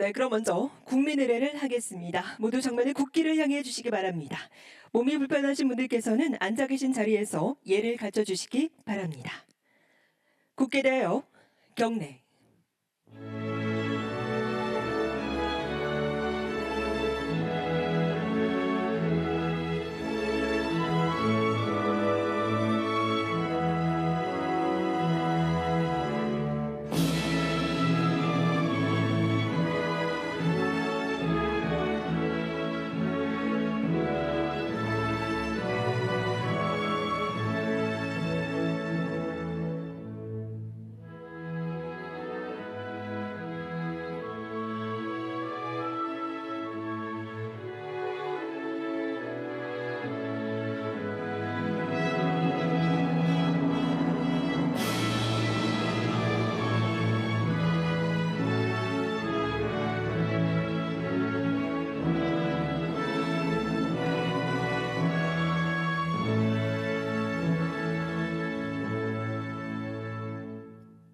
네, 그럼 먼저 국민 의례를 하겠습니다. 모두 정면에 국기를 향해 주시기 바랍니다. 몸이 불편하신 분들께서는 앉아 계신 자리에서 예를 갖춰 주시기 바랍니다. 국기에 대하여 경례.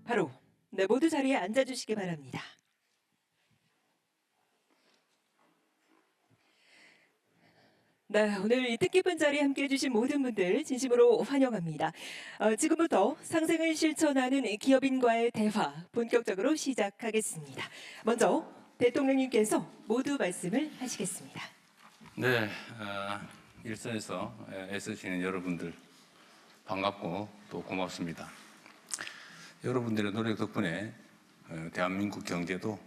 바로 네, 모두 자리에 앉아 주시기 바랍니다. 네, 오늘 이 뜻깊은 자리에 함께해 주신 모든 분들 진심으로 환영합니다. 지금부터 상생을 실천하는 기업인과의 대화 본격적으로 시작하겠습니다. 먼저 대통령님께서 모두 말씀을 하시겠습니다. 네, 일선에서 애쓰시는 여러분들 반갑고 또 고맙습니다. 여러분들의 노력 덕분에 대한민국 경제도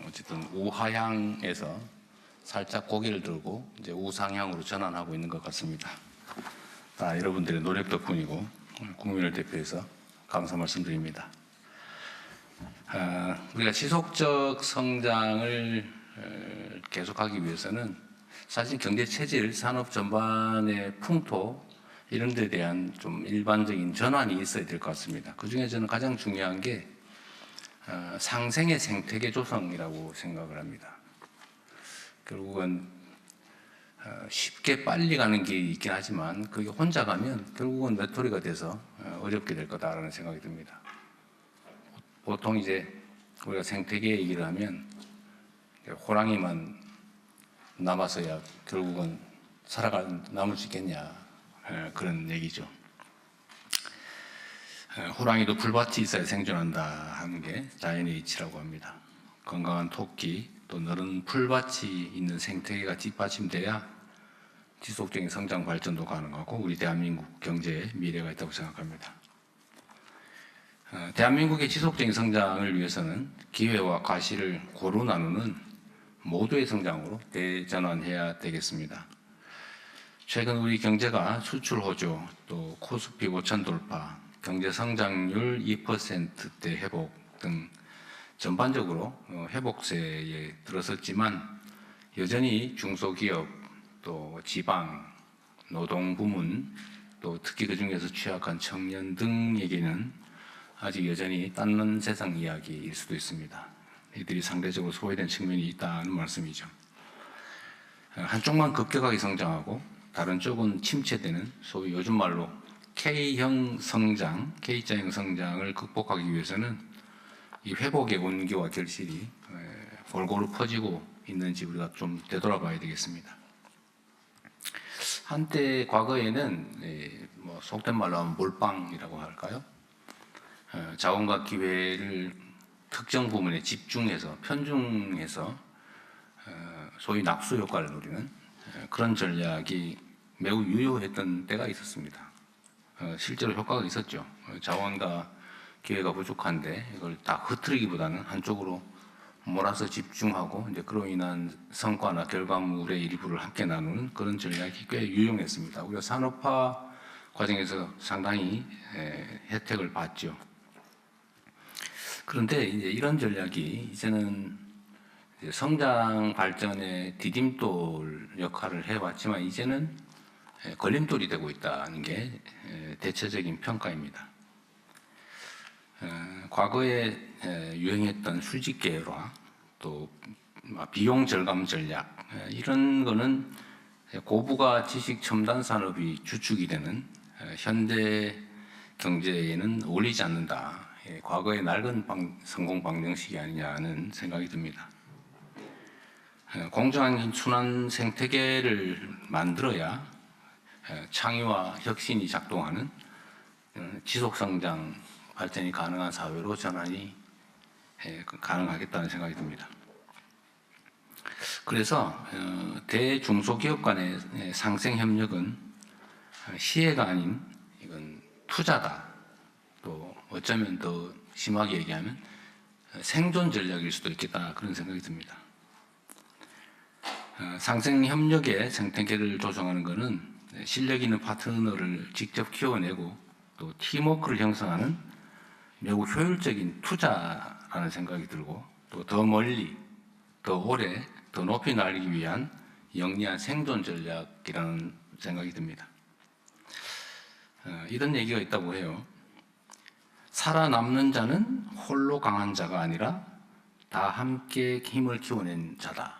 어쨌든 우하향에서 살짝 고개를 들고 이제 우상향으로 전환하고 있는 것 같습니다. 다 여러분들의 노력 덕분이고 국민을 대표해서 감사 말씀드립니다. 우리가 지속적 성장을 계속하기 위해서는 사실 경제 체질, 산업 전반의 풍토 이런 데 대한 좀 일반적인 전환이 있어야 될 것 같습니다. 그 중에 저는 가장 중요한 게 상생의 생태계 조성이라고 생각을 합니다. 결국은 쉽게 빨리 가는 길이 있긴 하지만 그게 혼자 가면 결국은 외톨이가 돼서 어렵게 될 거다라는 생각이 듭니다. 보통 이제 우리가 생태계 얘기를 하면 호랑이만 남아서야 결국은 남을 수 있겠냐 그런 얘기죠. 호랑이도 풀밭이 있어야 생존한다 하는 게 자연의 이치라고 합니다. 건강한 토끼 또 너른 풀밭이 있는 생태계가 뒷받침돼야 지속적인 성장 발전도 가능하고 우리 대한민국 경제에 미래가 있다고 생각합니다. 대한민국의 지속적인 성장을 위해서는 기회와 과실을 고루 나누는 모두의 성장으로 대전환해야 되겠습니다. 최근 우리 경제가 수출 호조, 또 코스피 5천 돌파, 경제 성장률 2%대 회복 등 전반적으로 회복세에 들어섰지만 여전히 중소기업, 또 지방, 노동부문, 또 특히 그 중에서 취약한 청년 등에게는 아직 여전히 딴는 세상 이야기일 수도 있습니다. 이들이 상대적으로 소외된 측면이 있다는 말씀이죠. 한쪽만 급격하게 성장하고 다른 쪽은 침체되는 소위 요즘 말로 K형 성장, K자형 성장을 극복하기 위해서는 이 회복의 온기와 결실이 골고루 퍼지고 있는지 우리가 좀 되돌아봐야 되겠습니다. 한때 과거에는 뭐 속된 말로 하면 몰빵이라고 할까요? 자원과 기회를 특정 부분에 집중해서 편중해서 소위 낙수 효과를 누리는 그런 전략이 매우 유효했던 때가 있었습니다. 실제로 효과가 있었죠. 자원과 기회가 부족한데 이걸 다 흐트리기보다는 한쪽으로 몰아서 집중하고 이제 그로 인한 성과나 결과물의 일부를 함께 나누는 그런 전략이 꽤 유용했습니다. 우리가 산업화 과정에서 상당히 혜택을 봤죠. 그런데 이제 이런 전략이 이제는 성장 발전의 디딤돌 역할을 해왔지만 이제는 걸림돌이 되고 있다는 게 대체적인 평가입니다. 과거에 유행했던 수직 계열화, 또 비용 절감 전략 이런 거는 고부가 지식 첨단 산업이 주축이 되는 현대 경제에는 어울리지 않는다. 과거의 낡은 성공 방정식이 아니냐는 생각이 듭니다. 공정한 순환 생태계를 만들어야 창의와 혁신이 작동하는 지속성장 발전이 가능한 사회로 전환이 가능하겠다는 생각이 듭니다. 그래서 대중소기업 간의 상생 협력은 시혜가 아닌 이건 투자다. 또 어쩌면 더 심하게 얘기하면 생존 전략일 수도 있겠다 그런 생각이 듭니다. 상생 협력의 생태계를 조성하는 것은 실력 있는 파트너를 직접 키워내고 또 팀워크를 형성하는 매우 효율적인 투자라는 생각이 들고 또 더 멀리, 더 오래, 더 높이 날리기 위한 영리한 생존 전략이라는 생각이 듭니다. 이런 얘기가 있다고 해요. 살아남는 자는 홀로 강한 자가 아니라 다 함께 힘을 키워낸 자다.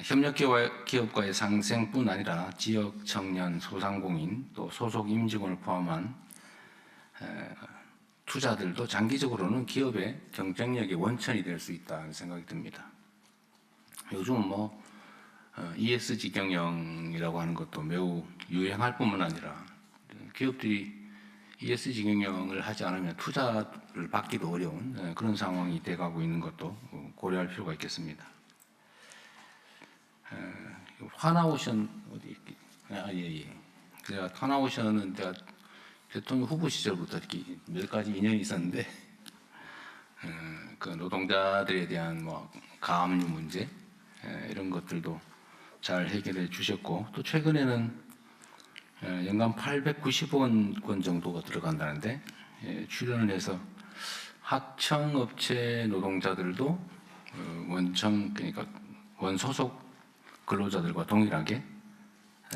협력기업과의 상생뿐 아니라 지역 청년, 소상공인, 또 소속 임직원을 포함한 투자들도 장기적으로는 기업의 경쟁력의 원천이 될 수 있다는 생각이 듭니다. 요즘은 ESG 경영이라고 하는 것도 매우 유행할 뿐만 아니라 기업들이 ESG 경영을 하지 않으면 투자를 받기도 어려운 그런 상황이 돼가고 있는 것도 고려할 필요가 있겠습니다. 하나오션 어디 예. 제가 하나오션은 제가 대통령 후보 시절부터 이렇게 몇 가지 인연이 있었는데 그 노동자들에 대한 가압류 문제 이런 것들도 잘 해결해 주셨고 또 최근에는 연간 890원 정도가 들어간다는데 출연을 해서 하청업체 노동자들도 원청 그러니까 원소속 근로자들과 동일하게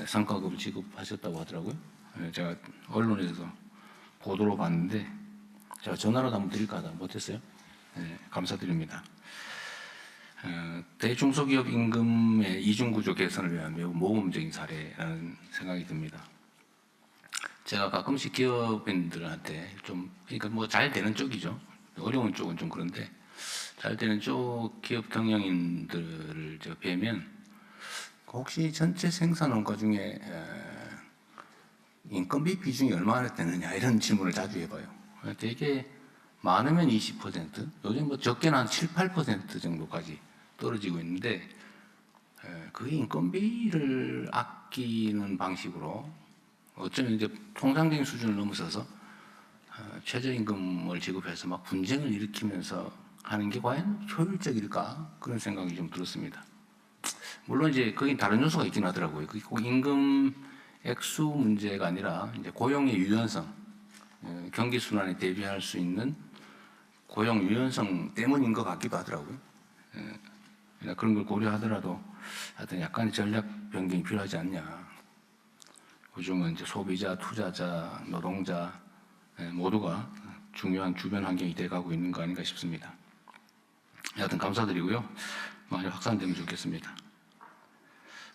성과급을 지급하셨다고 하더라고요. 제가 언론에서 보도로 봤는데 제가 전화로 한번 드릴까 하다 못했어요. 감사드립니다. 대중소기업 임금의 이중구조 개선을 위한 매우 모범적인 사례라는 생각이 듭니다. 제가 가끔씩 기업인들한테 그러니까 잘 되는 쪽이죠. 어려운 쪽은 좀 그런데 잘 되는 쪽 기업 경영인들을 제가 뵈면 혹시 전체 생산 원가 중에 인건비 비중이 얼마나 되느냐 이런 질문을 자주 해봐요. 되게 많으면 20%, 요즘 적게는 한 7, 8% 정도까지 떨어지고 있는데 그 인건비를 아끼는 방식으로 어쩌면 이제 통상적인 수준을 넘어서서 최저임금을 지급해서 막 분쟁을 일으키면서 하는 게 과연 효율적일까 그런 생각이 좀 들었습니다. 물론 이제 거기 다른 요소가 있긴 하더라고요. 그게 꼭 임금 액수 문제가 아니라 이제 고용의 유연성, 경기 순환에 대비할 수 있는 고용 유연성 때문인 것 같기도 하더라고요. 그런 걸 고려하더라도 하여튼 약간의 전략 변경이 필요하지 않냐. 요즘은 이제 소비자, 투자자, 노동자 모두가 중요한 주변 환경이 돼가고 있는 거 아닌가 싶습니다. 하여튼 감사드리고요. 많이 확산되면 좋겠습니다.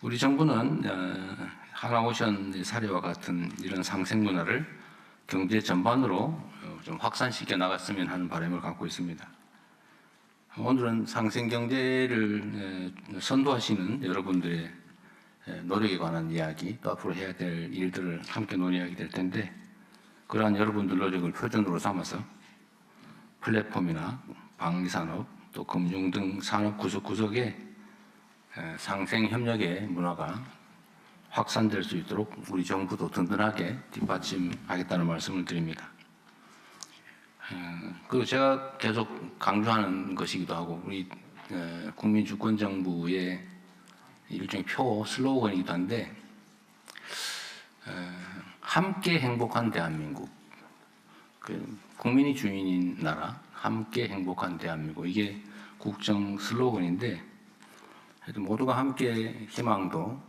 우리 정부는 하나오션 사례와 같은 이런 상생 문화를 경제 전반으로 좀 확산시켜 나갔으면 하는 바람을 갖고 있습니다. 오늘은 상생 경제를 선도하시는 여러분들의 노력에 관한 이야기, 또 앞으로 해야 될 일들을 함께 논의하게 될 텐데 그러한 여러분들 노력을 표준으로 삼아서 플랫폼이나 방위산업, 또 금융 등 산업 구석구석에 상생 협력의 문화가 확산될 수 있도록 우리 정부도 든든하게 뒷받침하겠다는 말씀을 드립니다. 그리고 제가 계속 강조하는 것이기도 하고 우리 국민주권정부의 일종의 표 슬로건이기도 한데 함께 행복한 대한민국, 국민이 주인인 나라, 함께 행복한 대한민국 이게 국정 슬로건인데 모두가 함께 희망도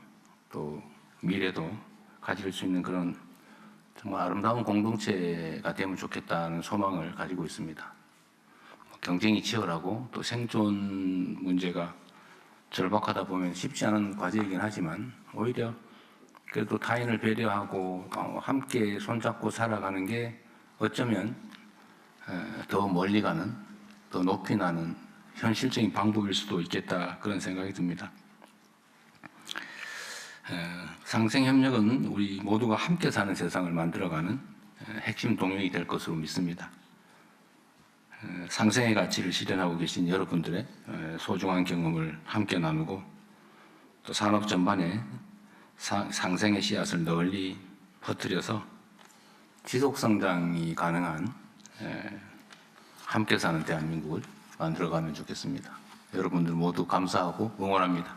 또 미래도 가질 수 있는 그런 정말 아름다운 공동체가 되면 좋겠다는 소망을 가지고 있습니다. 경쟁이 치열하고 또 생존 문제가 절박하다 보면 쉽지 않은 과제이긴 하지만 오히려 그래도 타인을 배려하고 함께 손잡고 살아가는 게 어쩌면 더 멀리 가는, 더 높이 나는 현실적인 방법일 수도 있겠다 그런 생각이 듭니다. 상생협력은 우리 모두가 함께 사는 세상을 만들어가는 핵심 동력이 될 것으로 믿습니다. 상생의 가치를 실현하고 계신 여러분들의 소중한 경험을 함께 나누고 또 산업 전반에 상생의 씨앗을 널리 퍼뜨려서 지속성장이 가능한 함께 사는 대한민국을 만들어가면 좋겠습니다. 여러분들 모두 감사하고 응원합니다.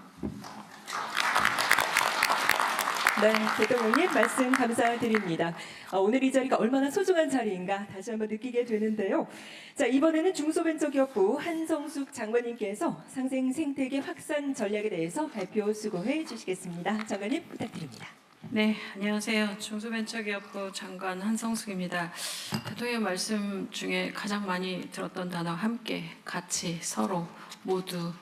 네, 대통령님 말씀 감사드립니다. 오늘 이 자리가 얼마나 소중한 자리인가 다시 한번 느끼게 되는데요. 자, 이번에는 중소벤처기업부 한성숙 장관님께서 상생 생태계 확산 전략에 대해서 발표 수고해 주시겠습니다. 장관님 부탁드립니다. 네, 안녕하세요. 중소벤처기업부 장관 한성숙입니다. 대통령 말씀 중에 가장 많이 들었던 단어 함께, 같이, 서로, 모두,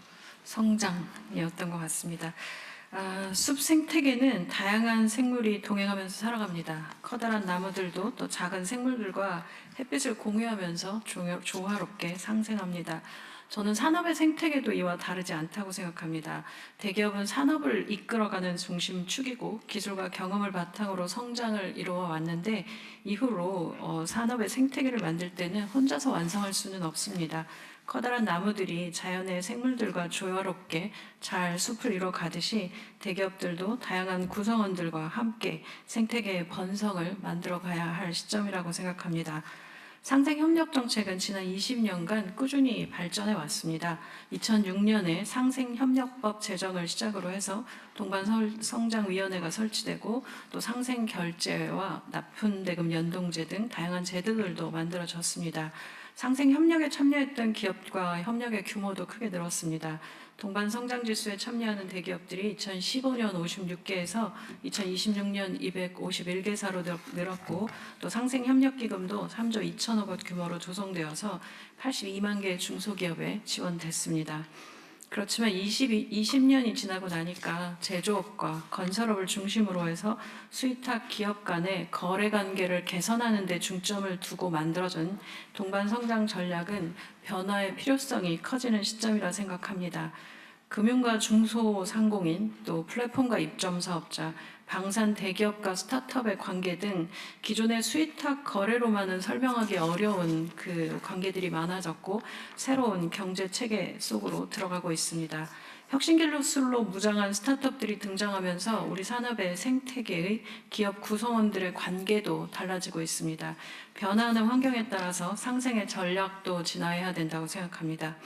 성장이었던 것 같습니다. 숲 생태계는 다양한 생물이 동행하면서 살아갑니다. 커다란 나무들도 또 작은 생물들과 햇빛을 공유하면서 조화롭게 상생합니다. 저는 산업의 생태계도 이와 다르지 않다고 생각합니다. 대기업은 산업을 이끌어가는 중심축이고 기술과 경험을 바탕으로 성장을 이루어 왔는데 이후로 산업의 생태계를 만들 때는 혼자서 완성할 수는 없습니다. 커다란 나무들이 자연의 생물들과 조화롭게 잘 숲을 이뤄 가듯이 대기업들도 다양한 구성원들과 함께 생태계의 번성을 만들어 가야 할 시점이라고 생각합니다. 상생협력 정책은 지난 20년간 꾸준히 발전해 왔습니다. 2006년에 상생협력법 제정을 시작으로 해서 동반성장위원회가 설치되고 또 상생결제와 납품대금 연동제 등 다양한 제도들도 만들어졌습니다. 상생협력에 참여했던 기업과 협력의 규모도 크게 늘었습니다. 동반성장지수에 참여하는 대기업들이 2015년 56개에서 2026년 251개사로 늘었고 또 상생협력기금도 3조 2천억 원 규모로 조성되어서 82만 개의 중소기업에 지원됐습니다. 그렇지만 20년이 지나고 나니까 제조업과 건설업을 중심으로 해서 수의탁 기업 간의 거래 관계를 개선하는 데 중점을 두고 만들어진 동반성장 전략은 변화의 필요성이 커지는 시점이라 생각합니다. 금융과 중소상공인, 또 플랫폼과 입점 사업자, 방산 대기업과 스타트업의 관계 등 기존의 수의탁 거래로만은 설명하기 어려운 그 관계들이 많아졌고 새로운 경제 체계 속으로 들어가고 있습니다. 혁신기술로 무장한 스타트업들이 등장하면서 우리 산업의 생태계의 기업 구성원들의 관계도 달라지고 있습니다. 변화하는 환경에 따라서 상생의 전략도 진화해야 된다고 생각합니다.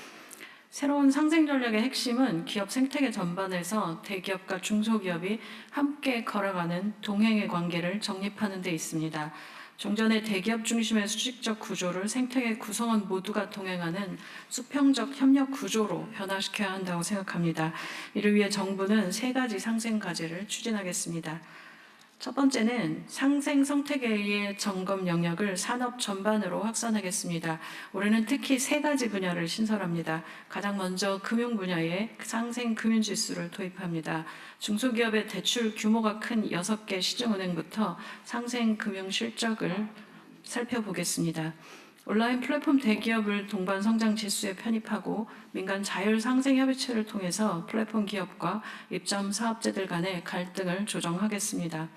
새로운 상생 전략의 핵심은 기업 생태계 전반에서 대기업과 중소기업이 함께 걸어가는 동행의 관계를 정립하는 데 있습니다. 종전의 대기업 중심의 수직적 구조를 생태계 구성원 모두가 동행하는 수평적 협력 구조로 변화시켜야 한다고 생각합니다. 이를 위해 정부는 3가지 상생 과제를 추진하겠습니다. 첫 번째는 상생 생태계의 점검 영역을 산업 전반으로 확산하겠습니다. 올해는 특히 3가지 분야를 신설합니다. 가장 먼저 금융 분야에 상생 금융지수를 도입합니다. 중소기업의 대출 규모가 큰 6개 시중은행부터 상생 금융 실적을 살펴보겠습니다. 온라인 플랫폼 대기업을 동반 성장 지수에 편입하고 민간 자율 상생 협의체를 통해서 플랫폼 기업과 입점 사업자들 간의 갈등을 조정하겠습니다.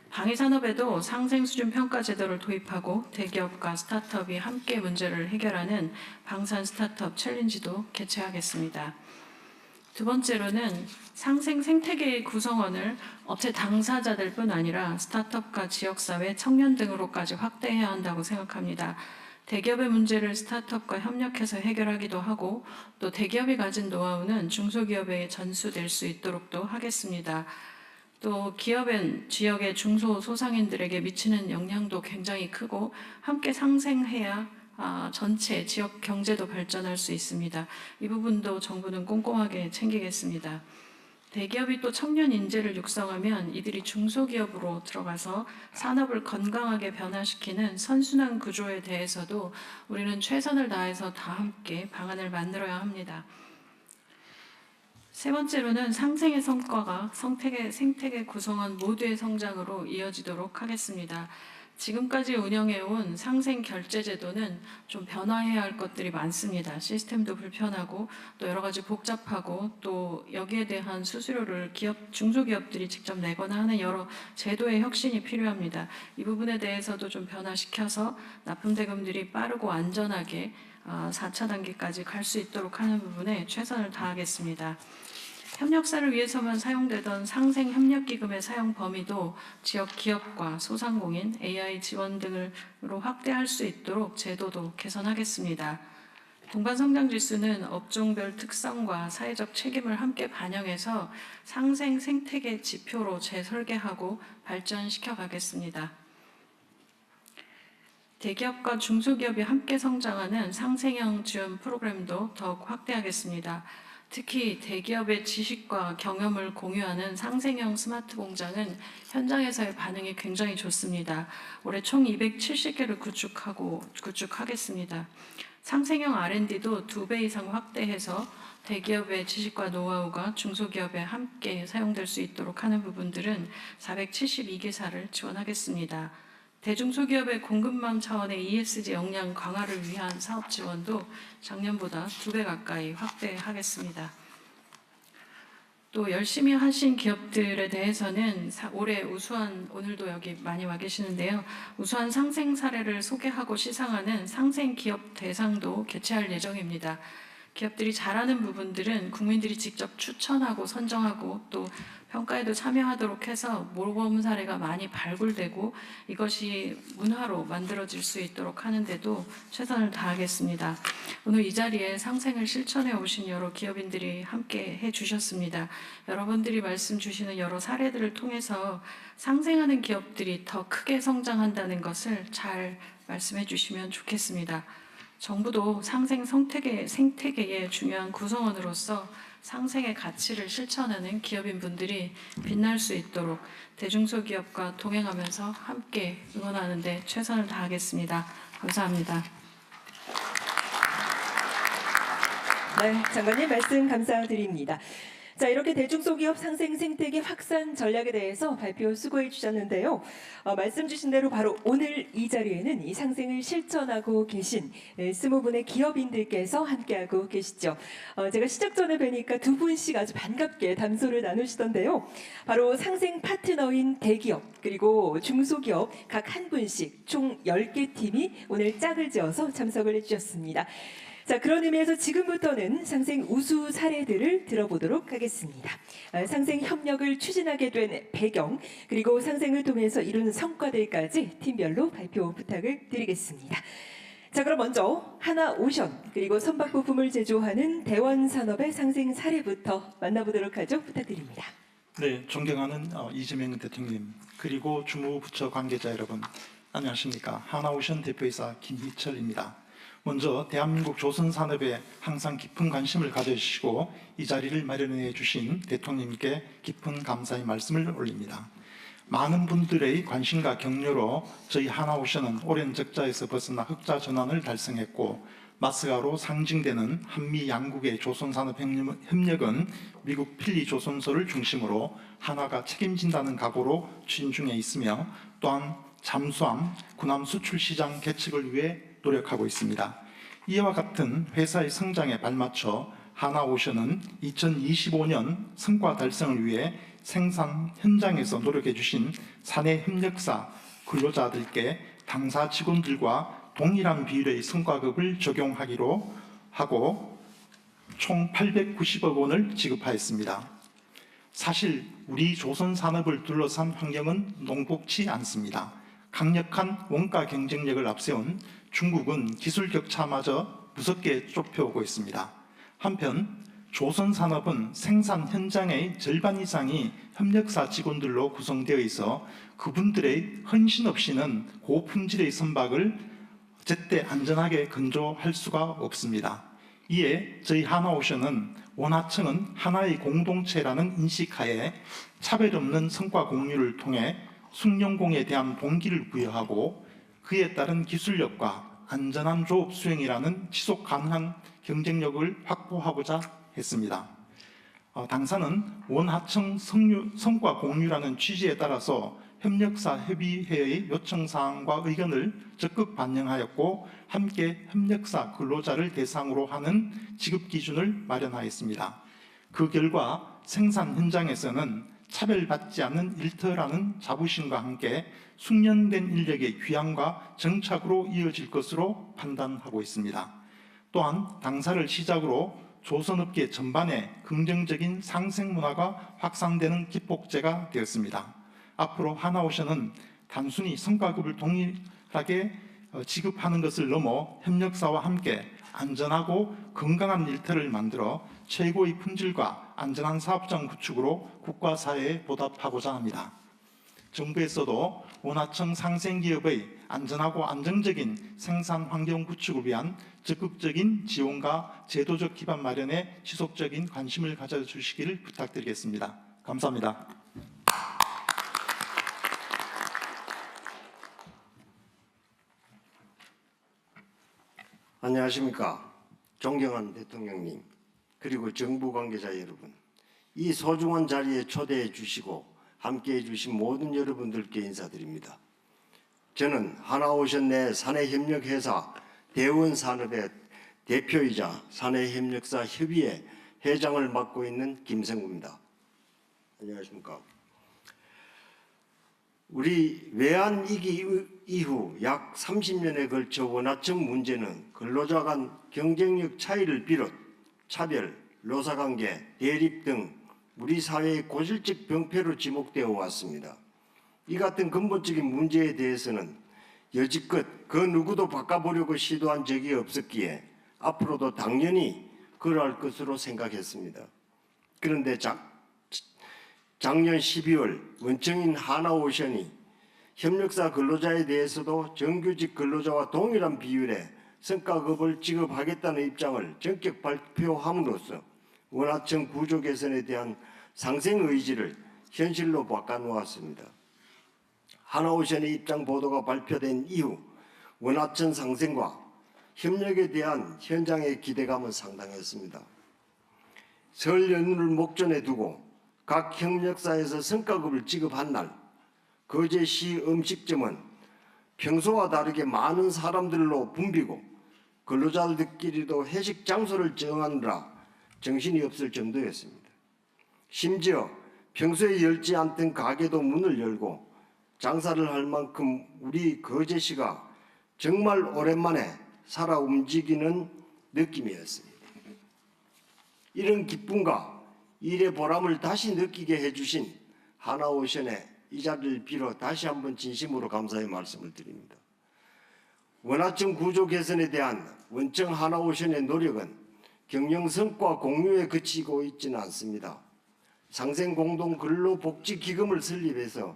방위 산업에도 상생 수준 평가 제도를 도입하고 대기업과 스타트업이 함께 문제를 해결하는 방산 스타트업 챌린지도 개최하겠습니다. 두 번째로는 상생 생태계의 구성원을 업체 당사자들뿐 아니라 스타트업과 지역사회, 청년 등으로까지 확대해야 한다고 생각합니다. 대기업의 문제를 스타트업과 협력해서 해결하기도 하고 또 대기업이 가진 노하우는 중소기업에 전수될 수 있도록도 하겠습니다. 또 기업은 지역의 중소소상인들에게 미치는 영향도 굉장히 크고 함께 상생해야 전체 지역 경제도 발전할 수 있습니다. 이 부분도 정부는 꼼꼼하게 챙기겠습니다. 대기업이 또 청년 인재를 육성하면 이들이 중소기업으로 들어가서 산업을 건강하게 변화시키는 선순환 구조에 대해서도 우리는 최선을 다해서 다 함께 방안을 만들어야 합니다. 세 번째로는 상생의 성과가 생태계 구성원 모두의 성장으로 이어지도록 하겠습니다. 지금까지 운영해온 상생 결제 제도는 좀 변화해야 할 것들이 많습니다. 시스템도 불편하고 또 여러 가지 복잡하고 또 여기에 대한 수수료를 중소기업들이 직접 내거나 하는 여러 제도의 혁신이 필요합니다. 이 부분에 대해서도 좀 변화시켜서 납품대금들이 빠르고 안전하게 4차 단계까지 갈 수 있도록 하는 부분에 최선을 다하겠습니다. 협력사를 위해서만 사용되던 상생협력기금의 사용 범위도 지역 기업과 소상공인, AI 지원 등으로 확대할 수 있도록 제도도 개선하겠습니다. 동반성장지수는 업종별 특성과 사회적 책임을 함께 반영해서 상생 생태계 지표로 재설계하고 발전시켜 가겠습니다. 대기업과 중소기업이 함께 성장하는 상생형 지원 프로그램도 더욱 확대하겠습니다. 특히 대기업의 지식과 경험을 공유하는 상생형 스마트 공장은 현장에서의 반응이 굉장히 좋습니다. 올해 총 270개를 구축하겠습니다. 상생형 R&D도 2배 이상 확대해서 대기업의 지식과 노하우가 중소기업에 함께 사용될 수 있도록 하는 부분들은 472개사를 지원하겠습니다. 대중소기업의 공급망 차원의 ESG 역량 강화를 위한 사업 지원도 작년보다 2배 가까이 확대하겠습니다. 또 열심히 하신 기업들에 대해서는 올해 오늘도 여기 많이 와 계시는데요. 우수한 상생 사례를 소개하고 시상하는 상생 기업 대상도 개최할 예정입니다. 기업들이 잘하는 부분들은 국민들이 직접 추천하고 선정하고 또 평가에도 참여하도록 해서 모범 사례가 많이 발굴되고 이것이 문화로 만들어질 수 있도록 하는데도 최선을 다하겠습니다. 오늘 이 자리에 상생을 실천해 오신 여러 기업인들이 함께 해주셨습니다. 여러분들이 말씀 주시는 여러 사례들을 통해서 상생하는 기업들이 더 크게 성장한다는 것을 잘 말씀해 주시면 좋겠습니다. 정부도 상생 생태계의 중요한 구성원으로서 상생의 가치를 실천하는 기업인분들이 빛날 수 있도록 대중소기업과 동행하면서 함께 응원하는 데 최선을 다하겠습니다. 감사합니다. 네, 장관님 말씀 감사드립니다. 자, 이렇게 대중소기업 상생 생태계 확산 전략에 대해서 발표 수고해 주셨는데요. 말씀 주신 대로 바로 오늘 이 자리에는 이 상생을 실천하고 계신 20분의 기업인들께서 함께하고 계시죠. 제가 시작 전에 뵈니까 두 분씩 아주 반갑게 담소를 나누시던데요. 바로 상생 파트너인 대기업 그리고 중소기업 각 한 분씩 총 10개 팀이 오늘 짝을 지어서 참석을 해주셨습니다. 자, 그런 의미에서 지금부터는 상생 우수 사례들을 들어보도록 하겠습니다. 상생 협력을 추진하게 된 배경 그리고 상생을 통해서 이룬 성과들까지 팀별로 발표 부탁을 드리겠습니다. 자, 그럼 먼저 하나오션 그리고 선박 부품을 제조하는 대원산업의 상생 사례부터 만나보도록 하죠. 부탁드립니다. 네, 존경하는 이재명 대통령 그리고 주무부처 관계자 여러분, 안녕하십니까? 하나오션 대표이사 김희철입니다. 먼저 대한민국 조선산업에 항상 깊은 관심을 가져주시고 이 자리를 마련해 주신 대통령님께 깊은 감사의 말씀을 올립니다. 많은 분들의 관심과 격려로 저희 하나오션은 오랜 적자에서 벗어나 흑자 전환을 달성했고 마스가로 상징되는 한미 양국의 조선산업 협력은 미국 필리 조선소를 중심으로 하나가 책임진다는 각오로 추진 중에 있으며 또한 잠수함, 군함 수출 시장 개척을 위해 노력하고 있습니다. 이와 같은 회사의 성장에 발맞춰 하나오션은 2025년 성과 달성을 위해 생산 현장에서 노력해 주신 사내 협력사 근로자들께 당사 직원들과 동일한 비율의 성과급을 적용하기로 하고 총 890억 원을 지급하였습니다. 사실 우리 조선 산업을 둘러싼 환경은 녹록지 않습니다. 강력한 원가 경쟁력을 앞세운 중국은 기술 격차마저 무섭게 좁혀오고 있습니다. 한편 조선 산업은 생산 현장의 절반 이상이 협력사 직원들로 구성되어 있어 그분들의 헌신 없이는 고품질의 선박을 제때 안전하게 건조할 수가 없습니다. 이에 저희 하나오션은 원하청은 하나의 공동체라는 인식하에 차별 없는 성과 공유를 통해 숭룡공에 대한 동기를 부여하고 그에 따른 기술력과 안전한 조업 수행이라는 지속 가능한 경쟁력을 확보하고자 했습니다. 당사는 원하청 성과 공유라는 취지에 따라서 협력사 협의회의 요청 사항과 의견을 적극 반영하였고 함께 협력사 근로자를 대상으로 하는 지급 기준을 마련하였습니다. 그 결과 생산 현장에서는 차별받지 않는 일터라는 자부심과 함께 숙련된 인력의 귀환과 정착으로 이어질 것으로 판단하고 있습니다. 또한 당사를 시작으로 조선업계 전반에 긍정적인 상생 문화가 확산되는 기폭제가 되었습니다. 앞으로 하나오션은 단순히 성과급을 동일하게 지급하는 것을 넘어 협력사와 함께 안전하고 건강한 일터를 만들어 최고의 품질과 안전한 사업장 구축으로 국가 사회에 보답하고자 합니다. 정부에서도 원하청 상생기업의 안전하고 안정적인 생산 환경 구축을 위한 적극적인 지원과 제도적 기반 마련에 지속적인 관심을 가져주시기를 부탁드리겠습니다. 감사합니다. 안녕하십니까. 존경하는 대통령님, 그리고 정부 관계자 여러분, 이 소중한 자리에 초대해 주시고 함께해 주신 모든 여러분들께 인사드립니다. 저는 하나오션 내 사내협력회사 대원산업의 대표이자 사내협력사 협의회 회장을 맡고 있는 김성구입니다. 안녕하십니까. 우리 외환위기 이후 약 30년에 걸쳐 원하청 문제는 근로자 간 경쟁력 차이를 비롯 차별, 노사관계, 대립 등 우리 사회의 고질적 병폐로 지목되어 왔습니다. 이 같은 근본적인 문제에 대해서는 여지껏 그 누구도 바꿔보려고 시도한 적이 없었기에 앞으로도 당연히 그러할 것으로 생각했습니다. 그런데 작년 12월 원청인 하나오션이 협력사 근로자에 대해서도 정규직 근로자와 동일한 비율의 성과급을 지급하겠다는 입장을 전격 발표함으로써 원하청 구조 개선에 대한 상생 의지를 현실로 바꿔놓았습니다. 하나오션의 입장 보도가 발표된 이후 원하청 상생과 협력에 대한 현장의 기대감은 상당했습니다. 설 연휴를 목전에 두고 각 협력사에서 성과급을 지급한 날 거제시 음식점은 평소와 다르게 많은 사람들로 붐비고 근로자들끼리도 회식 장소를 정하느라 정신이 없을 정도였습니다. 심지어 평소에 열지 않던 가게도 문을 열고 장사를 할 만큼 우리 거제시가 정말 오랜만에 살아 움직이는 느낌이었습니다. 이런 기쁨과 일의 보람을 다시 느끼게 해주신 하나오션의 이 자리를 빌어 다시 한번 진심으로 감사의 말씀을 드립니다. 원하청 구조 개선에 대한 원청 하나오션의 노력은 경영 성과 공유에 그치고 있지는 않습니다. 상생공동근로복지기금을 설립해서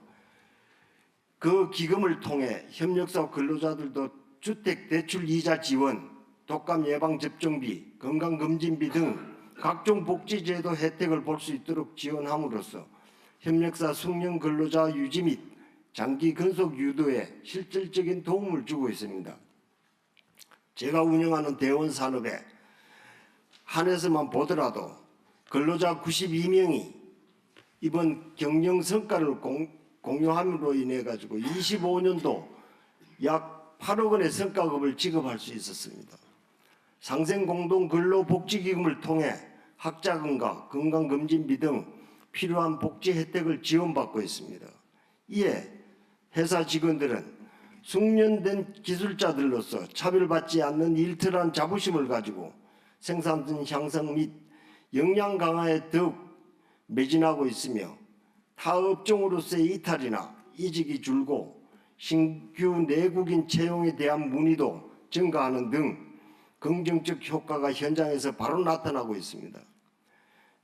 그 기금을 통해 협력사 근로자들도 주택대출 이자 지원, 독감 예방접종비, 건강검진비 등 각종 복지제도 혜택을 볼 수 있도록 지원함으로써 협력사 숙련 근로자 유지 및 장기 근속 유도에 실질적인 도움을 주고 있습니다. 제가 운영하는 대원산업에 한해서만 보더라도 근로자 92명이 이번 경영 성과를 공유함으로 인해 가지고 25년도 약 8억 원의 성과급을 지급할 수 있었습니다. 상생공동근로복지기금을 통해 학자금과 건강검진비 등 필요한 복지 혜택을 지원받고 있습니다. 이에 회사 직원들은 숙련된 기술자들로서 차별받지 않는 일터란 자부심을 가지고 생산성 향상 및 역량 강화에 더욱 매진하고 있으며 타 업종으로서의 이탈이나 이직이 줄고 신규 내국인 채용에 대한 문의도 증가하는 등 긍정적 효과가 현장에서 바로 나타나고 있습니다.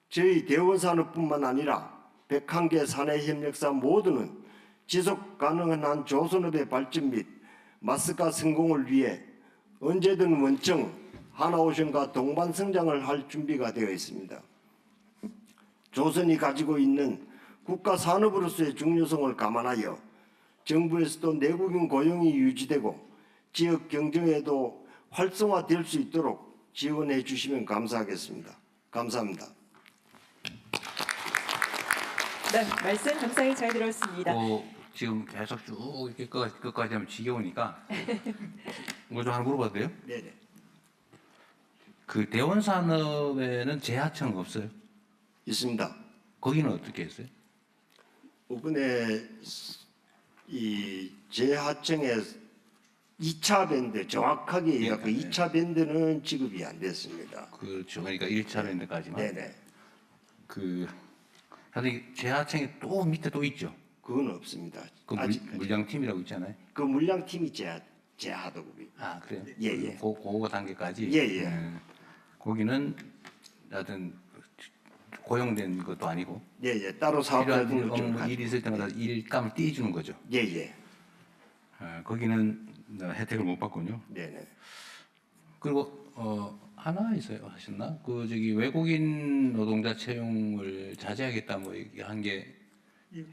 저희 대원산업뿐만 아니라 101개 사내협력사 모두는 지속 가능한 조선업의 발전 및 마스카 성공을 위해 언제든 원청 하나오션과 동반 성장을 할 준비가 되어 있습니다. 조선이 가지고 있는 국가 산업으로서의 중요성을 감안하여 정부에서도 내국인 고용이 유지되고 지역 경쟁에도 활성화될 수 있도록 지원해 주시면 감사하겠습니다. 감사합니다. 네, 말씀 감사히 잘 들었습니다. 지금 계속 쭉 이렇게 끝까지 하면 지겨우니까 뭐 좀 하나 물어봐도 돼요? 네네. 그 대원산업에는 재하청 없어요? 있습니다. 거기는 어떻게 했어요? 이번에 이 재하청의 2차 밴드 정확하게 네, 그 2차 밴드는 지급이 안 됐습니다. 그렇죠. 그러니까 1차 밴드까지만. 네네. 그 사실 재하청이 또 밑에 또 있죠. 그건 없습니다. 그 아직까지. 물량팀이라고 있잖아요. 그 물량팀이 재하도급이. 아 그래요? 예, 예. 그거 단계까지. 예, 예. 거기는 하여튼 고용된 것도 아니고 예예. 따로 사업자 필요한 등록증을 업무 일이 있을 때마다 일감을 떼주는 거죠. 예예. 거기는 혜택을 못 받군요. 네네. 그리고 하나 있어요 하셨나? 그 저기 외국인 노동자 채용을 자제하겠다 뭐 얘기한 게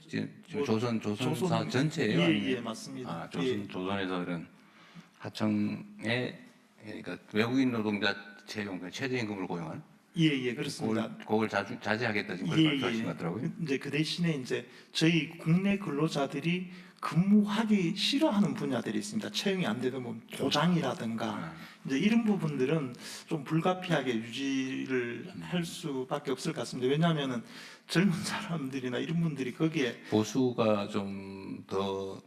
지금 조선사 전체예요? 예, 아니면- 맞습니다. 아, 예. 조선에서 그런 하청에 그러니까 외국인 노동자 채용 그 최저임금을 고용하는 예, 그렇습니다. 그걸 자제하겠다 지금 그걸 말씀하신 것 같더라고요. 이제 그 대신에 이제 저희 국내 근로자들이 근무하기 싫어하는 분야들이 있습니다. 채용이 안 되다 보면 도장이라든가 이제 이런 부분들은 좀 불가피하게 유지를 할 수밖에 없을 것 같습니다. 왜냐하면은 젊은 사람들이나 이런 분들이 거기에 보수가 좀 더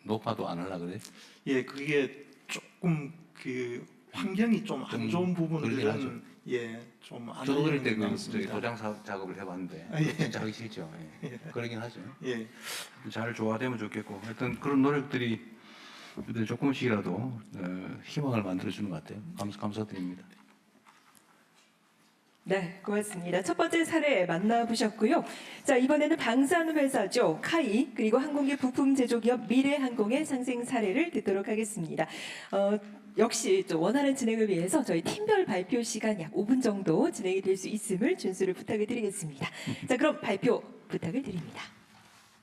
높아도 안 하려 그래? 예 그게 조금 그 환경이 좀 안 좋은 그러긴 부분들은 하죠. 예좀안 저도 그럴 하려는 때그 있습니다. 도장 작업을 해봤는데 아, 예. 진짜 하기 싫죠. 예. 그러긴 하죠. 예. 잘 조화되면 좋겠고 하여튼 그런 노력들이 조금씩이라도 희망을 만들어주는 것 같아요. 감사드립니다. 네, 고맙습니다. 첫 번째 사례 만나보셨고요. 자, 이번에는 방산 회사죠. 카이 그리고 항공기 부품 제조기업 미래항공의 상생 사례를 듣도록 하겠습니다. 역시 좀 원활한 진행을 위해서 저희 팀별 발표 시간 약 5분 정도 진행이 될 수 있음을 준수를 부탁을 드리겠습니다. 자, 그럼 발표 부탁을 드립니다.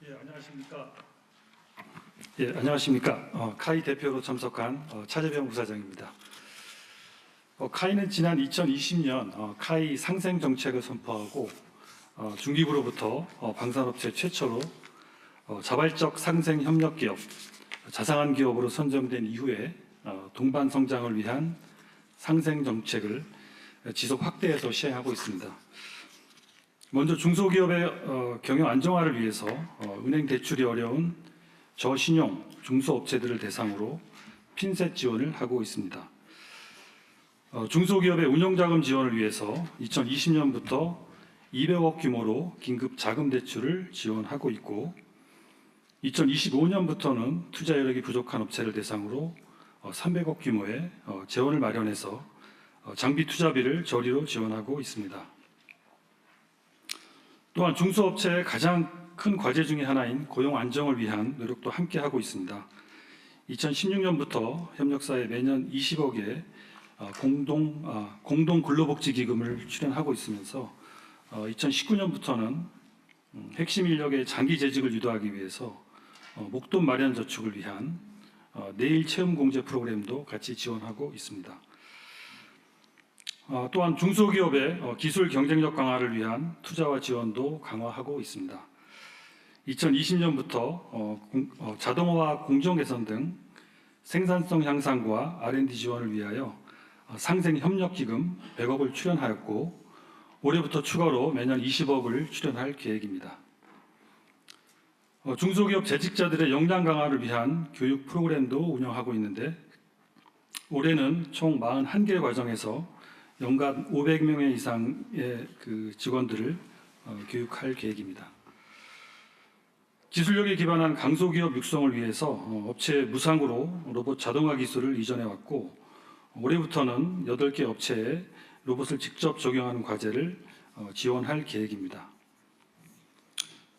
예, 안녕하십니까. 예, 안녕하십니까. 카이 대표로 참석한 차재병 부사장입니다. 카이는 지난 2020년 카이 상생 정책을 선포하고 중기부로부터 방산업체 최초로 자발적 상생 협력 기업, 자상한 기업으로 선정된 이후에 동반 성장을 위한 상생 정책을 지속 확대해서 시행하고 있습니다. 먼저 중소기업의 경영 안정화를 위해서 은행 대출이 어려운 저신용 중소업체들을 대상으로 핀셋 지원을 하고 있습니다. 중소기업의 운영자금 지원을 위해서 2020년부터 200억 규모로 긴급 자금 대출을 지원하고 있고 2025년부터는 투자 여력이 부족한 업체를 대상으로 300억 규모의 재원을 마련해서 장비 투자비를 저리로 지원하고 있습니다. 또한 중소업체의 가장 큰 과제 중의 하나인 고용 안정을 위한 노력도 함께 하고 있습니다. 2016년부터 협력사에 매년 20억의 공동 근로복지기금을 출연하고 있으면서 2019년부터는 핵심 인력의 장기 재직을 유도하기 위해서 목돈 마련 저축을 위한 내일 체험 공제 프로그램도 같이 지원하고 있습니다. 또한 중소기업의 기술 경쟁력 강화를 위한 투자와 지원도 강화하고 있습니다. 2020년부터 자동화 공정 개선 등 생산성 향상과 R&D 지원을 위하여 상생 협력 기금 100억을 출연하였고 올해부터 추가로 매년 20억을 출연할 계획입니다. 중소기업 재직자들의 역량 강화를 위한 교육 프로그램도 운영하고 있는데 올해는 총 41개 과정에서 연간 500명 이상의 그 직원들을 교육할 계획입니다. 기술력에 기반한 강소기업 육성을 위해서 업체 무상으로 로봇 자동화 기술을 이전해 왔고 올해부터는 8개 업체에 로봇을 직접 적용하는 과제를 지원할 계획입니다.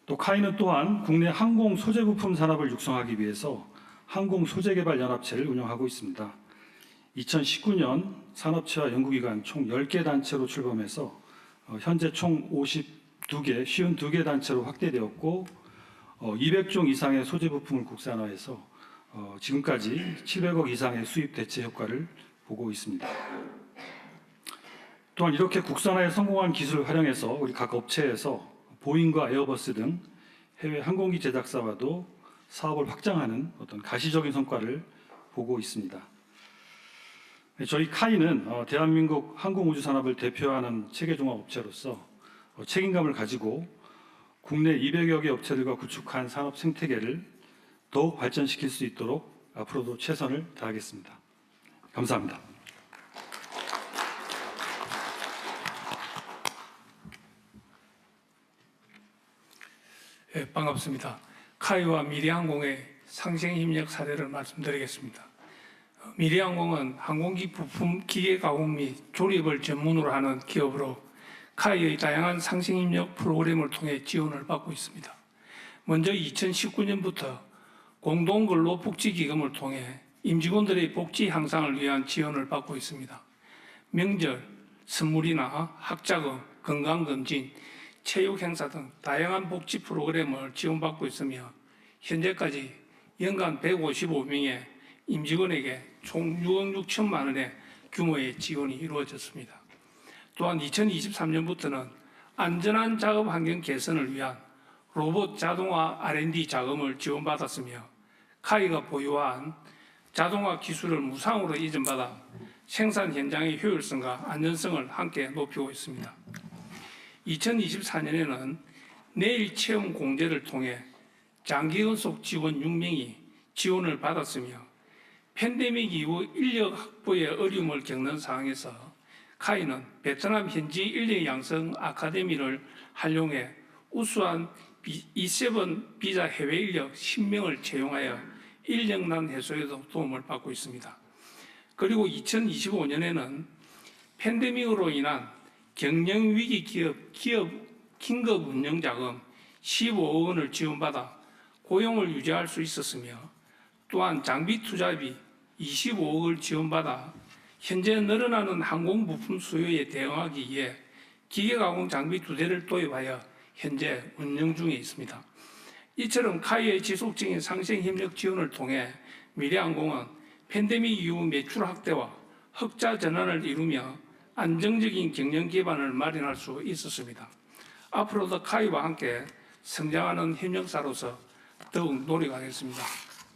또 카이는 또한 국내 항공 소재 부품 산업을 육성하기 위해서 항공 소재 개발 연합체를 운영하고 있습니다. 2019년 산업체와 연구기관 총 10개 단체로 출범해서 현재 총 52개 단체로 확대되었고 200종 이상의 소재 부품을 국산화해서 지금까지 700억 이상의 수입 대체 효과를 보고 있습니다. 또한 이렇게 국산화에 성공한 기술을 활용해서 우리 각 업체에서 보잉과 에어버스 등 해외 항공기 제작사와도 사업을 확장하는 어떤 가시적인 성과를 보고 있습니다. 저희 카이는 대한민국 항공우주 산업을 대표하는 체계 종합 업체로서 책임감을 가지고 국내 200여 개 업체들과 구축한 산업 생태계를 더욱 발전시킬 수 있도록 앞으로도 최선을 다하겠습니다. 감사합니다. 예, 반갑습니다. 카이와 미래항공의 상생협력 사례를 말씀드리겠습니다. 미래항공은 항공기 부품 기계 가공 및 조립을 전문으로 하는 기업으로 카이의 다양한 상생협력 프로그램을 통해 지원을 받고 있습니다. 먼저 2019년부터 공동근로복지기금을 통해 임직원들의 복지 향상을 위한 지원을 받고 있습니다. 명절, 선물이나 학자금, 건강검진, 체육행사 등 다양한 복지 프로그램을 지원받고 있으며 현재까지 연간 155명의 임직원에게 총 6억 6천만 원의 규모의 지원이 이루어졌습니다. 또한 2023년부터는 안전한 작업 환경 개선을 위한 로봇 자동화 R&D 자금을 지원받았으며 카이가 보유한 자동화 기술을 무상으로 이전받아 생산 현장의 효율성과 안전성을 함께 높이고 있습니다. 2024년에는 내일 체험 공제를 통해 장기 연속 직원 6명이 지원을 받았으며 팬데믹 이후 인력 확보에 어려움을 겪는 상황에서 카이는 베트남 현지 인력 양성 아카데미를 활용해 우수한 E7 비자 해외 인력 10명을 채용하여 인력난 해소에도 도움을 받고 있습니다. 그리고 2025년에는 팬데믹으로 인한 경영위기 기업 긴급 운영자금 15억 원을 지원받아 고용을 유지할 수 있었으며 또한 장비 투자비 25억을 지원받아 현재 늘어나는 항공 부품 수요에 대응하기 위해 기계가공 장비 2대를 도입하여 현재 운영 중에 있습니다. 이처럼 카이의 지속적인 상생협력 지원을 통해 미래항공은 팬데믹 이후 매출 확대와 흑자 전환을 이루며 안정적인 경영 기반을 마련할 수 있었습니다. 앞으로도 카이와 함께 성장하는 협력사로서 더욱 노력하겠습니다.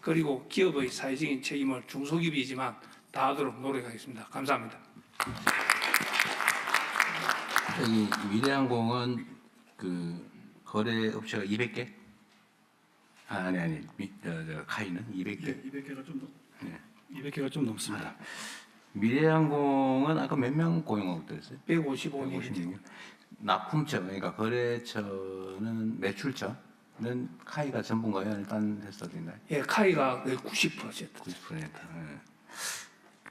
그리고 기업의 사회적인 책임을 중소기업이지만 다하도록 노력하겠습니다. 감사합니다. 이 미래항공은 그 거래 업체가 200개? 아니 카이는 200개. 네, 200개가 좀 넘. 200개가 좀 넘습니다. 미래항공은 아까 몇 명 고용하고 있었어요? 155명. 납품처 그러니까 거래처는 매출처는 카이가 전부인가요? 일단 했었나요? 예, 카이가 90%. 90%.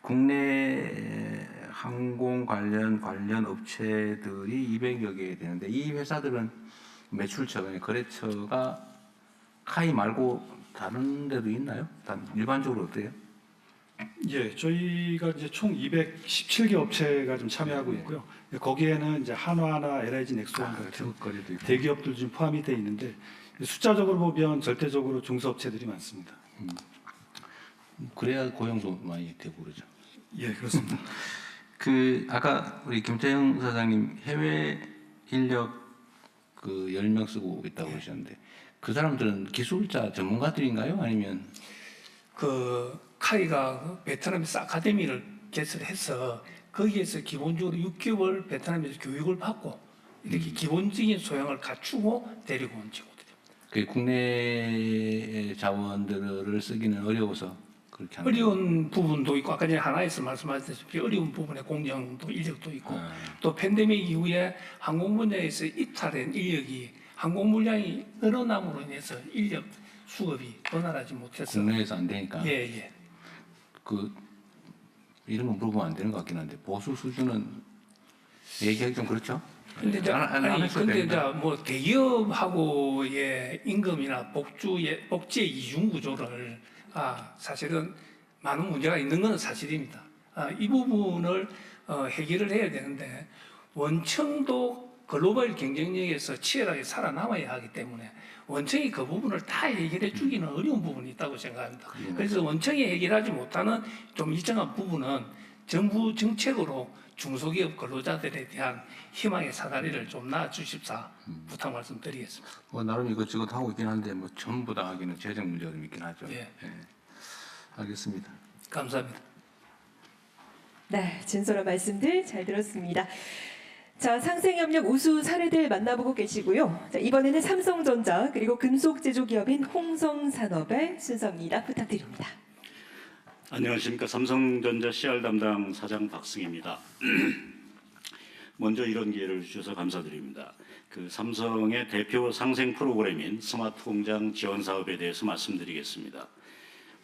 국내 항공 관련 업체들이 200여 개 되는데 이 회사들은 매출처, 거래처가 카이 말고 다른 데도 있나요? 일반적으로 어때요? 예, 저희가 이제 총 217개 업체가 좀 참여하고 있고요. 거기에는 이제 한화나 LIG 넥스원 같은 거래도 있고. 대기업들 좀 포함이 돼 있는데 숫자적으로 보면 절대적으로 중소업체들이 많습니다. 그래야 고용도 많이 되고 그러죠. 예, 그렇습니다. 그 아까 우리 김태형 사장님 해외 인력 그 10명 쓰고 있다고 그러셨는데 그 사람들은 기술자 전문가들인가요? 아니면 그 카이가 베트남에서 아카데미를 개설해서 거기에서 기본적으로 6개월 베트남에서 교육을 받고 이렇게 기본적인 소양을 갖추고 데리고 온 친구들입니다. 그 국내 자원들을 쓰기는 어려워서 그렇게 하는 어려운 부분도 있고 아까 전에 하나에서 말씀하셨다시피 어려운 부분에 공정도 인력도 있고 또 팬데믹 이후에 항공 분야에서 이탈한 인력이 항공 물량이 늘어남으로 인해서 인력 수급이 원활하지 못해서 국내에서 안 되니까 예. 그 이런 거 물어보면 안 되는 것 같긴 한데 보수 수준은 얘기하기 좀 그렇죠? 근데 이제 근데 이제 뭐 대기업하고의 임금이나 복지의 이중 구조를 사실은 많은 문제가 있는 것은 사실입니다. 이 부분을 해결을 해야 되는데 원청도 글로벌 경쟁력에서 치열하게 살아남아야 하기 때문에 원청이 그 부분을 다 해결해 주기는 어려운 부분이 있다고 생각합니다. 그래서 원청이 해결하지 못하는 좀 일정한 부분은 정부 정책으로 중소기업 근로자들에 대한 희망의 사다리를 좀 놔주십사 부탁 말씀드리겠습니다. 뭐 나름 이것저것 하고 있긴 한데 뭐 전부 다 하기는 재정 문제가 좀 있긴 하죠. 예. 알겠습니다. 감사합니다. 네, 진솔한 말씀들 잘 들었습니다. 자, 상생협력 우수 사례들 만나보고 계시고요. 자, 이번에는 삼성전자 그리고 금속제조기업인 홍성산업의 순서입니다. 부탁드립니다. 안녕하십니까. 삼성전자 CR 담당 사장 박승입니다. 먼저 이런 기회를 주셔서 감사드립니다. 그 삼성의 대표 상생 프로그램인 스마트 공장 지원 사업에 대해서 말씀드리겠습니다.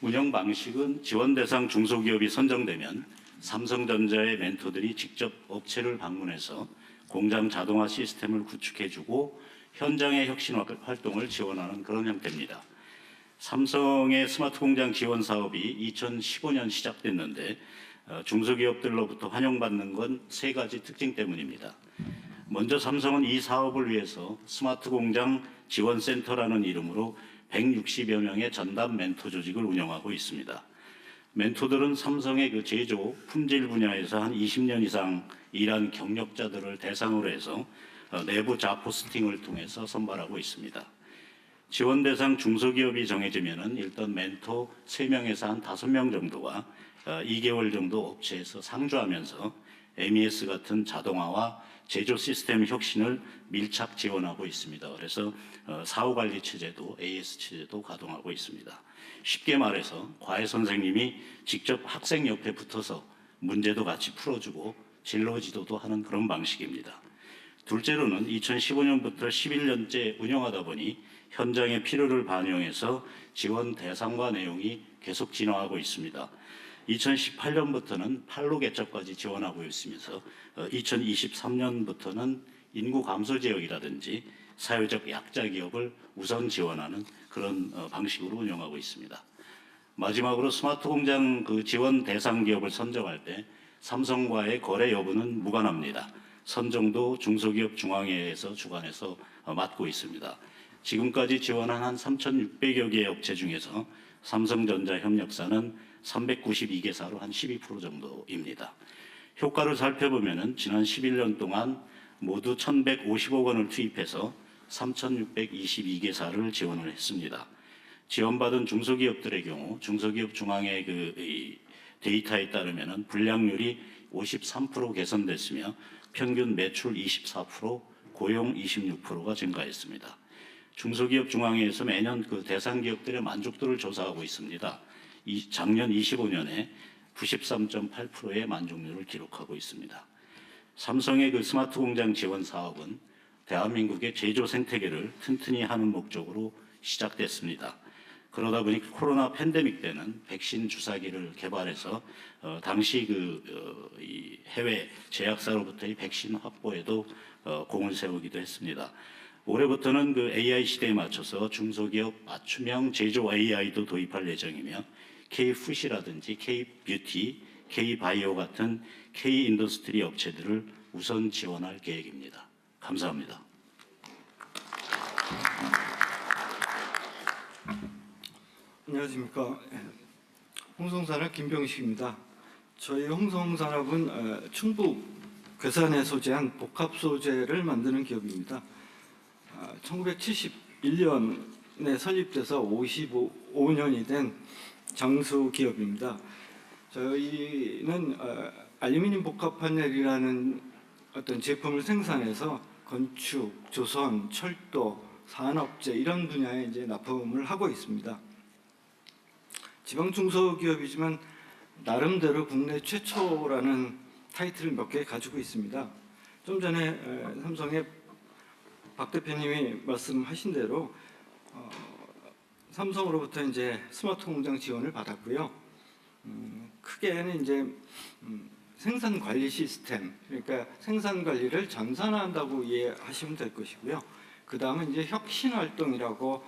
운영 방식은 지원 대상 중소기업이 선정되면 삼성전자의 멘토들이 직접 업체를 방문해서 공장 자동화 시스템을 구축해주고 현장의 혁신 활동을 지원하는 그런 형태입니다. 삼성의 스마트 공장 지원 사업이 2015년 시작됐는데 중소기업들로부터 환영받는 건 세 가지 특징 때문입니다. 먼저 삼성은 이 사업을 위해서 스마트 공장 지원센터라는 이름으로 160여 명의 전담 멘토 조직을 운영하고 있습니다. 멘토들은 삼성의 그 제조, 품질 분야에서 한 20년 이상 일한 경력자들을 대상으로 해서 내부 자포스팅을 통해서 선발하고 있습니다. 지원 대상 중소기업이 정해지면은 일단 멘토 3명에서 한 5명 정도가 2개월 정도 업체에서 상주하면서 MES 같은 자동화와 제조 시스템 혁신을 밀착 지원하고 있습니다. 그래서 사후관리 체제도 AS 체제도 가동하고 있습니다. 쉽게 말해서 과외 선생님이 직접 학생 옆에 붙어서 문제도 같이 풀어주고 진로 지도도 하는 그런 방식입니다. 둘째로는 2015년부터 11년째 운영하다 보니 현장의 필요를 반영해서 지원 대상과 내용이 계속 진화하고 있습니다. 2018년부터는 판로 개척까지 지원하고 있으면서 2023년부터는 인구 감소 지역이라든지 사회적 약자 기업을 우선 지원하는 그런 방식으로 운영하고 있습니다. 마지막으로 스마트 공장 그 지원 대상 기업을 선정할 때 삼성과의 거래 여부는 무관합니다. 선정도 중소기업 중앙회에서 주관해서 맡고 있습니다. 지금까지 지원한 한 3,600여 개의 업체 중에서 삼성전자 협력사는 392개사로 한 12% 정도입니다. 효과를 살펴보면 지난 11년 동안 모두 1,150억 원을 투입해서 3,622개사를 지원을 했습니다. 지원받은 중소기업들의 경우 중소기업 중앙회 그 데이터에 따르면 불량률이 53% 개선됐으며 평균 매출 24%, 고용 26%가 증가했습니다. 중소기업 중앙회에서 매년 그 대상 기업들의 만족도를 조사하고 있습니다. 작년 25년에 93.8%의 만족률을 기록하고 있습니다. 삼성의 그 스마트 공장 지원 사업은 대한민국의 제조 생태계를 튼튼히 하는 목적으로 시작됐습니다. 그러다 보니 코로나 팬데믹 때는 백신 주사기를 개발해서 당시 이 해외 제약사로부터의 백신 확보에도 공을 세우기도 했습니다. 올해부터는 그 AI 시대에 맞춰서 중소기업 맞춤형 제조 AI도 도입할 예정이며 K-푸시라든지 K-뷰티, K-바이오 같은 K-인더스트리 업체들을 우선 지원할 계획입니다. 감사합니다. 안녕하십니까. 홍성산업 김병식입니다. 저희 홍성산업은 충북 괴산에 소재한 복합 소재를 만드는 기업입니다. 1971년에 설립돼서 55년이 된 장수 기업입니다. 저희는 알루미늄 복합 파넬이라는 어떤 제품을 생산해서 건축, 조선, 철도, 산업재 이런 분야에 이제 납품을 하고 있습니다. 지방 중소기업이지만 나름대로 국내 최초라는 타이틀을 몇 개 가지고 있습니다. 좀 전에 삼성의 박 대표님이 말씀하신 대로 삼성으로부터 이제 스마트 공장 지원을 받았고요. 크게는 이제 생산 관리 시스템, 그러니까 생산 관리를 전산화한다고 이해하시면 될 것이고요. 그 다음은 이제 혁신 활동이라고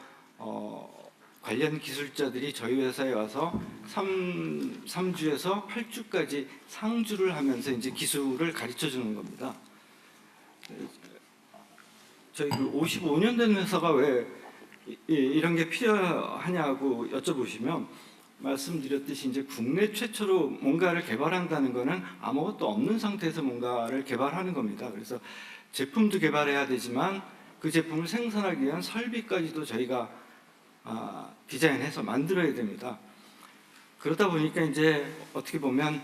관련 기술자들이 저희 회사에 와서 3주에서 8주까지 상주를 하면서 이제 기술을 가르쳐 주는 겁니다. 저희 그 55년 된 회사가 왜 이런 게 필요하냐고 여쭤보시면 말씀드렸듯이 이제 국내 최초로 뭔가를 개발한다는 것은 아무것도 없는 상태에서 뭔가를 개발하는 겁니다. 그래서 제품도 개발해야 되지만 그 제품을 생산하기 위한 설비까지도 저희가 디자인해서 만들어야 됩니다. 그러다 보니까 이제 어떻게 보면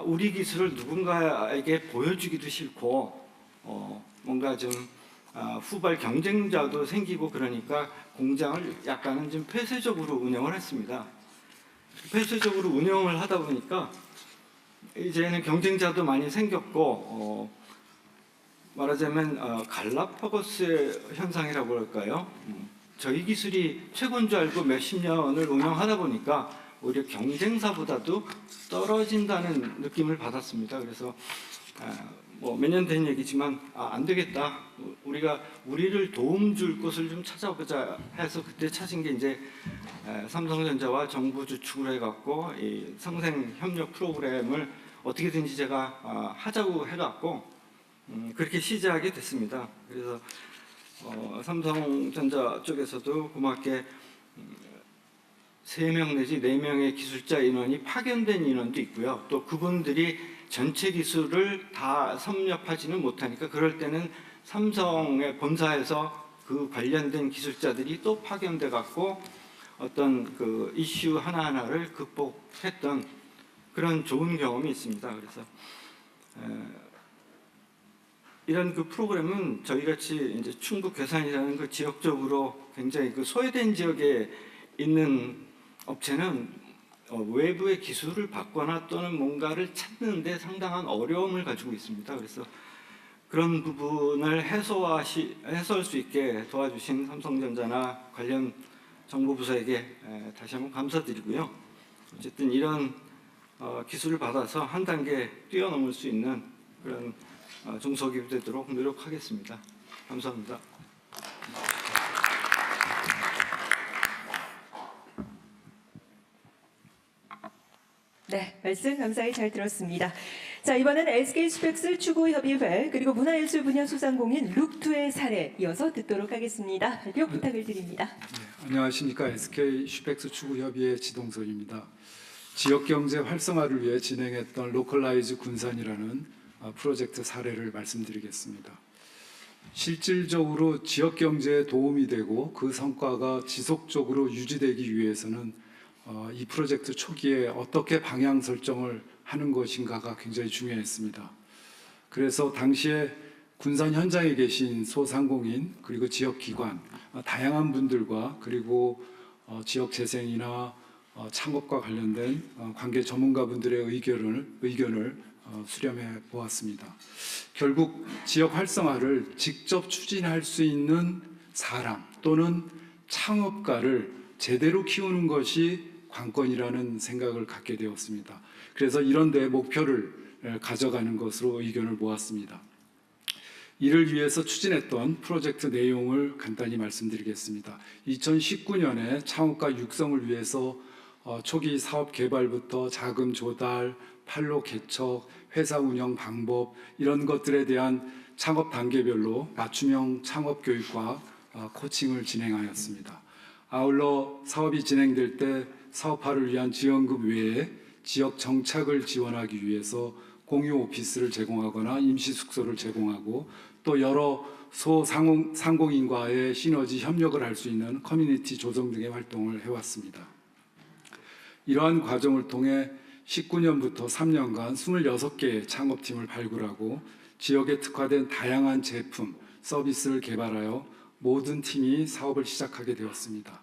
우리 기술을 누군가에게 보여주기도 싫고 뭔가 좀 후발 경쟁자도 생기고 그러니까 공장을 약간은 좀 폐쇄적으로 운영을 했습니다. 폐쇄적으로 운영을 하다 보니까 이제는 경쟁자도 많이 생겼고 말하자면 갈라파고스의 현상이라고 할까요? 저희 기술이 최고인 줄 알고 몇십 년을 운영하다 보니까 오히려 경쟁사보다도 떨어진다는 느낌을 받았습니다. 그래서 뭐 몇 년 된 얘기지만 안 되겠다. 우리가 우리를 도움 줄 곳을 좀 찾아보자 해서 그때 찾은 게 이제 삼성전자와 정부 주축으로 해갖고 이 상생 협력 프로그램을 어떻게든지 제가 하자고 해갖고 그렇게 시작하게 됐습니다. 그래서 삼성전자 쪽에서도 고맙게 3명 내지 4명의 기술자 인원이 파견된 인원도 있고요. 또 그분들이 전체 기술을 다 섭렵하지는 못하니까 그럴 때는 삼성의 본사에서 그 관련된 기술자들이 또 파견돼 갖고 어떤 그 이슈 하나하나를 극복했던 그런 좋은 경험이 있습니다. 그래서 이런 그 프로그램은 저희 같이 이제 충북 괴산이라는 그 지역적으로 굉장히 그 소외된 지역에 있는 업체는 외부의 기술을 받거나 또는 뭔가를 찾는데 상당한 어려움을 가지고 있습니다. 그래서 그런 부분을 해소할 수 있게 도와주신 삼성전자나 관련 정보부서에게 다시 한번 감사드리고요. 어쨌든 이런 기술을 받아서 한 단계 뛰어넘을 수 있는 그런 중소기업이 되도록 노력하겠습니다. 감사합니다. 네, 말씀 감사히 잘 들었습니다. 자, 이번엔 SK스펙스 추구협의회 그리고 문화예술 분야 소상공인 룩투의 사례 이어서 듣도록 하겠습니다. 발표 부탁을 드립니다. 네, 안녕하십니까. SK슈펙스 추구협의회 지동선입니다. 지역경제 활성화를 위해 진행했던 로컬라이즈 군산이라는 프로젝트 사례를 말씀드리겠습니다. 실질적으로 지역경제에 도움이 되고 그 성과가 지속적으로 유지되기 위해서는 이 프로젝트 초기에 어떻게 방향 설정을 하는 것인가가 굉장히 중요했습니다. 그래서 당시에 군산 현장에 계신 소상공인 그리고 지역기관 다양한 분들과 그리고 지역재생이나 창업과 관련된 관계 전문가분들의 의견을 수렴해 보았습니다. 결국 지역 활성화를 직접 추진할 수 있는 사람 또는 창업가를 제대로 키우는 것이 관건이라는 생각을 갖게 되었습니다. 그래서 이런 데 목표를 가져가는 것으로 의견을 모았습니다. 이를 위해서 추진했던 프로젝트 내용을 간단히 말씀드리겠습니다. 2019년에 창업가 육성을 위해서 초기 사업 개발부터 자금 조달, 판로 개척, 회사 운영 방법 이런 것들에 대한 창업 단계별로 맞춤형 창업 교육과 코칭을 진행하였습니다. 아울러 사업이 진행될 때 사업화를 위한 지원금 외에 지역 정착을 지원하기 위해서 공유 오피스를 제공하거나 임시 숙소를 제공하고 또 여러 소상공인과의 시너지 협력을 할 수 있는 커뮤니티 조성 등의 활동을 해왔습니다. 이러한 과정을 통해 19년부터 3년간 26개의 창업팀을 발굴하고 지역에 특화된 다양한 제품, 서비스를 개발하여 모든 팀이 사업을 시작하게 되었습니다.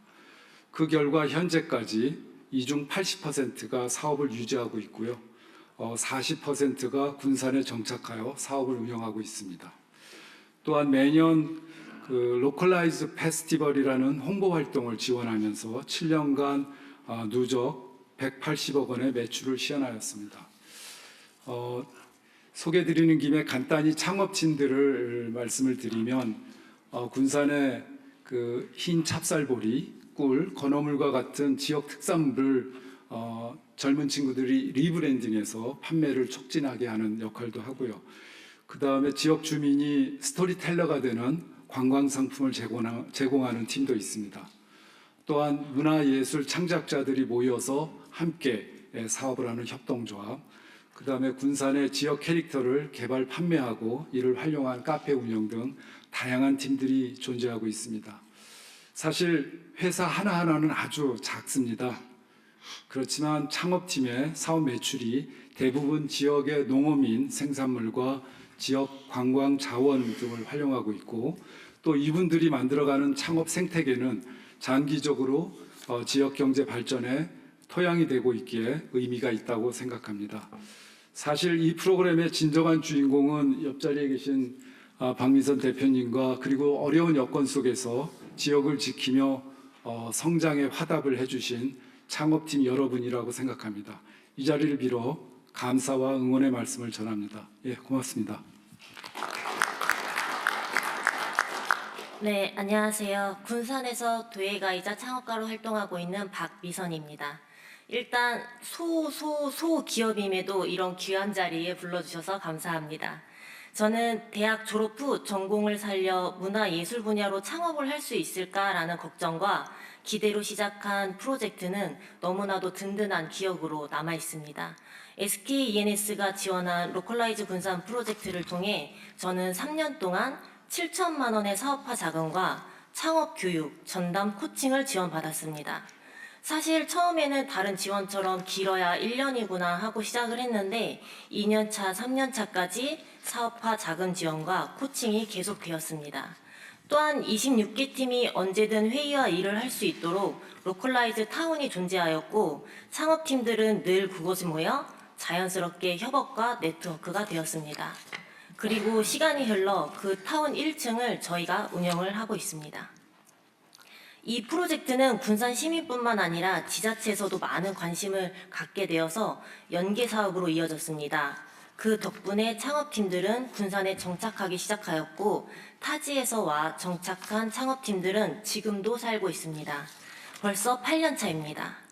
그 결과 현재까지 이 중 80%가 사업을 유지하고 있고요. 40%가 군산에 정착하여 사업을 운영하고 있습니다. 또한 매년 그 로컬라이즈 페스티벌이라는 홍보 활동을 지원하면서 7년간 누적 180억 원의 매출을 시현하였습니다. 소개드리는 김에 간단히 창업진들을 말씀을 드리면 군산의 그 흰 찹쌀보리, 꿀, 건어물과 같은 지역 특산물을 젊은 친구들이 리브랜딩해서 판매를 촉진하게 하는 역할도 하고요. 그 다음에 지역 주민이 스토리텔러가 되는 관광 상품을 제공하는 팀도 있습니다. 또한 문화예술 창작자들이 모여서 함께 사업을 하는 협동조합, 그다음에 군산의 지역 캐릭터를 개발 판매하고 이를 활용한 카페 운영 등 다양한 팀들이 존재하고 있습니다. 사실 회사 하나하나는 아주 작습니다. 그렇지만 창업팀의 사업 매출이 대부분 지역의 농어민 생산물과 지역 관광 자원 등을 활용하고 있고, 또 이분들이 만들어가는 창업 생태계는 장기적으로 지역 경제 발전에 토양이 되고 있기에 의미가 있다고 생각합니다. 사실 이 프로그램의 진정한 주인공은 옆자리에 계신 박미선 대표님과 그리고 어려운 여건 속에서 지역을 지키며 성장의 화답을 해주신 창업팀 여러분이라고 생각합니다. 이 자리를 빌어 감사와 응원의 말씀을 전합니다. 예, 고맙습니다. 네, 안녕하세요. 군산에서 도예가이자 창업가로 활동하고 있는 박미선입니다. 일단 소기업임에도 이런 귀한 자리에 불러주셔서 감사합니다. 저는 대학 졸업 후 전공을 살려 문화예술 분야로 창업을 할 수 있을까라는 걱정과 기대로 시작한 프로젝트는 너무나도 든든한 기억으로 남아 있습니다. SK E&S가 지원한 로컬라이즈 군산 프로젝트를 통해 저는 3년 동안 7천만 원의 사업화 자금과 창업 교육, 전담 코칭을 지원받았습니다. 사실 처음에는 다른 지원처럼 길어야 1년이구나 하고 시작을 했는데 2년차, 3년차까지 사업화 자금 지원과 코칭이 계속되었습니다. 또한 26개 팀이 언제든 회의와 일을 할 수 있도록 로컬라이즈 타운이 존재하였고 창업팀들은 늘 그곳에 모여 자연스럽게 협업과 네트워크가 되었습니다. 그리고 시간이 흘러 그 타운 1층을 저희가 운영을 하고 있습니다. 이 프로젝트는 군산 시민뿐만 아니라 지자체에서도 많은 관심을 갖게 되어서 연계 사업으로 이어졌습니다. 그 덕분에 창업팀들은 군산에 정착하기 시작하였고 타지에서 와 정착한 창업팀들은 지금도 살고 있습니다. 벌써 8년 차입니다.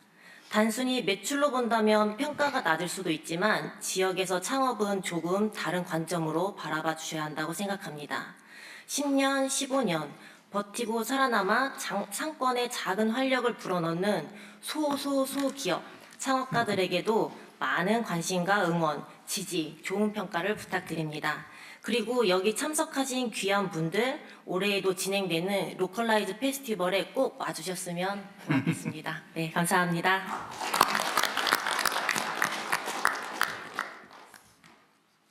단순히 매출로 본다면 평가가 낮을 수도 있지만 지역에서 창업은 조금 다른 관점으로 바라봐 주셔야 한다고 생각합니다. 10년, 15년 버티고 살아남아 상권에 작은 활력을 불어넣는 소기업 창업가들에게도 많은 관심과 응원, 지지, 좋은 평가를 부탁드립니다. 그리고 여기 참석하신 귀한 분들, 올해에도 진행되는 로컬라이즈 페스티벌에 꼭 와주셨으면 고맙겠습니다. 네, 감사합니다.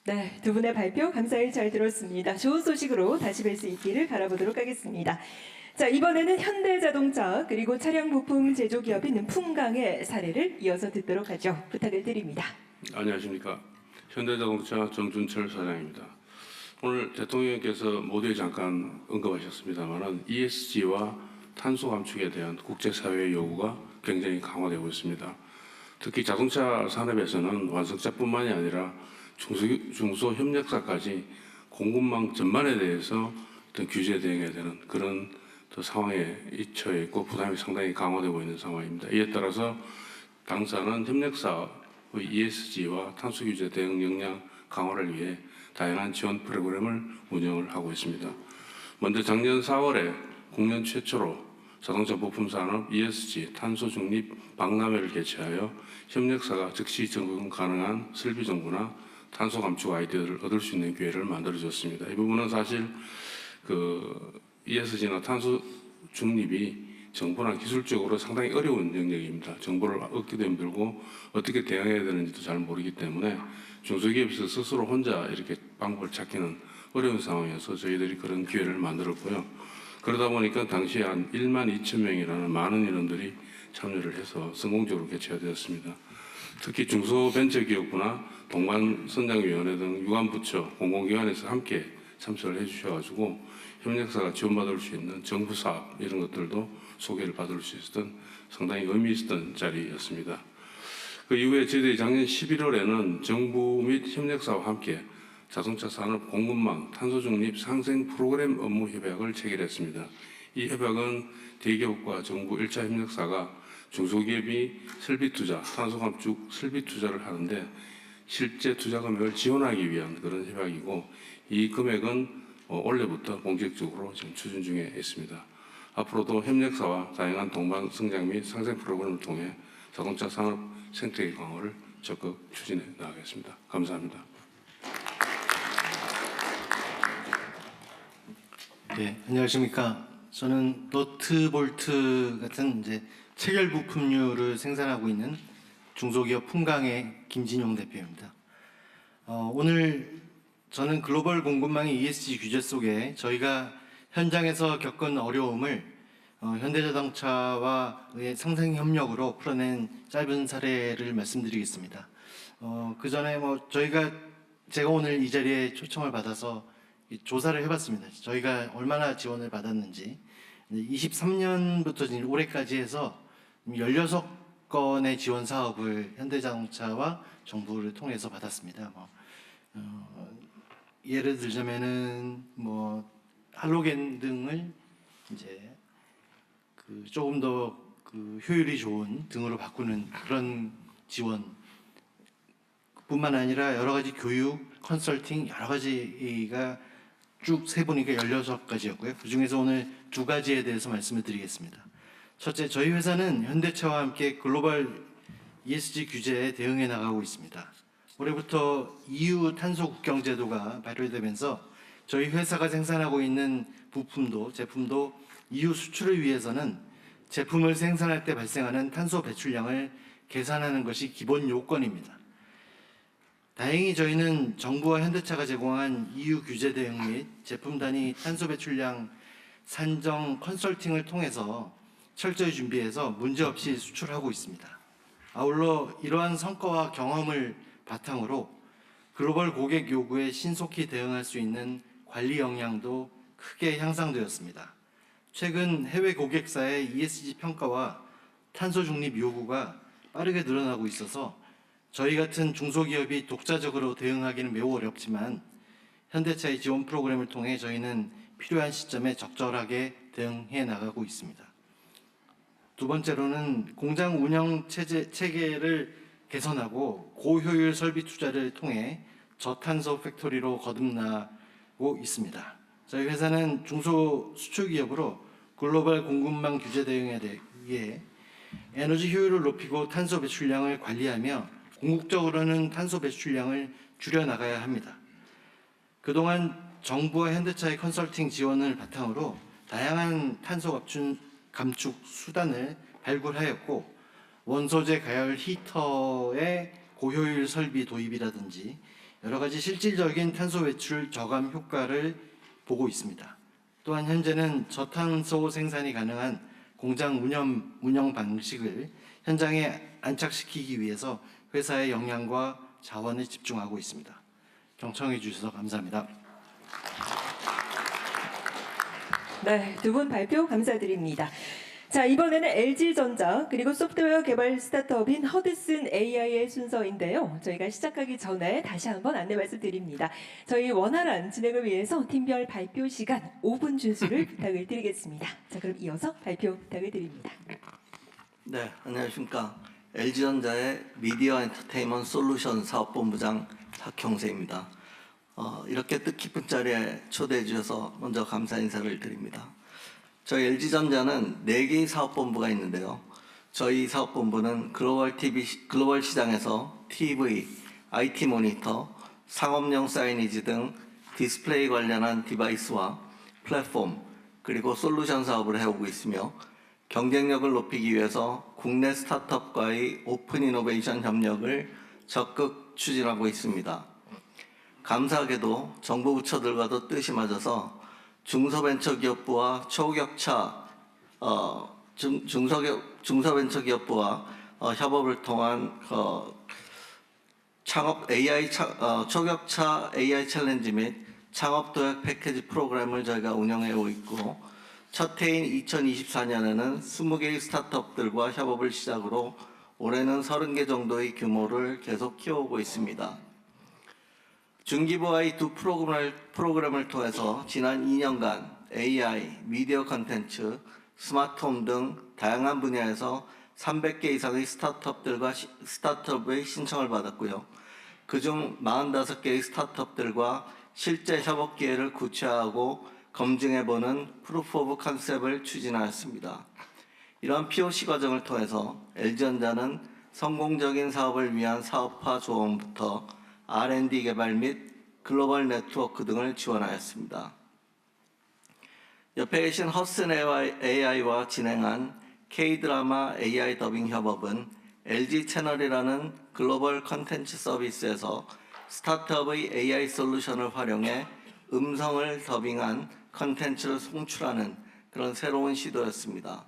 네, 두 분의 발표 감사히 잘 들었습니다. 좋은 소식으로 다시 뵐 수 있기를 바라보도록 하겠습니다. 자, 이번에는 현대자동차 그리고 차량 부품 제조기업인 풍강의 사례를 이어서 듣도록 하죠. 부탁을 드립니다. 안녕하십니까. 현대자동차 정준철 사장입니다. 오늘 대통령께서 모두에 잠깐 언급하셨습니다만 ESG와 탄소 감축에 대한 국제사회의 요구가 굉장히 강화되고 있습니다. 특히 자동차 산업에서는 완성차뿐만이 아니라 중소협력사까지 공급망 전반에 대해서 어떤 규제 대응해야 되는 그런 상황에 처해 있고 부담이 상당히 강화되고 있는 상황입니다. 이에 따라서 당사는 협력사의 ESG와 탄소 규제 대응 역량 강화를 위해 다양한 지원 프로그램을 운영을 하고 있습니다. 먼저 작년 4월에 국내 최초로 자동차 부품 산업 ESG 탄소 중립 박람회를 개최하여 협력사가 즉시 적응 가능한 설비 정보나 탄소 감축 아이디어를 얻을 수 있는 기회를 만들어줬습니다. 이 부분은 사실 ESG나 탄소 중립이 정보나 기술적으로 상당히 어려운 영역입니다. 정보를 얻기도 힘들고 어떻게 대응해야 되는지도 잘 모르기 때문에 중소기업에서 스스로 혼자 이렇게 방법을 찾기는 어려운 상황이어서 저희들이 그런 기회를 만들었고요. 그러다 보니까 당시에 한 1만 2천 명이라는 많은 인원들이 참여를 해서 성공적으로 개최가 되었습니다. 특히 중소벤처기업부나 동반선장위원회 등 유관부처, 공공기관에서 함께 참석을 해주셔가지고 협력사가 지원받을 수 있는 정부 사업 이런 것들도 소개를 받을 수 있었던 상당히 의미 있었던 자리였습니다. 그 이후에 저희들이 작년 11월에는 정부 및 협력사와 함께 자동차 산업 공급망 탄소 중립 상생 프로그램 업무 협약을 체결했습니다. 이 협약은 대기업과 정부 1차 협력사가 중소기업이 설비 투자, 탄소 감축 설비 투자를 하는데 실제 투자 금액을 지원하기 위한 그런 협약이고 이 금액은 올해부터 본격적으로 지금 추진 중에 있습니다. 앞으로도 협력사와 다양한 동반 성장 및 상생 프로그램을 통해 자동차 산업 생태계 강화를 적극 추진해 나가겠습니다. 감사합니다. 네, 안녕하십니까. 저는 너트볼트 같은 이제 체결 부품류를 생산하고 있는 중소기업 풍강의 김진용 대표입니다. 오늘 저는 글로벌 공급망의 ESG 규제 속에 저희가 현장에서 겪은 어려움을 현대자동차와의 상생 협력으로 풀어낸 짧은 사례를 말씀드리겠습니다. 그 전에 제가 오늘 이 자리에 초청을 받아서 조사를 해봤습니다. 저희가 얼마나 지원을 받았는지 23년부터 지금 올해까지 해서 16건의 지원 사업을 현대자동차와 정부를 통해서 받았습니다. 예를 들자면은 할로겐 등을 이제 조금 더 효율이 좋은 등으로 바꾸는 그런 지원 뿐만 아니라 여러 가지 교육, 컨설팅 여러 가지가 쭉 세보니까 16가지였고요. 그 중에서 오늘 2가지에 대해서 말씀을 드리겠습니다. 첫째, 저희 회사는 현대차와 함께 글로벌 ESG 규제에 대응해 나가고 있습니다. 올해부터 EU 탄소 국경 제도가 발효되면서 저희 회사가 생산하고 있는 부품도 제품도 EU 수출을 위해서는 제품을 생산할 때 발생하는 탄소 배출량을 계산하는 것이 기본 요건입니다. 다행히 저희는 정부와 현대차가 제공한 EU 규제 대응 및 제품 단위 탄소 배출량 산정 컨설팅을 통해서 철저히 준비해서 문제없이 수출하고 있습니다. 아울러 이러한 성과와 경험을 바탕으로 글로벌 고객 요구에 신속히 대응할 수 있는 관리 역량도 크게 향상되었습니다. 최근 해외 고객사의 ESG 평가와 탄소 중립 요구가 빠르게 늘어나고 있어서 저희 같은 중소기업이 독자적으로 대응하기는 매우 어렵지만 현대차의 지원 프로그램을 통해 저희는 필요한 시점에 적절하게 대응해 나가고 있습니다. 두 번째로는 공장 운영 체계를 개선하고 고효율 설비 투자를 통해 저탄소 팩토리로 거듭나고 있습니다. 저희 회사는 중소 수출기업으로 글로벌 공급망 규제 대응에 위해 에너지 효율을 높이고 탄소 배출량을 관리하며 궁극적으로는 탄소 배출량을 줄여나가야 합니다. 그동안 정부와 현대차의 컨설팅 지원을 바탕으로 다양한 탄소 감축 수단을 발굴하였고 원소재 가열 히터의 고효율 설비 도입이라든지 여러 가지 실질적인 탄소 배출 저감 효과를 보고 있습니다. 또한 현재는 저탄소 생산이 가능한 공장 운영 방식을 현장에 안착시키기 위해서 회사의 역량과 자원을 집중하고 있습니다. 경청해 주셔서 감사합니다. 네, 두 분 발표 감사드립니다. 자, 이번에는 LG전자 그리고 소프트웨어 개발 스타트업인 허드슨 AI의 순서인데요. 저희가 시작하기 전에 다시 한번 안내 말씀드립니다. 저희 원활한 진행을 위해서 팀별 발표 시간 5분 준수를 부탁을 드리겠습니다. 자, 그럼 이어서 발표 부탁을 드립니다. 네, 안녕하십니까. LG전자의 미디어 엔터테인먼트 솔루션 사업본부장 박형세입니다. 이렇게 뜻깊은 자리에 초대해 주셔서 먼저 감사 인사를 드립니다. 저희 LG전자는 4개의 사업본부가 있는데요. 저희 사업본부는 글로벌 시장에서 TV, IT 모니터, 상업용 사이니지 등 디스플레이 관련한 디바이스와 플랫폼, 그리고 솔루션 사업을 해오고 있으며 경쟁력을 높이기 위해서 국내 스타트업과의 오픈 이노베이션 협력을 적극 추진하고 있습니다. 감사하게도 정부 부처들과도 뜻이 맞아서 중소벤처기업부와 초격차 중소벤처기업부와 협업을 통한 초격차 AI 챌린지 및 창업도약 패키지 프로그램을 저희가 운영해오고 있고 첫 해인 2024년에는 20개의 스타트업들과 협업을 시작으로 올해는 30개 정도의 규모를 계속 키워오고 있습니다. 중기부와의 두 프로그램을 통해서 지난 2년간 AI, 미디어 콘텐츠, 스마트홈 등 다양한 분야에서 300개 이상의 스타트업의 신청을 받았고요. 그중 45개의 스타트업들과 실제 협업 기회를 구체화하고 검증해보는 프루프 오브 컨셉을 추진하였습니다. 이러한 POC 과정을 통해서 LG전자는 성공적인 사업을 위한 사업화 조언부터 R&D 개발 및 글로벌 네트워크 등을 지원하였습니다. 옆에 계신 허슨 AI와 진행한 K-드라마 AI 더빙 협업은 LG 채널이라는 글로벌 컨텐츠 서비스에서 스타트업의 AI 솔루션을 활용해 음성을 더빙한 컨텐츠를 송출하는 그런 새로운 시도였습니다.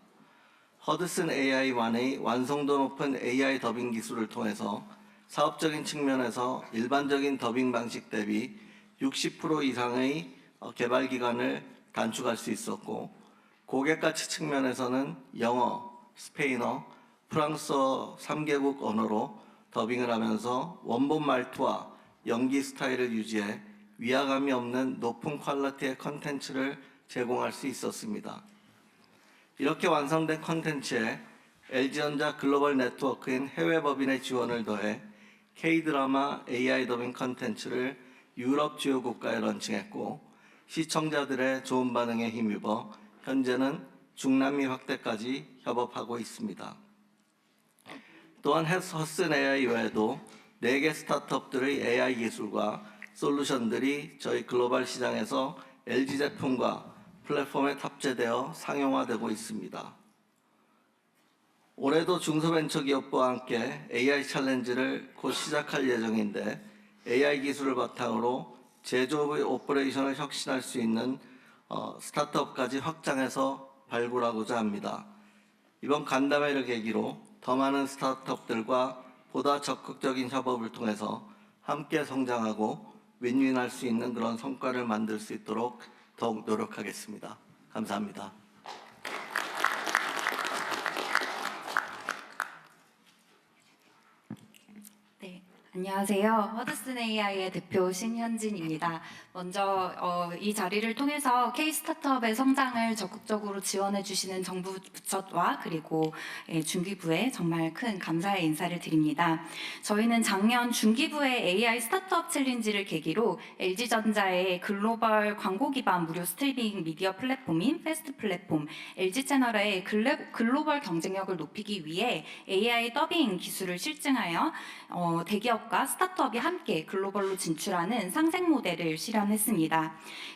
허드슨 AI1의 완성도 높은 AI 더빙 기술을 통해서 사업적인 측면에서 일반적인 더빙 방식 대비 60% 이상의 개발 기간을 단축할 수 있었고, 고객 가치 측면에서는 영어, 스페인어, 프랑스어 3개국 언어로 더빙을 하면서 원본 말투와 연기 스타일을 유지해 위화감이 없는 높은 퀄리티의 컨텐츠를 제공할 수 있었습니다. 이렇게 완성된 컨텐츠에 LG전자 글로벌 네트워크인 해외 법인의 지원을 더해 K-드라마 AI 더빙 컨텐츠를 유럽 주요 국가에 런칭했고, 시청자들의 좋은 반응에 힘입어 현재는 중남미 확대까지 협업하고 있습니다. 또한 허슨 AI 외에도 4개 스타트업들의 AI 기술과 솔루션들이 저희 글로벌 시장에서 LG 제품과 플랫폼에 탑재되어 상용화되고 있습니다. 올해도 중소벤처기업부와 함께 AI 챌린지를 곧 시작할 예정인데, AI 기술을 바탕으로 제조업의 오퍼레이션을 혁신할 수 있는 스타트업까지 확장해서 발굴하고자 합니다. 이번 간담회를 계기로 더 많은 스타트업들과 보다 적극적인 협업을 통해서 함께 성장하고 윈윈할 수 있는 그런 성과를 만들 수 있도록 더욱 노력하겠습니다. 감사합니다. 네, 안녕하세요. 허드슨 AI의 대표 신현진입니다. 먼저 이 자리를 통해서 K-스타트업의 성장을 적극적으로 지원해 주시는 정부 부처와 그리고 중기부에 정말 큰 감사의 인사를 드립니다. 저희는 작년 중기부의 AI 스타트업 챌린지를 계기로 LG전자의 글로벌 광고 기반 무료 스트리밍 미디어 플랫폼인 패스트 플랫폼 LG채널의 글로벌 경쟁력을 높이기 위해 AI 더빙 기술을 실증하여 대기업과 스타트업이 함께 글로벌로 진출하는 상생 모델을 실현했습니다.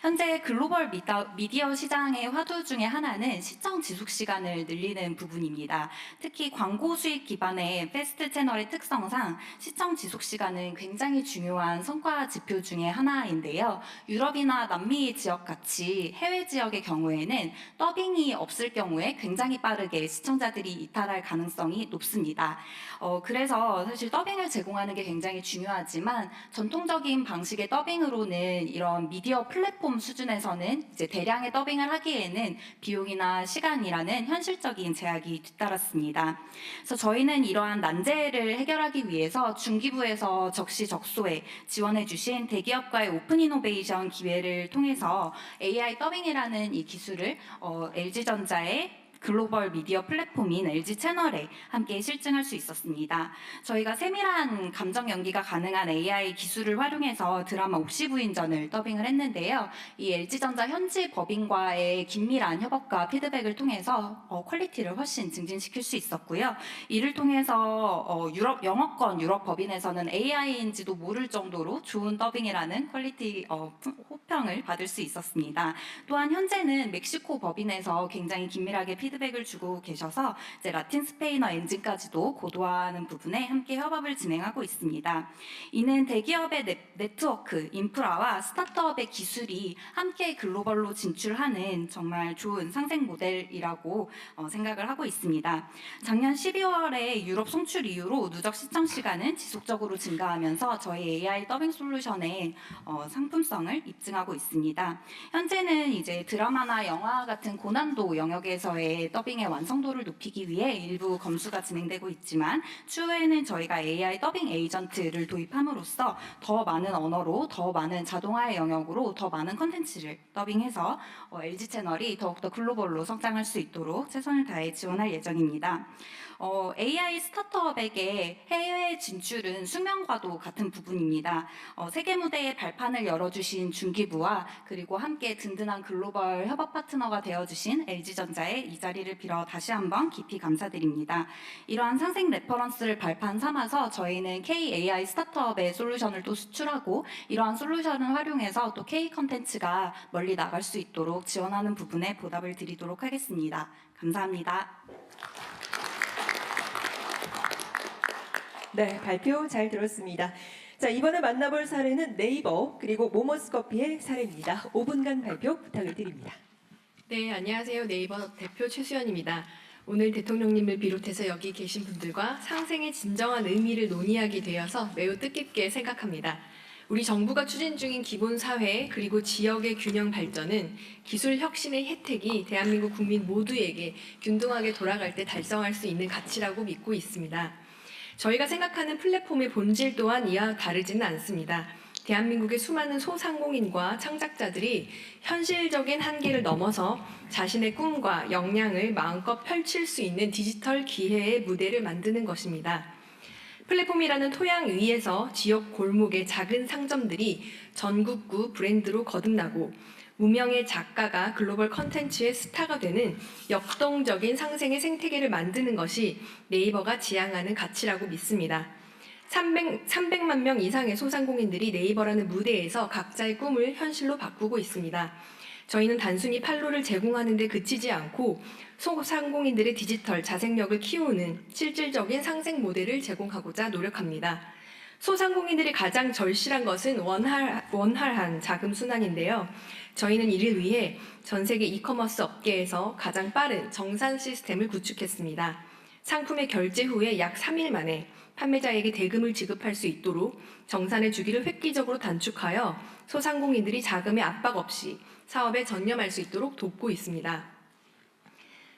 현재 글로벌 미디어 시장의 화두 중에 하나는 시청 지속 시간을 늘리는 부분입니다. 특히 광고 수익 기반의 패스트 채널의 특성상 시청 지속 시간은 굉장히 중요한 성과 지표 중에 하나인데요. 유럽이나 남미 지역 같이 해외 지역의 경우에는 더빙이 없을 경우에 굉장히 빠르게 시청자들이 이탈할 가능성이 높습니다. 그래서 사실 더빙을 제공하는 게 굉장히 중요하지만 전통적인 방식의 더빙으로는 이런 미디어 플랫폼 수준에서는 이제 대량의 더빙을 하기에는 비용이나 시간이라는 현실적인 제약이 뒤따랐습니다. 그래서 저희는 이러한 난제를 해결하기 위해서 중기부에서 적시적소에 지원해주신 대기업과의 오픈 이노베이션 기회를 통해서 AI 더빙이라는 이 기술을 LG전자의 글로벌 미디어 플랫폼인 LG 채널에 함께 실증할 수 있었습니다. 저희가 세밀한 감정 연기가 가능한 AI 기술을 활용해서 드라마 옥시부인전을 더빙을 했는데요. 이 LG전자 현지 법인과의 긴밀한 협업과 피드백을 통해서 퀄리티를 훨씬 증진시킬 수 있었고요. 이를 통해서 영어권 유럽 법인에서는 AI인지도 모를 정도로 좋은 더빙이라는 퀄리티 호평을 받을 수 있었습니다. 또한 현재는 멕시코 법인에서 굉장히 긴밀하게 피드백을 주고 계셔서 이제 라틴 스페인어 엔진까지도 고도화하는 부분에 함께 협업을 진행하고 있습니다. 이는 대기업의 네트워크, 인프라와 스타트업의 기술이 함께 글로벌로 진출하는 정말 좋은 상생 모델이라고 생각을 하고 있습니다. 작년 12월에 유럽 송출 이후로 누적 시청 시간은 지속적으로 증가하면서 저희 AI 더빙 솔루션의 상품성을 입증하고 있습니다. 현재는 이제 드라마나 영화 같은 고난도 영역에서의 더빙의 완성도를 높이기 위해 일부 검수가 진행되고 있지만 추후에는 저희가 AI 더빙 에이전트를 도입함으로써 더 많은 언어로 더 많은 자동화의 영역으로 더 많은 컨텐츠를 더빙해서 LG 채널이 더욱더 글로벌로 성장할 수 있도록 최선을 다해 지원할 예정입니다. AI 스타트업에게 해외 진출은 수명과도 같은 부분입니다. 세계 무대에 발판을 열어주신 중기부와 그리고 함께 든든한 글로벌 협업 파트너가 되어주신 LG전자에 이 자리를 빌어 다시 한번 깊이 감사드립니다. 이러한 상생 레퍼런스를 발판 삼아서 저희는 K-AI 스타트업의 솔루션을 또 수출하고 이러한 솔루션을 활용해서 또 K 컨텐츠가 멀리 나갈 수 있도록 지원하는 부분에 보답을 드리도록 하겠습니다. 감사합니다. 네, 발표 잘 들었습니다. 자, 이번에 만나볼 사례는 네이버 그리고 모모스커피의 사례입니다. 5분간 발표 부탁을 드립니다. 네, 안녕하세요. 네이버 대표 최수연입니다. 오늘 대통령님을 비롯해서 여기 계신 분들과 상생의 진정한 의미를 논의하게 되어서 매우 뜻깊게 생각합니다. 우리 정부가 추진 중인 기본 사회 그리고 지역의 균형 발전은 기술 혁신의 혜택이 대한민국 국민 모두에게 균등하게 돌아갈 때 달성할 수 있는 가치라고 믿고 있습니다. 저희가 생각하는 플랫폼의 본질 또한 이와 다르지는 않습니다. 대한민국의 수많은 소상공인과 창작자들이 현실적인 한계를 넘어서 자신의 꿈과 역량을 마음껏 펼칠 수 있는 디지털 기회의 무대를 만드는 것입니다. 플랫폼이라는 토양 위에서 지역 골목의 작은 상점들이 전국구 브랜드로 거듭나고 무명의 작가가 글로벌 컨텐츠의 스타가 되는 역동적인 상생의 생태계를 만드는 것이 네이버가 지향하는 가치라고 믿습니다. 300만 명 이상의 소상공인들이 네이버라는 무대에서 각자의 꿈을 현실로 바꾸고 있습니다. 저희는 단순히 판로를 제공하는 데 그치지 않고 소상공인들의 디지털 자생력을 키우는 실질적인 상생 모델을 제공하고자 노력합니다. 소상공인들이 가장 절실한 것은 원활한 자금 순환인데요. 저희는 이를 위해 전 세계 이커머스 업계에서 가장 빠른 정산 시스템을 구축했습니다. 상품의 결제 후에 약 3일 만에 판매자에게 대금을 지급할 수 있도록 정산의 주기를 획기적으로 단축하여 소상공인들이 자금의 압박 없이 사업에 전념할 수 있도록 돕고 있습니다.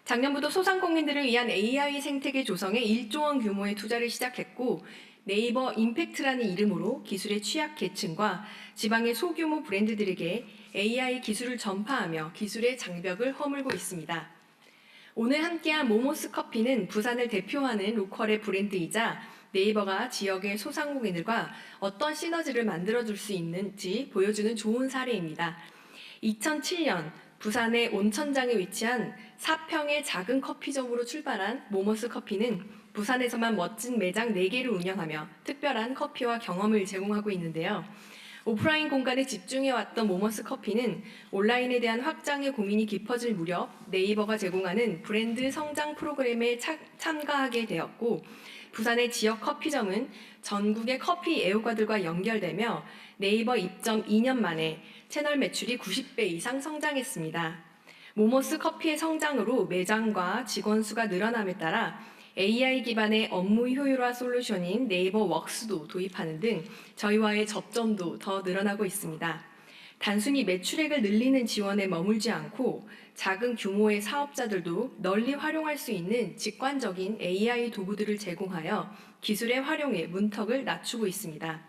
작년부터 소상공인들을 위한 AI 생태계 조성에 1조 원 규모의 투자를 시작했고 네이버 임팩트라는 이름으로 기술의 취약 계층과 지방의 소규모 브랜드들에게 AI 기술을 전파하며 기술의 장벽을 허물고 있습니다. 오늘 함께한 모모스 커피는 부산을 대표하는 로컬의 브랜드이자 네이버가 지역의 소상공인들과 어떤 시너지를 만들어줄 수 있는지 보여주는 좋은 사례입니다. 2007년 부산의 온천장에 위치한 4평의 작은 커피점으로 출발한 모모스 커피는 부산에서만 멋진 매장 4개를 운영하며 특별한 커피와 경험을 제공하고 있는데요. 오프라인 공간에 집중해왔던 모모스 커피는 온라인에 대한 확장의 고민이 깊어질 무렵 네이버가 제공하는 브랜드 성장 프로그램에 참가하게 되었고 부산의 지역 커피점은 전국의 커피 애호가들과 연결되며 네이버 입점 2년 만에 채널 매출이 90배 이상 성장했습니다. 모모스 커피의 성장으로 매장과 직원 수가 늘어남에 따라 AI 기반의 업무 효율화 솔루션인 네이버 웍스도 도입하는 등 저희와의 접점도 더 늘어나고 있습니다. 단순히 매출액을 늘리는 지원에 머물지 않고 작은 규모의 사업자들도 널리 활용할 수 있는 직관적인 AI 도구들을 제공하여 기술의 활용에 문턱을 낮추고 있습니다.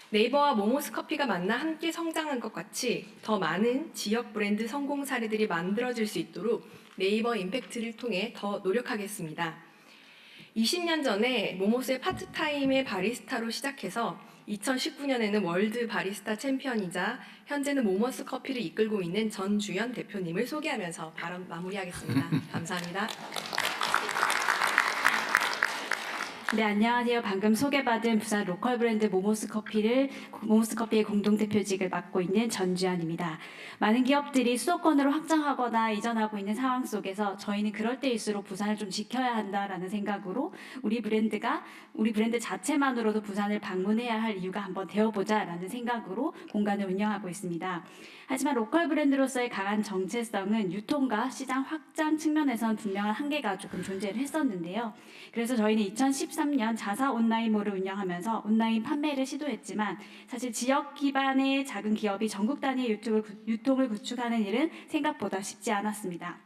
네이버와 모모스 커피가 만나 함께 성장한 것 같이 더 많은 지역 브랜드 성공 사례들이 만들어질 수 있도록 네이버 임팩트를 통해 더 노력하겠습니다. 20년 전에 모모스의 파트타임의 바리스타로 시작해서 2019년에는 월드 바리스타 챔피언이자 현재는 모모스 커피를 이끌고 있는 전주연 대표님을 소개하면서 발언 마무리하겠습니다. 감사합니다. 네, 안녕하세요. 방금 소개받은 부산 로컬 브랜드 모모스 커피의 공동대표직을 맡고 있는 전주연입니다. 많은 기업들이 수도권으로 확장하거나 이전하고 있는 상황 속에서 저희는 그럴 때일수록 부산을 좀 지켜야 한다라는 생각으로 우리 브랜드 자체만으로도 부산을 방문해야 할 이유가 한번 되어보자라는 생각으로 공간을 운영하고 있습니다. 하지만 로컬 브랜드로서의 강한 정체성은 유통과 시장 확장 측면에선 분명한 한계가 조금 존재를 했었는데요. 그래서 저희는 2013년 자사 온라인몰을 운영하면서 온라인 판매를 시도했지만 사실 지역 기반의 작은 기업이 전국 단위의 유통을 구축하는 일은 생각보다 쉽지 않았습니다.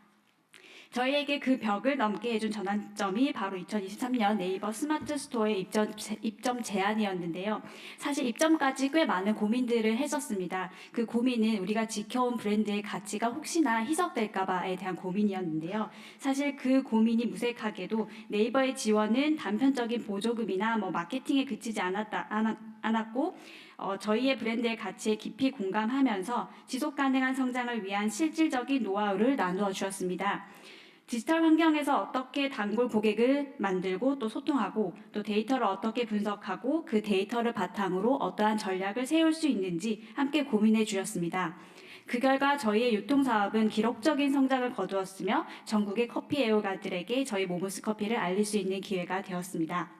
저희에게 그 벽을 넘게 해준 전환점이 바로 2023년 네이버 스마트 스토어의 입점 제한이었는데요. 사실 입점까지 꽤 많은 고민들을 했었습니다. 그 고민은 우리가 지켜온 브랜드의 가치가 혹시나 희석될까봐에 대한 고민이었는데요. 사실 그 고민이 무색하게도 네이버의 지원은 단편적인 보조금이나 마케팅에 그치지 않았고 저희의 브랜드의 가치에 깊이 공감하면서 지속 가능한 성장을 위한 실질적인 노하우를 나누어 주었습니다. 디지털 환경에서 어떻게 단골 고객을 만들고 또 소통하고 또 데이터를 어떻게 분석하고 그 데이터를 바탕으로 어떠한 전략을 세울 수 있는지 함께 고민해 주셨습니다. 그 결과 저희의 유통사업은 기록적인 성장을 거두었으며 전국의 커피 애호가들에게 저희 모모스 커피를 알릴 수 있는 기회가 되었습니다.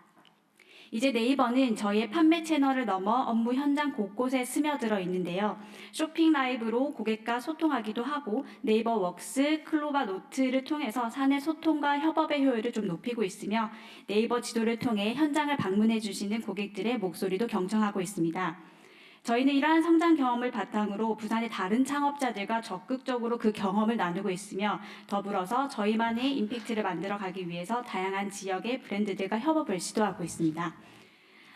이제 네이버는 저희의 판매 채널을 넘어 업무 현장 곳곳에 스며들어 있는데요. 쇼핑 라이브로 고객과 소통하기도 하고 네이버 웍스, 클로바 노트를 통해서 사내 소통과 협업의 효율을 좀 높이고 있으며 네이버 지도를 통해 현장을 방문해 주시는 고객들의 목소리도 경청하고 있습니다. 저희는 이러한 성장 경험을 바탕으로 부산의 다른 창업자들과 적극적으로 그 경험을 나누고 있으며 더불어서 저희만의 임팩트를 만들어가기 위해서 다양한 지역의 브랜드들과 협업을 시도하고 있습니다.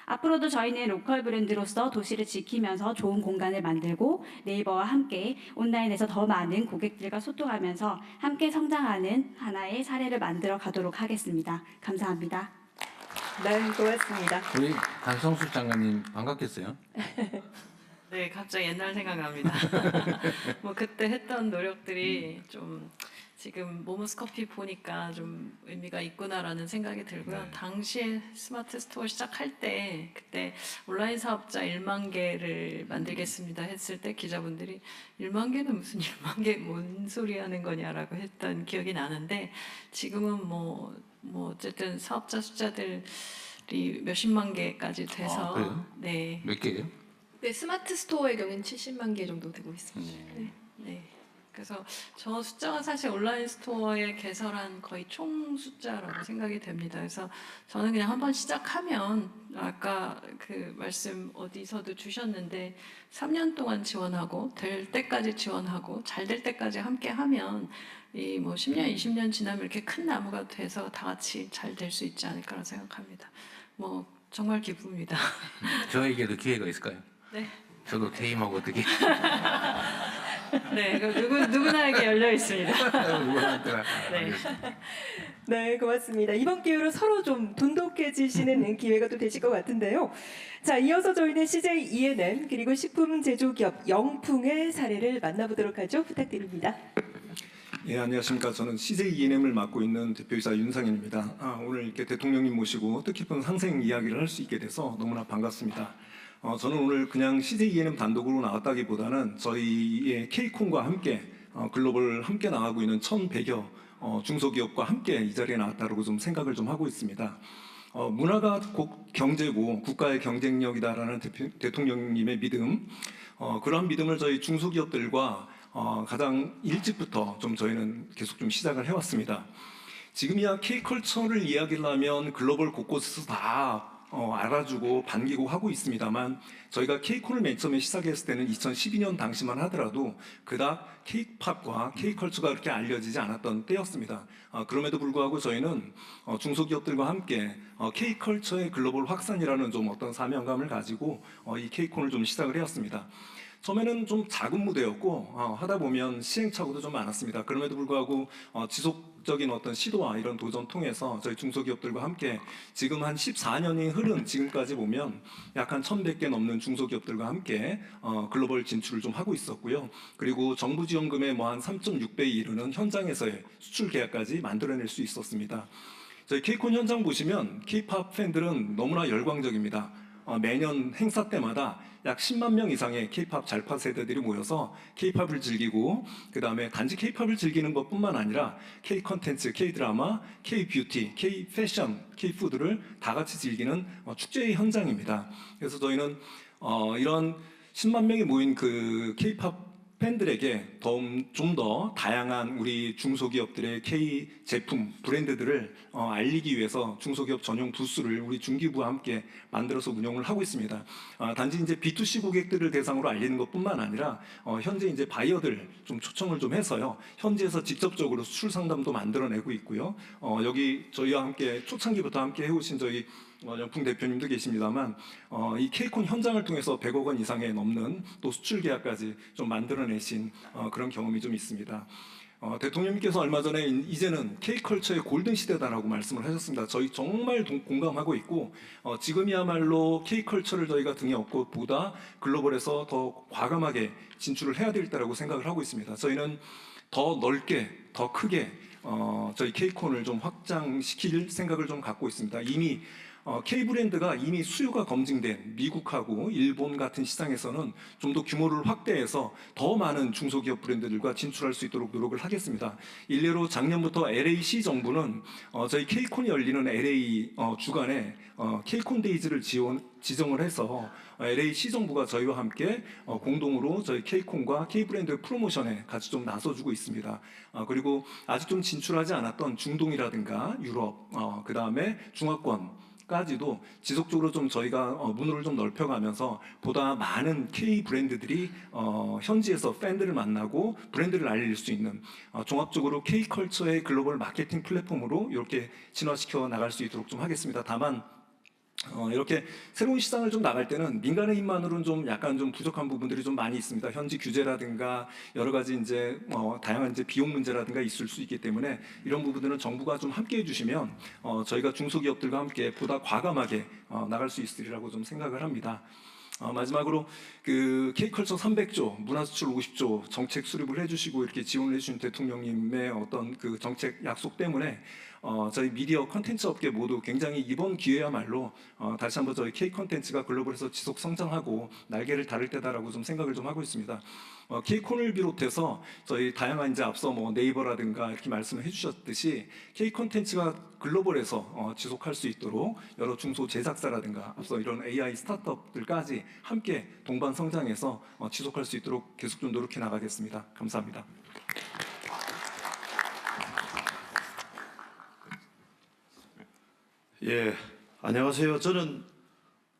앞으로도 저희는 로컬 브랜드로서 도시를 지키면서 좋은 공간을 만들고 네이버와 함께 온라인에서 더 많은 고객들과 소통하면서 함께 성장하는 하나의 사례를 만들어 가도록 하겠습니다. 감사합니다. 네, 고맙습니다. 우리 한성수 장관님 반갑겠어요? 네, 갑자기 옛날 생각납니다. 그때 했던 노력들이 좀 지금 모모스 커피 보니까 좀 의미가 있구나라는 생각이 들고요. 네. 당시에 스마트 스토어 시작할 때 그때 온라인 사업자 1만 개를 만들겠습니다 했을 때 기자분들이 1만 개는 무슨 1만 개 뭔 소리 하는 거냐라고 했던 기억이 나는데 지금은 어쨌든 사업자 숫자들이 몇십만 개까지 돼서 그래요? 네. 몇 개예요? 네, 스마트 스토어의 경우는 70만 개 정도 되고 있습니다. 네. 그래서 저 숫자가 사실 온라인 스토어에 개설한 거의 총 숫자라고 생각이 됩니다. 그래서 저는 그냥 한번 시작하면 아까 그 말씀 어디서도 주셨는데 3년 동안 지원하고 될 때까지 지원하고 잘 될 때까지 함께 하면 이 10년, 20년 지나면 이렇게 큰 나무가 돼서 다 같이 잘 될 수 있지 않을까라고 생각합니다. 정말 기쁩니다. 저에게도 기회가 있을까요? 네. 저도 퇴임하고 어떻게? 네, 누구나에게 열려 있습니다. 누구한테나. 네. 네, 고맙습니다. 이번 기회로 서로 좀 돈독해지시는 기회가 또 되실 것 같은데요. 자, 이어서 저희는 CJ E&M 그리고 식품 제조기업 영풍의 사례를 만나보도록 하죠. 부탁드립니다. 예, 안녕하십니까. 저는 CJ E&M을 맡고 있는 대표이사 윤상현입니다. 오늘 이렇게 대통령님 모시고 뜻깊은 상생 이야기를 할 수 있게 돼서 너무나 반갑습니다. 저는 오늘 그냥 CJ E&M 단독으로 나왔다기보다는 저희의 K콘과 함께 글로벌 함께 나가고 있는 1,100여 중소기업과 함께 이 자리에 나왔다고 좀 생각을 좀 하고 있습니다. 문화가 곧 경제고 국가의 경쟁력이다라는 대통령님의 믿음, 그러한 믿음을 저희 중소기업들과 가장 일찍부터 좀 저희는 계속 좀 시작을 해왔습니다. 지금이야 K컬처를 이야기를 하면 글로벌 곳곳에서 다 알아주고 반기고 하고 있습니다만 저희가 K콘을 맨 처음에 시작했을 때는 2012년 당시만 하더라도 그닥 K팝과 K컬처가 그렇게 알려지지 않았던 때였습니다. 그럼에도 불구하고 저희는 중소기업들과 함께 K컬처의 글로벌 확산이라는 좀 어떤 사명감을 가지고 이 K콘을 좀 시작을 해왔습니다. 처음에는 좀 작은 무대였고 하다 보면 시행착오도 좀 많았습니다. 그럼에도 불구하고 지속적인 어떤 시도와 이런 도전 통해서 저희 중소기업들과 함께 지금 한 14년이 흐른 지금까지 보면 약 한 1,100개 넘는 중소기업들과 함께 글로벌 진출을 좀 하고 있었고요. 그리고 정부 지원금의 한 3.6배에 이르는 현장에서의 수출 계약까지 만들어낼 수 있었습니다. 저희 K콘 현장 보시면 K팝 팬들은 너무나 열광적입니다. 매년 행사 때마다 약 10만 명 이상의 K-팝 잘파 세대들이 모여서 K-팝을 즐기고 그 다음에 단지 K-팝을 즐기는 것뿐만 아니라 K-컨텐츠, K-드라마, K-뷰티, K-패션, K-푸드를 다 같이 즐기는 축제의 현장입니다. 그래서 저희는 이런 10만 명이 모인 그 K-팝 팬들에게 좀 더 다양한 우리 중소기업들의 K 제품 브랜드들을 알리기 위해서 중소기업 전용 부스를 우리 중기부와 함께 만들어서 운영을 하고 있습니다. 단지 이제 B2C 고객들을 대상으로 알리는 것뿐만 아니라 현재 이제 바이어들 좀 초청을 좀 해서요, 현지에서 직접적으로 수출 상담도 만들어내고 있고요. 여기 저희와 함께 초창기부터 함께 해오신 저희 연풍 대표님도 계십니다만, 이 K콘 현장을 통해서 100억 원 이상에 넘는 또 수출 계약까지 좀 만들어내신 그런 경험이 좀 있습니다. 대통령님께서 얼마 전에 이제는 K컬처의 골든 시대다라고 말씀을 하셨습니다. 저희 정말 공감하고 있고, 지금이야말로 K컬처를 저희가 등에 업고 보다 글로벌에서 더 과감하게 진출을 해야 될 때라고 생각을 하고 있습니다. 저희는 더 넓게, 더 크게 저희 K콘을 좀 확장시킬 생각을 좀 갖고 있습니다. 이미 K브랜드가 이미 수요가 검증된 미국하고 일본 같은 시장에서는 좀 더 규모를 확대해서 더 많은 중소기업 브랜드들과 진출할 수 있도록 노력을 하겠습니다. 일례로 작년부터 LA시 정부는 저희 K콘이 열리는 LA 주간에 K콘 데이즈를 지정을 해서 LA 시정부가 저희와 함께 공동으로 저희 K콘과 K브랜드 프로모션에 같이 좀 나서주고 있습니다. 그리고 아직 좀 진출하지 않았던 중동이라든가 유럽, 그 다음에 중화권 까지도 지속적으로 좀 저희가 문호를 좀 넓혀가면서 보다 많은 K 브랜드들이 현지에서 팬들을 만나고 브랜드를 알릴 수 있는 종합적으로 K 컬처의 글로벌 마케팅 플랫폼으로 이렇게 진화시켜 나갈 수 있도록 좀 하겠습니다. 다만 이렇게 새로운 시장을 좀 나갈 때는 민간의 힘만으로는 좀 약간 좀 부족한 부분들이 좀 많이 있습니다. 현지 규제라든가 여러 가지 이제 다양한 이제 비용 문제라든가 있을 수 있기 때문에 이런 부분들은 정부가 좀 함께 해주시면 저희가 중소기업들과 함께 보다 과감하게 나갈 수 있으리라고 좀 생각을 합니다. 마지막으로 그 K컬처 300조, 문화수출 50조 정책 수립을 해주시고 이렇게 지원을 해주신 대통령님의 어떤 그 정책 약속 때문에 저희 미디어 컨텐츠 업계 모두 굉장히 이번 기회야말로 다시 한번 저희 K 컨텐츠가 글로벌에서 지속 성장하고 날개를 다를 때다라고 좀 생각을 좀 하고 있습니다. K콘을 비롯해서 저희 다양한 이제 앞서 뭐 네이버라든가 이렇게 말씀을 해주셨듯이 K 컨텐츠가 글로벌에서 지속할 수 있도록 여러 중소 제작사라든가 앞서 이런 AI 스타트업들까지 함께 동반 성장해서 지속할 수 있도록 계속 좀 노력해 나가겠습니다. 감사합니다. 예, 안녕하세요. 저는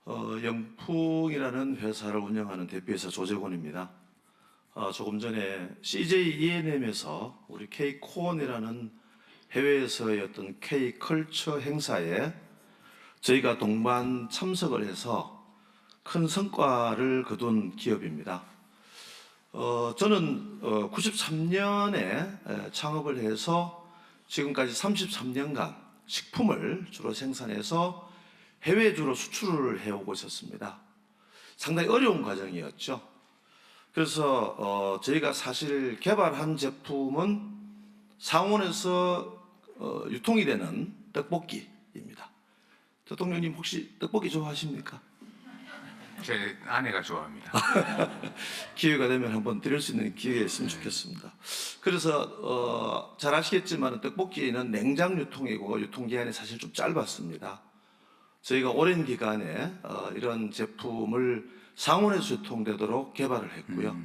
영풍이라는 회사를 운영하는 대표이사 조재곤입니다. 조금 전에 CJ ENM에서 우리 K콘이라는 해외에서의 어떤 K컬처 행사에 저희가 동반 참석을 해서 큰 성과를 거둔 기업입니다. 저는 93년에 창업을 해서 지금까지 33년간 식품을 주로 생산해서 해외에 주로 수출을 해오고 있었습니다. 상당히 어려운 과정이었죠. 그래서 저희가 사실 개발한 제품은 상온에서 유통이 되는 떡볶이입니다. 대통령님 혹시 떡볶이 좋아하십니까? 제 아내가 좋아합니다. 기회가 되면 한번 드릴 수 있는 기회가 있으면 좋겠습니다. 그래서 잘 아시겠지만 떡볶이는 냉장 유통이고 유통기한이 사실 좀 짧았습니다. 저희가 오랜 기간에 이런 제품을 상온에서 유통되도록 개발을 했고요.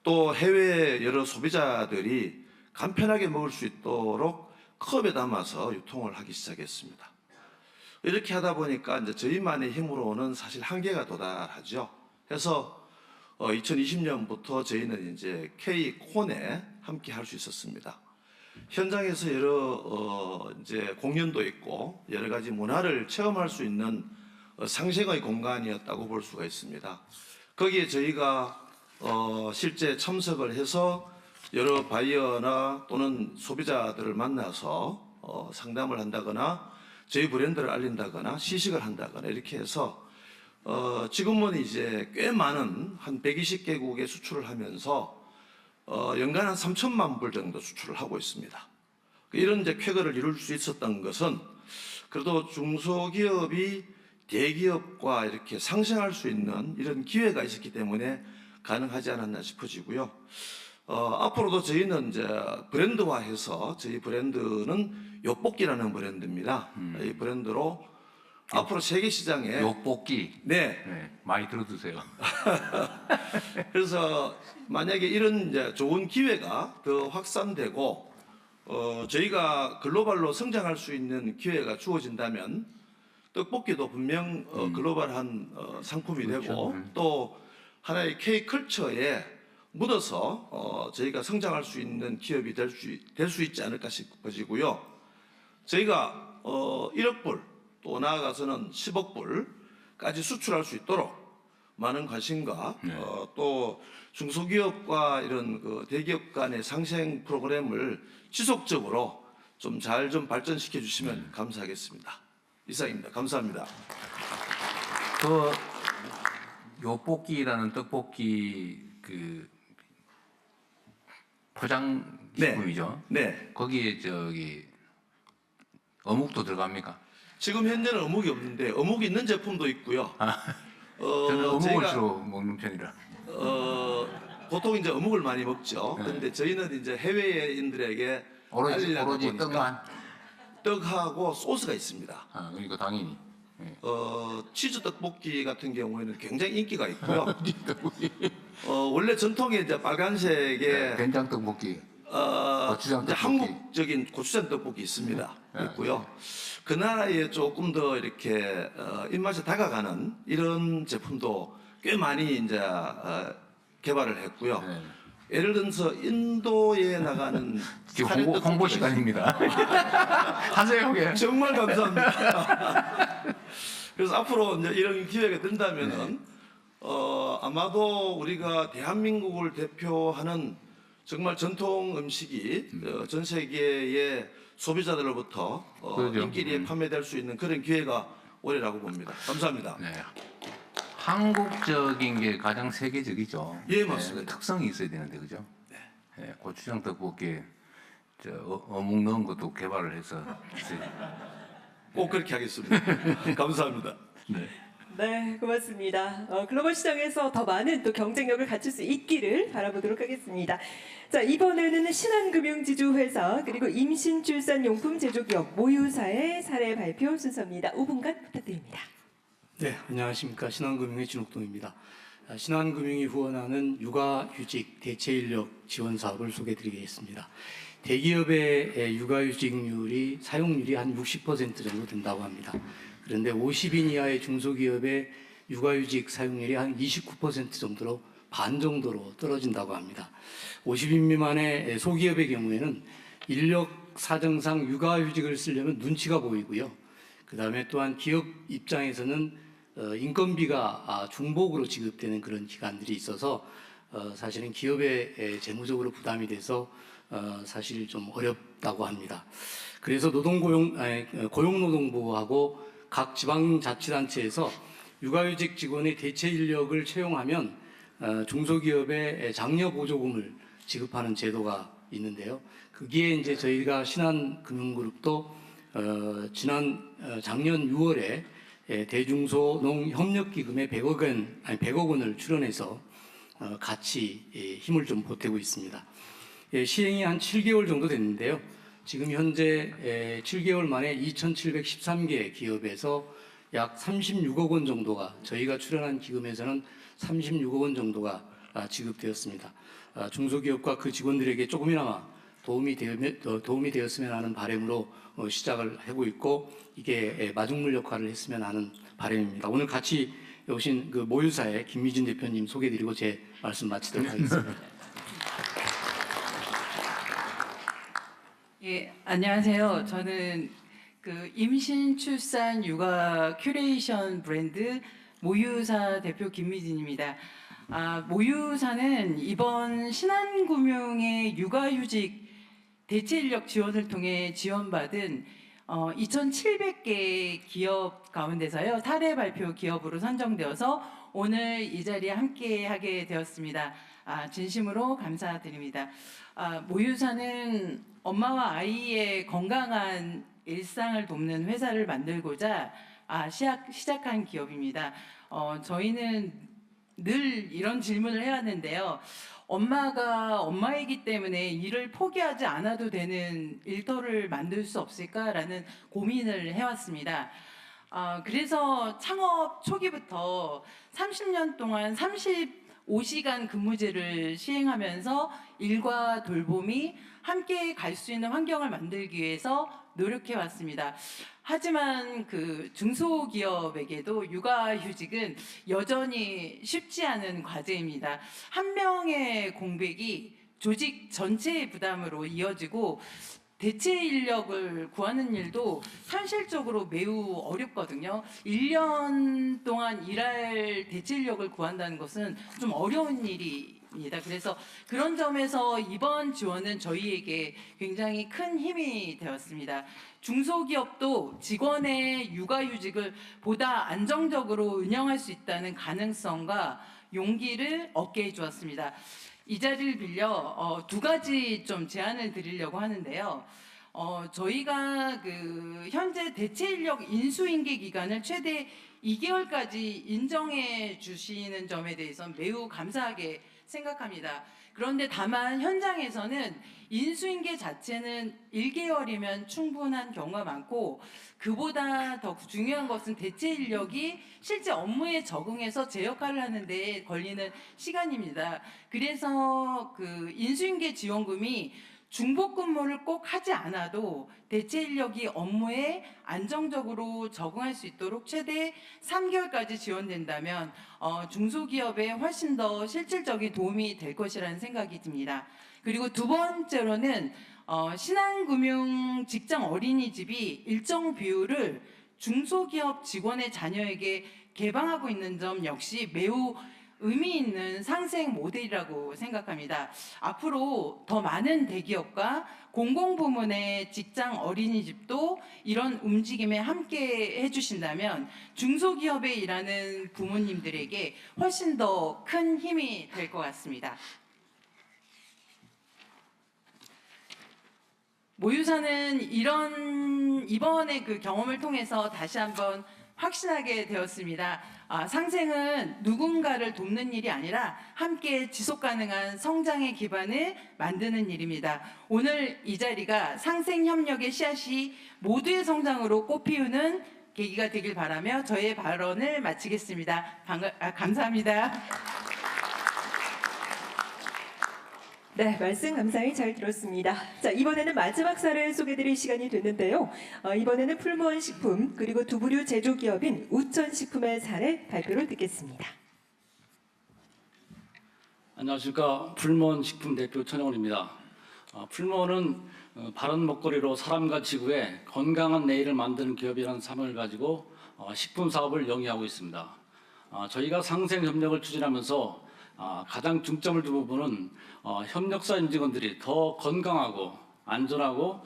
또 해외 여러 소비자들이 간편하게 먹을 수 있도록 컵에 담아서 유통을 하기 시작했습니다. 이렇게 하다 보니까 이제 저희만의 힘으로는 사실 한계가 도달하죠. 그래서 2020년부터 저희는 이제 K콘에 함께 할 수 있었습니다. 현장에서 여러 이제 공연도 있고 여러 가지 문화를 체험할 수 있는 상생의 공간이었다고 볼 수가 있습니다. 거기에 저희가 실제 참석을 해서 여러 바이어나 또는 소비자들을 만나서 상담을 한다거나 저희 브랜드를 알린다거나 시식을 한다거나 이렇게 해서 지금은 이제 꽤 많은 한 120개국에 수출을 하면서 연간 한 3천만 불 정도 수출을 하고 있습니다. 이런 이제 쾌거를 이룰 수 있었던 것은 그래도 중소기업이 대기업과 이렇게 상생할 수 있는 이런 기회가 있었기 때문에 가능하지 않았나 싶어지고요. 앞으로도 저희는 이제 브랜드화해서 저희 브랜드는 요볶이라는 브랜드입니다. 이 브랜드로 앞으로 세계 시장에 욕볶이. 네. 네, 많이 들어두세요. 그래서 만약에 이런 이제 좋은 기회가 더 확산되고 저희가 글로벌로 성장할 수 있는 기회가 주어진다면 떡볶이도 분명 글로벌한 상품이 그렇죠. 되고 또 하나의 K컬처에 묻어서 저희가 성장할 수 있는 기업이 될 수 있지 않을까 싶어지고요. 저희가 1억 불 또 나아가서는 10억 불까지 수출할 수 있도록 많은 관심과 또 중소기업과 이런 그 대기업 간의 상생 프로그램을 지속적으로 좀 잘 좀 발전시켜 주시면 감사하겠습니다. 이상입니다. 감사합니다. 그 요볶이라는 떡볶이 그 포장 식품이죠. 네. 거기에 어묵도 들어갑니까? 지금 현재는 어묵이 없는데 어묵이 있는 제품도 있고요. 저는 어묵을 저희가, 주로 먹는 편이라. 보통 이제 어묵을 많이 먹죠. 그런데 저희는 이제 해외인들에게 알리려다 오로지 보니까 떡만. 떡하고 소스가 있습니다. 그러니까 당연히. 치즈 떡볶이 같은 경우에는 굉장히 인기가 있고요. 원래 전통의 이제 빨간색의 된장 떡볶이, 고추장 이제 떡볶이. 한국적인 고추장 떡볶이 있습니다. 있고요. 그 나라에 조금 더 이렇게 입맛에 다가가는 이런 제품도 꽤 많이 이제 개발을 했고요. 예를 들어서 인도에 나가는 지금 홍보 시간입니다. 하세요, 예. 정말 감사합니다. 그래서 앞으로 이제 이런 기회가 된다면은 아마도 우리가 대한민국을 대표하는 정말 전통 음식이 전 세계의 소비자들로부터 그렇죠. 인기리에 판매될 수 있는 그런 기회가 오리라고 봅니다. 감사합니다. 네. 한국적인 게 가장 세계적이죠. 예, 맞습니다. 네, 특성이 있어야 되는데 그죠? 네, 고추장 떡볶이 어묵 넣은 것도 개발을 해서 꼭 그렇게 하겠습니다. 감사합니다. 네. 네, 고맙습니다. 글로벌 시장에서 더 많은 또 경쟁력을 갖출 수 있기를 바라보도록 하겠습니다. 자, 이번에는 신한금융지주회사 그리고 임신출산용품 제조기업 모유사의 사례 발표 순서입니다. 5분간 부탁드립니다. 네, 안녕하십니까. 신한금융의 진옥동입니다. 신한금융이 후원하는 육아휴직 대체인력 지원 사업을 소개해드리겠습니다. 대기업의 육아휴직률이 사용률이 한 60% 정도 된다고 합니다. 그런데 50인 이하의 중소기업의 육아휴직 사용률이 한 29% 정도로 반 정도로 떨어진다고 합니다. 50인 미만의 소기업의 경우에는 인력 사정상 육아휴직을 쓰려면 눈치가 보이고요. 그 다음에 또한 기업 입장에서는 인건비가 중복으로 지급되는 그런 기간들이 있어서 사실은 기업에 재무적으로 부담이 돼서 사실 좀 어렵다고 합니다. 그래서 고용노동부하고 각 지방자치단체에서 육아휴직 직원의 대체 인력을 채용하면 중소기업에 장려 보조금을 지급하는 제도가 있는데요. 거기에 이제 저희가 신한금융그룹도 작년 6월에 대중소농협력기금에 100억 원을 출연해서 같이 힘을 좀 보태고 있습니다. 시행이 한 7개월 정도 됐는데요. 지금 현재 7개월 만에 2,713개 기업에서 약 36억 원 정도가 저희가 출연한 기금에서는 36억 원 정도가 지급되었습니다. 중소기업과 그 직원들에게 조금이나마 도움이 되었으면 하는 바람으로 시작을 하고 있고 이게 마중물 역할을 했으면 하는 바람입니다. 오늘 같이 오신 그 모유사의 김미진 대표님 소개드리고 제 말씀 마치도록 하겠습니다. 예, 안녕하세요. 저는 그 임신, 출산, 육아 큐레이션 브랜드 모유사 대표 김미진입니다. 모유사는 이번 신한금융의 육아휴직 대체인력 지원을 통해 지원받은 2,700개 기업 가운데서요 사례 발표 기업으로 선정되어서 오늘 이 자리에 함께하게 되었습니다. 진심으로 감사드립니다. 모유사는 엄마와 아이의 건강한 일상을 돕는 회사를 만들고자 시작한 기업입니다. 저희는 늘 이런 질문을 해왔는데요. 엄마가 엄마이기 때문에 일을 포기하지 않아도 되는 일터를 만들 수 없을까라는 고민을 해왔습니다. 그래서 창업 초기부터 30년 동안 35시간 근무제를 시행하면서 일과 돌봄이 함께 갈 수 있는 환경을 만들기 위해서 노력해 왔습니다. 하지만 그 중소기업에게도 육아휴직은 여전히 쉽지 않은 과제입니다. 한 명의 공백이 조직 전체의 부담으로 이어지고 대체 인력을 구하는 일도 현실적으로 매우 어렵거든요. 1년 동안 일할 대체 인력을 구한다는 것은 좀 어려운 일입니다. 그래서 그런 점에서 이번 지원은 저희에게 굉장히 큰 힘이 되었습니다. 중소기업도 직원의 육아휴직을 보다 안정적으로 운영할 수 있다는 가능성과 용기를 얻게 해주었습니다. 이 자리를 빌려 두 가지 좀 제안을 드리려고 하는데요. 저희가 그 현재 대체 인력 인수인계 기간을 최대 2개월까지 인정해 주시는 점에 대해서는 매우 감사하게 생각합니다. 그런데 다만 현장에서는 인수인계 자체는 1개월이면 충분한 경우가 많고 그보다 더 중요한 것은 대체 인력이 실제 업무에 적응해서 제 역할을 하는 데 걸리는 시간입니다. 그래서 그 인수인계 지원금이 중복 근무를 꼭 하지 않아도 대체 인력이 업무에 안정적으로 적응할 수 있도록 최대 3개월까지 지원된다면 중소기업에 훨씬 더 실질적인 도움이 될 것이라는 생각이 듭니다. 그리고 두 번째로는 신한금융 직장 어린이집이 일정 비율을 중소기업 직원의 자녀에게 개방하고 있는 점 역시 매우 의미 있는 상생 모델이라고 생각합니다. 앞으로 더 많은 대기업과 공공부문의 직장 어린이집도 이런 움직임에 함께 해주신다면 중소기업에 일하는 부모님들에게 훨씬 더 큰 힘이 될 것 같습니다. 모유사는 이번에 그 경험을 통해서 다시 한번 확신하게 되었습니다. 상생은 누군가를 돕는 일이 아니라 함께 지속가능한 성장의 기반을 만드는 일입니다. 오늘 이 자리가 상생협력의 씨앗이 모두의 성장으로 꽃피우는 계기가 되길 바라며 저의 발언을 마치겠습니다. 감사합니다. 네, 말씀 감사히 잘 들었습니다. 자, 이번에는 마지막 사례를 소개드릴 시간이 됐는데요. 이번에는 풀무원 식품 그리고 두부류 제조기업인 우천식품의 사례 발표를 듣겠습니다. 안녕하십니까. 풀무원 식품 대표 천영훈입니다. 풀무원은 바른 먹거리로 사람과 지구에 건강한 내일을 만드는 기업이라는 사명을 가지고 식품 사업을 영위하고 있습니다. 저희가 상생 협력을 추진하면서 가장 중점을 둔 부분은 협력사 임직원들이 더 건강하고 안전하고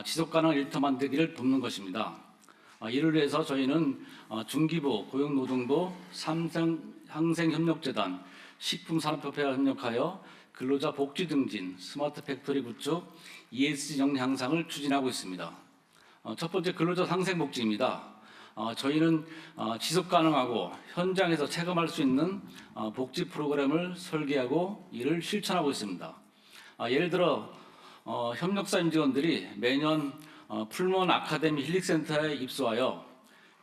지속가능한 일터 만들기를 돕는 것입니다. 이를 위해서 저희는 중기부, 고용노동부, 상생협력재단, 식품산업협회와 협력하여 근로자 복지 증진, 스마트 팩토리 구축, ESG 정리 향상을 추진하고 있습니다. 첫 번째 근로자 상생복지입니다. 저희는 지속 가능하고 현장에서 체감할 수 있는 복지 프로그램을 설계하고 이를 실천하고 있습니다. 예를 들어 협력사 임직원들이 매년 풀무원 아카데미 힐링센터에 입소하여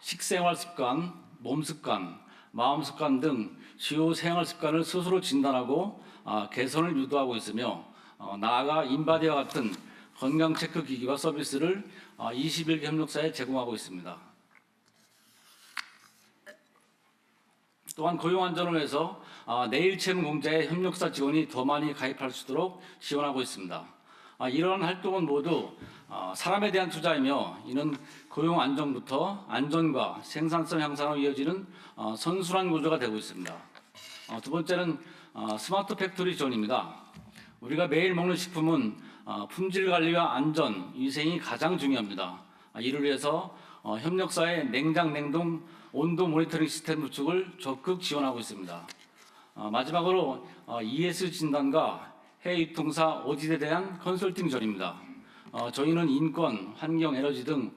식생활 습관, 몸 습관, 마음 습관 등 주요 생활 습관을 스스로 진단하고 개선을 유도하고 있으며 나아가 인바디와 같은 건강 체크 기기와 서비스를 21개 협력사에 제공하고 있습니다. 또한 고용 안전을 위해서 내일 채용 공제에 협력사 직원이 더 많이 가입할 수 있도록 지원하고 있습니다. 이러한 활동은 모두 사람에 대한 투자이며 이는 고용 안정부터 안전과 생산성 향상으로 이어지는 선순환 구조가 되고 있습니다. 두 번째는 스마트 팩토리 지원입니다. 우리가 매일 먹는 식품은 품질 관리와 안전, 위생이 가장 중요합니다. 이를 위해서 협력사의 냉장, 냉동, 온도 모니터링 시스템 구축을 적극 지원하고 있습니다. 마지막으로 ESG 진단과 해외 유통사 오디트에 대한 컨설팅 전입니다. 저희는 인권, 환경, 에너지 등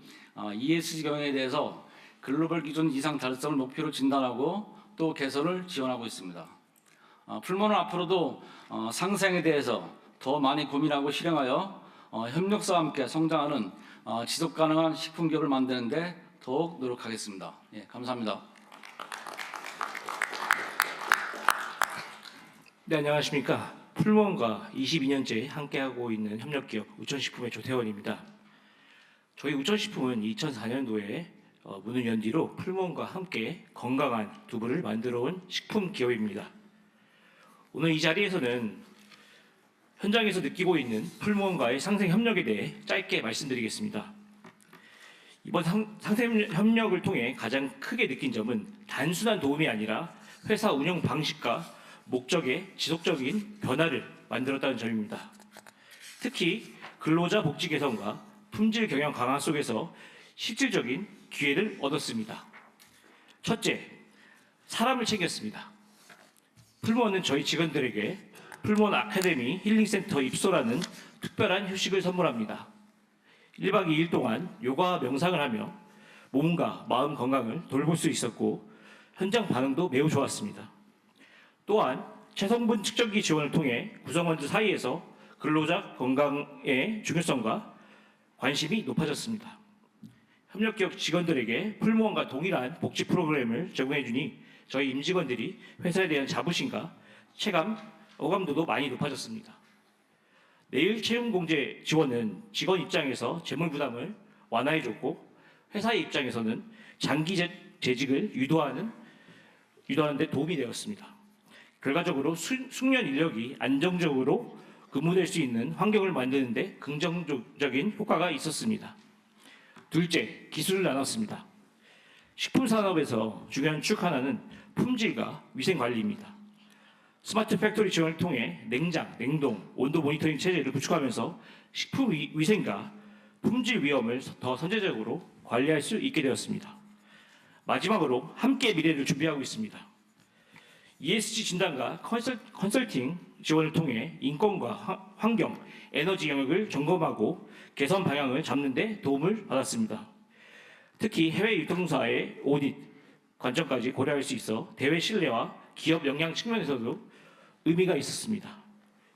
ESG 경영에 대해서 글로벌 기준 이상 달성을 목표로 진단하고 또 개선을 지원하고 있습니다. 풀무원은 앞으로도 상생에 대해서 더 많이 고민하고 실행하여 협력사와 함께 성장하는 지속가능한 식품기업을 만드는 데 더욱 노력하겠습니다. 예, 감사합니다. 네, 안녕하십니까. 풀무원과 22년째 함께하고 있는 협력기업 우천식품의 조태원입니다. 저희 우천식품은 2004년도에 문을 연 뒤로 풀무원과 함께 건강한 두부를 만들어온 식품 기업입니다. 오늘 이 자리에서는 현장에서 느끼고 있는 풀무원과의 상생 협력에 대해 짧게 말씀드리겠습니다. 이번 상생 협력을 통해 가장 크게 느낀 점은 단순한 도움이 아니라 회사 운영 방식과 목적의 지속적인 변화를 만들었다는 점입니다. 특히 근로자 복지 개선과 품질 경영 강화 속에서 실질적인 기회를 얻었습니다. 첫째, 사람을 챙겼습니다. 풀무원은 저희 직원들에게 풀무원 아카데미 힐링센터 입소라는 특별한 휴식을 선물합니다. 1박 2일 동안 요가와 명상을 하며 몸과 마음 건강을 돌볼 수 있었고 현장 반응도 매우 좋았습니다. 또한 체성분 측정기 지원을 통해 구성원들 사이에서 근로자 건강의 중요성과 관심이 높아졌습니다. 협력기업 직원들에게 풀무원과 동일한 복지 프로그램을 제공해 주니 저희 임직원들이 회사에 대한 자부심과 체감, 어감도도 많이 높아졌습니다. 내일 채용공제 지원은 직원 입장에서 재물 부담을 완화해 줬고 회사의 입장에서는 장기 재직을 유도하는 데 도움이 되었습니다. 결과적으로 숙련 인력이 안정적으로 근무될 수 있는 환경을 만드는 데 긍정적인 효과가 있었습니다. 둘째, 기술을 나눴습니다. 식품 산업에서 중요한 축 하나는 품질과 위생 관리입니다. 스마트 팩토리 지원을 통해 냉장, 냉동, 온도 모니터링 체제를 구축하면서 식품 위생과 품질 위험을 더 선제적으로 관리할 수 있게 되었습니다. 마지막으로 함께 미래를 준비하고 있습니다. ESG 진단과 컨설팅 지원을 통해 인권과 환경, 에너지 영역을 점검하고 개선 방향을 잡는 데 도움을 받았습니다. 특히 해외 유통사의 오디트 관점까지 고려할 수 있어 대외 신뢰와 기업 역량 측면에서도 의미가 있었습니다.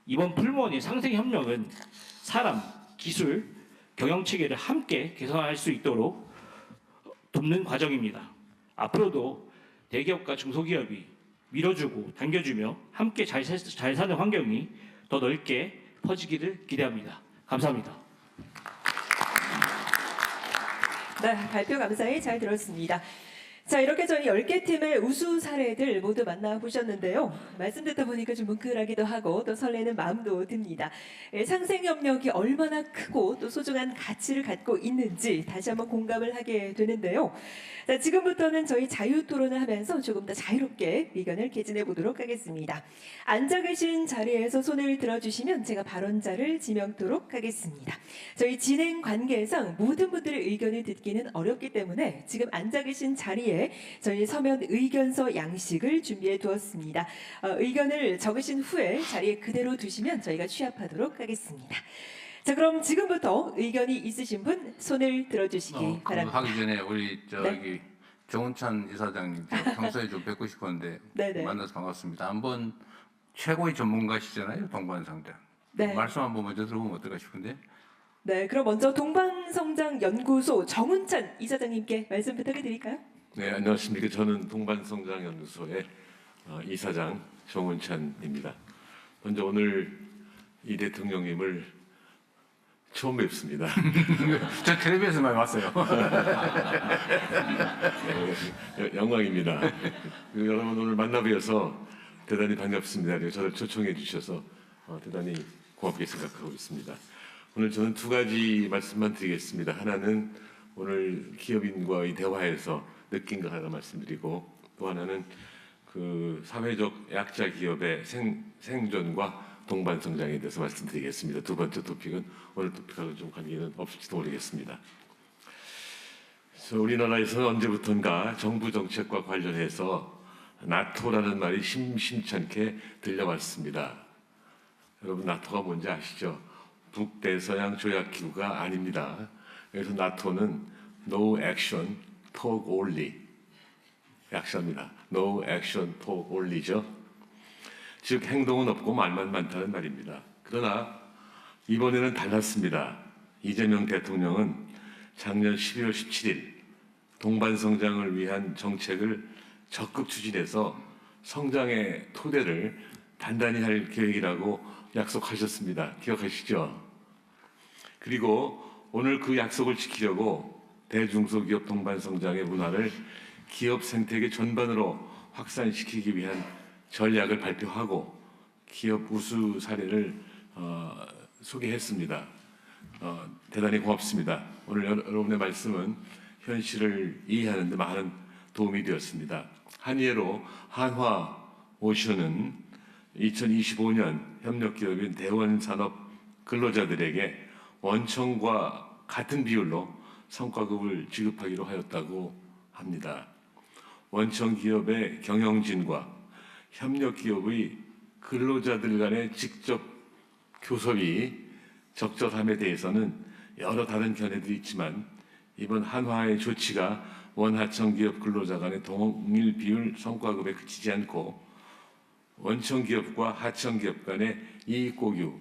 이번 풀무원의 상생 협력은 사람, 기술, 경영 체계를 함께 개선할 수 있도록 돕는 과정입니다. 앞으로도 대기업과 중소기업이 밀어주고 당겨주며 함께 잘 사는 환경이 더 넓게 퍼지기를 기대합니다. 감사합니다. 네, 발표 감사히 잘 들었습니다. 자, 이렇게 저희 10개 팀의 우수 사례들 모두 만나보셨는데요. 말씀 듣다 보니까 좀 뭉클하기도 하고 또 설레는 마음도 듭니다. 상생협력이 얼마나 크고 또 소중한 가치를 갖고 있는지 다시 한번 공감을 하게 되는데요. 자, 지금부터는 저희 자유토론을 하면서 조금 더 자유롭게 의견을 개진해 보도록 하겠습니다. 앉아 계신 자리에서 손을 들어주시면 제가 발언자를 지명토록 하겠습니다. 저희 진행 관계상 모든 분들의 의견을 듣기는 어렵기 때문에 지금 앉아 계신 자리에 저희 서면 의견서 양식을 준비해 두었습니다. 의견을 적으신 후에 자리에 그대로 두시면 저희가 취합하도록 하겠습니다. 자, 그럼 지금부터 의견이 있으신 분 손을 들어주시기 바랍니다. 하기 전에 우리 저기 정운찬 이사장님 평소에 좀 뵙고 싶었는데 네네. 만나서 반갑습니다. 한번 최고의 전문가시잖아요, 동반성장. 네. 말씀 한번 먼저 들어보면 어떨까 싶은데. 네, 그럼 먼저 동반성장연구소 정운찬 이사장님께 말씀 부탁해 드릴까요? 네, 안녕하십니까. 저는 동반성장연구소의 이사장 정운찬입니다. 먼저 오늘 이 대통령님을 처음 뵙습니다. 저 텔레비에서만 왔어요. 영광입니다. 여러분 오늘 만나 뵈어서 대단히 반갑습니다. 저를 초청해 주셔서 대단히 고맙게 생각하고 있습니다. 오늘 저는 두 가지 말씀만 드리겠습니다. 하나는 오늘 기업인과의 대화에서 느낀 거 하나 말씀드리고, 또 하나는 그 사회적 약자 기업의 생존과 동반성장에 대해서 말씀드리겠습니다. 두 번째 토픽은 오늘 토픽하고 좀 관계는 없을지도 모르겠습니다. 그래서 우리나라에서는 언제부턴가 정부 정책과 관련해서 나토라는 말이 심심찮게 들려왔습니다. 여러분 나토가 뭔지 아시죠? 북대서양 조약기구가 아닙니다. 그래서 나토는 No Action, Talk Only 약자입니다. No Action, Talk Only죠. 즉 행동은 없고 말만 많다는 말입니다. 그러나 이번에는 달랐습니다. 이재명 대통령은 작년 12월 17일 동반 성장을 위한 정책을 적극 추진해서 성장의 토대를 단단히 할 계획이라고 약속하셨습니다. 기억하시죠? 그리고 오늘 그 약속을 지키려고 대중소기업 동반 성장의 문화를 기업 생태계 전반으로 확산시키기 위한 전략을 발표하고 기업 우수 사례를 소개했습니다. 대단히 고맙습니다. 오늘 여러분의 말씀은 현실을 이해하는 데 많은 도움이 되었습니다. 한 예로 한화 오션은 2025년 협력기업인 대원산업 근로자들에게 원청과 같은 비율로 성과급을 지급하기로 하였다고 합니다. 원청 기업의 경영진과 협력 기업의 근로자들 간의 직접 교섭이 적절함에 대해서는 여러 다른 견해도 있지만 이번 한화의 조치가 원하청 기업 근로자 간의 동일 비율 성과급에 그치지 않고 원청 기업과 하청 기업 간의 이익 공유,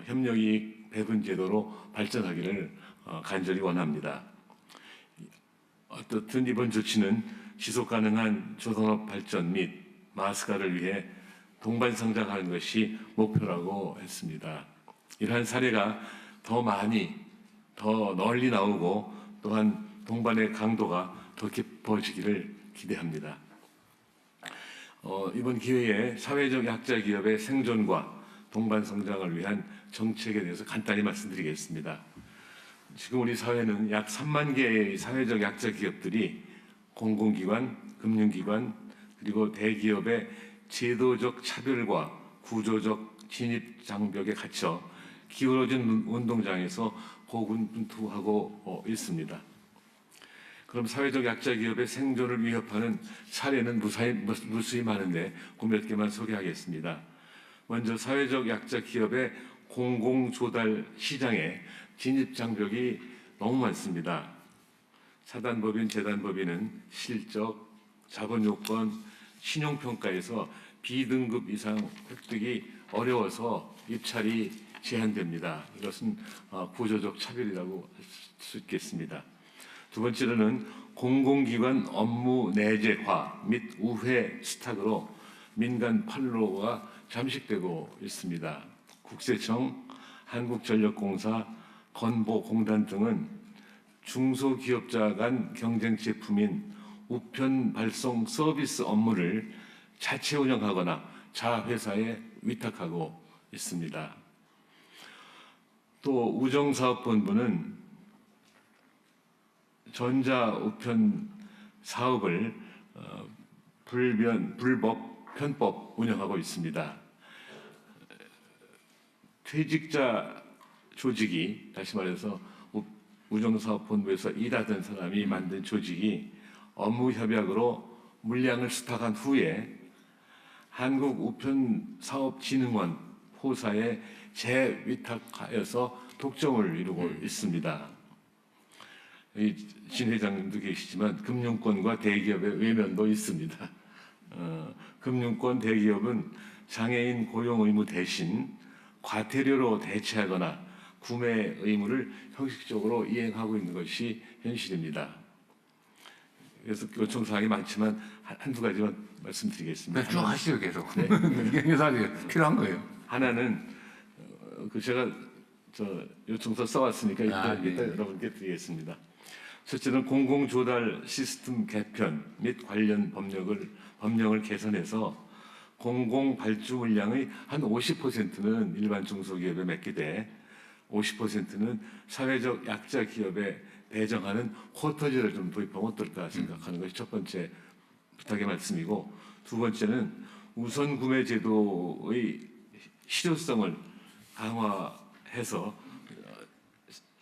협력이익 배분 제도로 발전하기를 간절히 원합니다. 어떻든 이번 조치는 지속 가능한 조선업 발전 및 마스가를 위해 동반 성장하는 것이 목표라고 했습니다. 이러한 사례가 더 많이, 더 널리 나오고 또한 동반의 강도가 더 깊어지기를 기대합니다. 이번 기회에 사회적 약자 기업의 생존과 동반 성장을 위한 정책에 대해서 간단히 말씀드리겠습니다. 지금 우리 사회는 약 3만 개의 사회적 약자 기업들이 공공기관, 금융기관, 그리고 대기업의 제도적 차별과 구조적 진입 장벽에 갇혀 기울어진 운동장에서 고군분투하고 있습니다. 그럼 사회적 약자 기업의 생존을 위협하는 사례는 무수히 많은데 그 몇 개만 소개하겠습니다. 먼저 사회적 약자 기업의 공공조달 시장에 진입 장벽이 너무 많습니다. 사단법인, 재단법인은 실적, 자본요건, 신용평가에서 B등급 이상 획득이 어려워서 입찰이 제한됩니다. 이것은 구조적 차별이라고 할 수 있겠습니다. 두 번째로는 공공기관 업무 내재화 및 우회 스탁으로 민간 판로가 잠식되고 있습니다. 국세청, 한국전력공사, 건보공단 등은 중소기업자 간 경쟁 제품인 우편 발송 서비스 업무를 자체 운영하거나 자회사에 위탁하고 있습니다. 또 우정사업본부는 전자우편 사업을 불법 편법 운영하고 있습니다. 퇴직자 조직이, 다시 말해서 우정사업본부에서 일하던 사람이 만든 조직이 업무협약으로 물량을 수탁한 후에 한국우편사업진흥원 호사에 재위탁하여서 독점을 이루고 있습니다. 진 회장님도 계시지만 금융권과 대기업의 외면도 있습니다. 금융권 대기업은 장애인 고용 의무 대신 과태료로 대체하거나 구매 의무를 형식적으로 이행하고 있는 것이 현실입니다. 그래서 요청사항이 많지만 한두 가지만 말씀드리겠습니다. 쭉 하시죠, 계속. 네. 이게 필요한 거예요. 하나는 제가 요청서 써왔으니까 이따 네. 여러분께 드리겠습니다. 첫째는 공공조달 시스템 개편 및 관련 법령을 개선해서 공공발주 물량의 한 50%는 일반 중소기업에 맡기되 50%는 사회적 약자 기업에 배정하는 쿼터제를 좀 도입하면 어떨까 생각하는 것이 첫 번째 부탁의 말씀이고, 두 번째는 우선 구매 제도의 실효성을 강화해서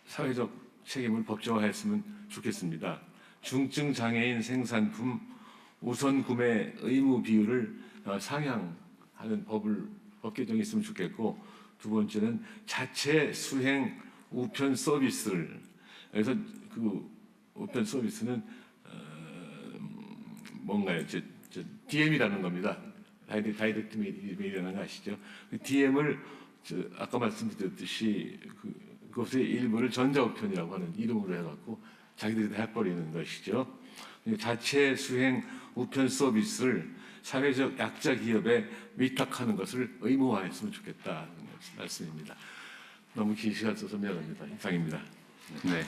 사회적 책임을 법제화했으면 좋겠습니다. 중증 장애인 생산품 우선 구매 의무 비율을 상향하는 법 개정이 있으면 좋겠고, 두 번째는 자체 수행 우편 서비스를, 그래서 그 우편 서비스는 뭔가요? DM이라는 겁니다. 다이렉트 메일이라는 거 아시죠? DM을 아까 말씀드렸듯이 그것의 일부를 전자우편이라고 하는 이름으로 해갖고 자기들이 다 해버리는 것이죠. 자체 수행 우편 서비스를 사회적 약자 기업에 위탁하는 것을 의무화했으면 좋겠다는 말씀입니다. 너무 긴 시간 써서 미안합니다. 이상입니다. 네.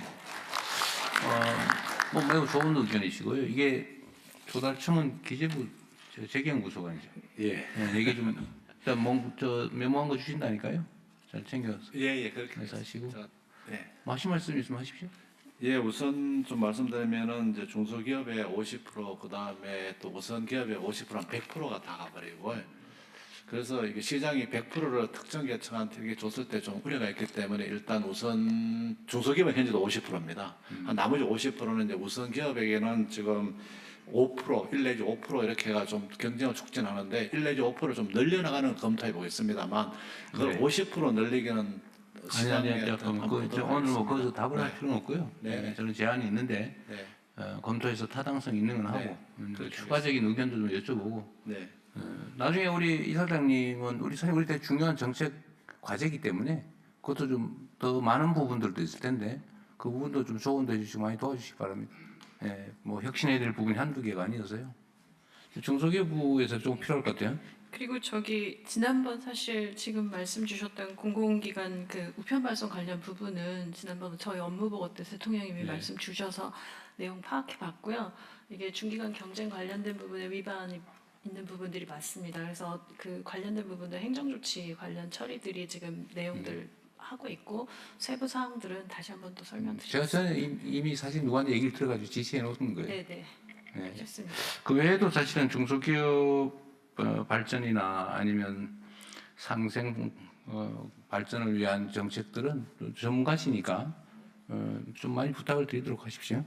뭐 매우 좋은 의견이시고요. 이게 조달청은 기재부 재경부소관이죠. 예. 이게 좀 일단 저 메모한 거 주신다니까요. 잘 챙겨서. 예, 그렇게 하시고. 네. 뭐 하실 말씀 있으면 하십시오. 예, 우선 좀 말씀드리면은 이제 중소기업의 50% 그다음에 또 우선 기업의 50%한 100%가 다 가버리고 그래서 이게 시장이 100%를 특정 계층한테 이게 줬을 때 좀 우려가 있기 때문에 일단 우선 중소기업은 현재도 50%입니다. 나머지 50%는 이제 우선 기업에게는 지금 5%, 1 내지 5% 이렇게 해가 좀 경쟁을 촉진하는데 1 내지 5%를 좀 늘려나가는 검토해 보겠습니다만 그걸 네. 50% 늘리기는 아니, 잠깐만. 오늘 뭐 거기서 답을 할 필요는 없고요. 네. 저는 제안이 있는데 네. 검토해서 타당성 있는 건 하고 그렇게 추가적인 의견도 좀 여쭤보고 네. 나중에 우리 이사장님은 우리 되게 중요한 정책 과제이기 때문에 그것도 좀 더 많은 부분들도 있을 텐데 그 부분도 좀 조언도 해주시고 많이 도와주시기 바랍니다. 예, 뭐 혁신해야 될 부분이 한두 개가 아니어서요. 중소기업부에서 좀 필요할 것 같아요. 그리고 저기 지난번 사실 지금 말씀 주셨던 공공기관 그 우편 발송 관련 부분은 지난번 저희 업무 보고 때 대통령님이 말씀 주셔서 내용 파악해 봤고요. 이게 중기관 경쟁 관련된 부분에 위반이 있는 부분들이 많습니다. 그래서 그 관련된 부분들 행정조치 관련 처리들이 지금 내용들 하고 있고 세부 사항들은 다시 한번 또 설명드리겠습니다. 저는 이미 사실 누구한테 얘기를 들어가지고 지시해 놓은 거예요. 네네. 네. 알겠습니다. 그 외에도 사실은 중소기업 발전이나 아니면 상생 발전을 위한 정책들은 전문가시니까 좀 많이 부탁을 드리도록 하십시오.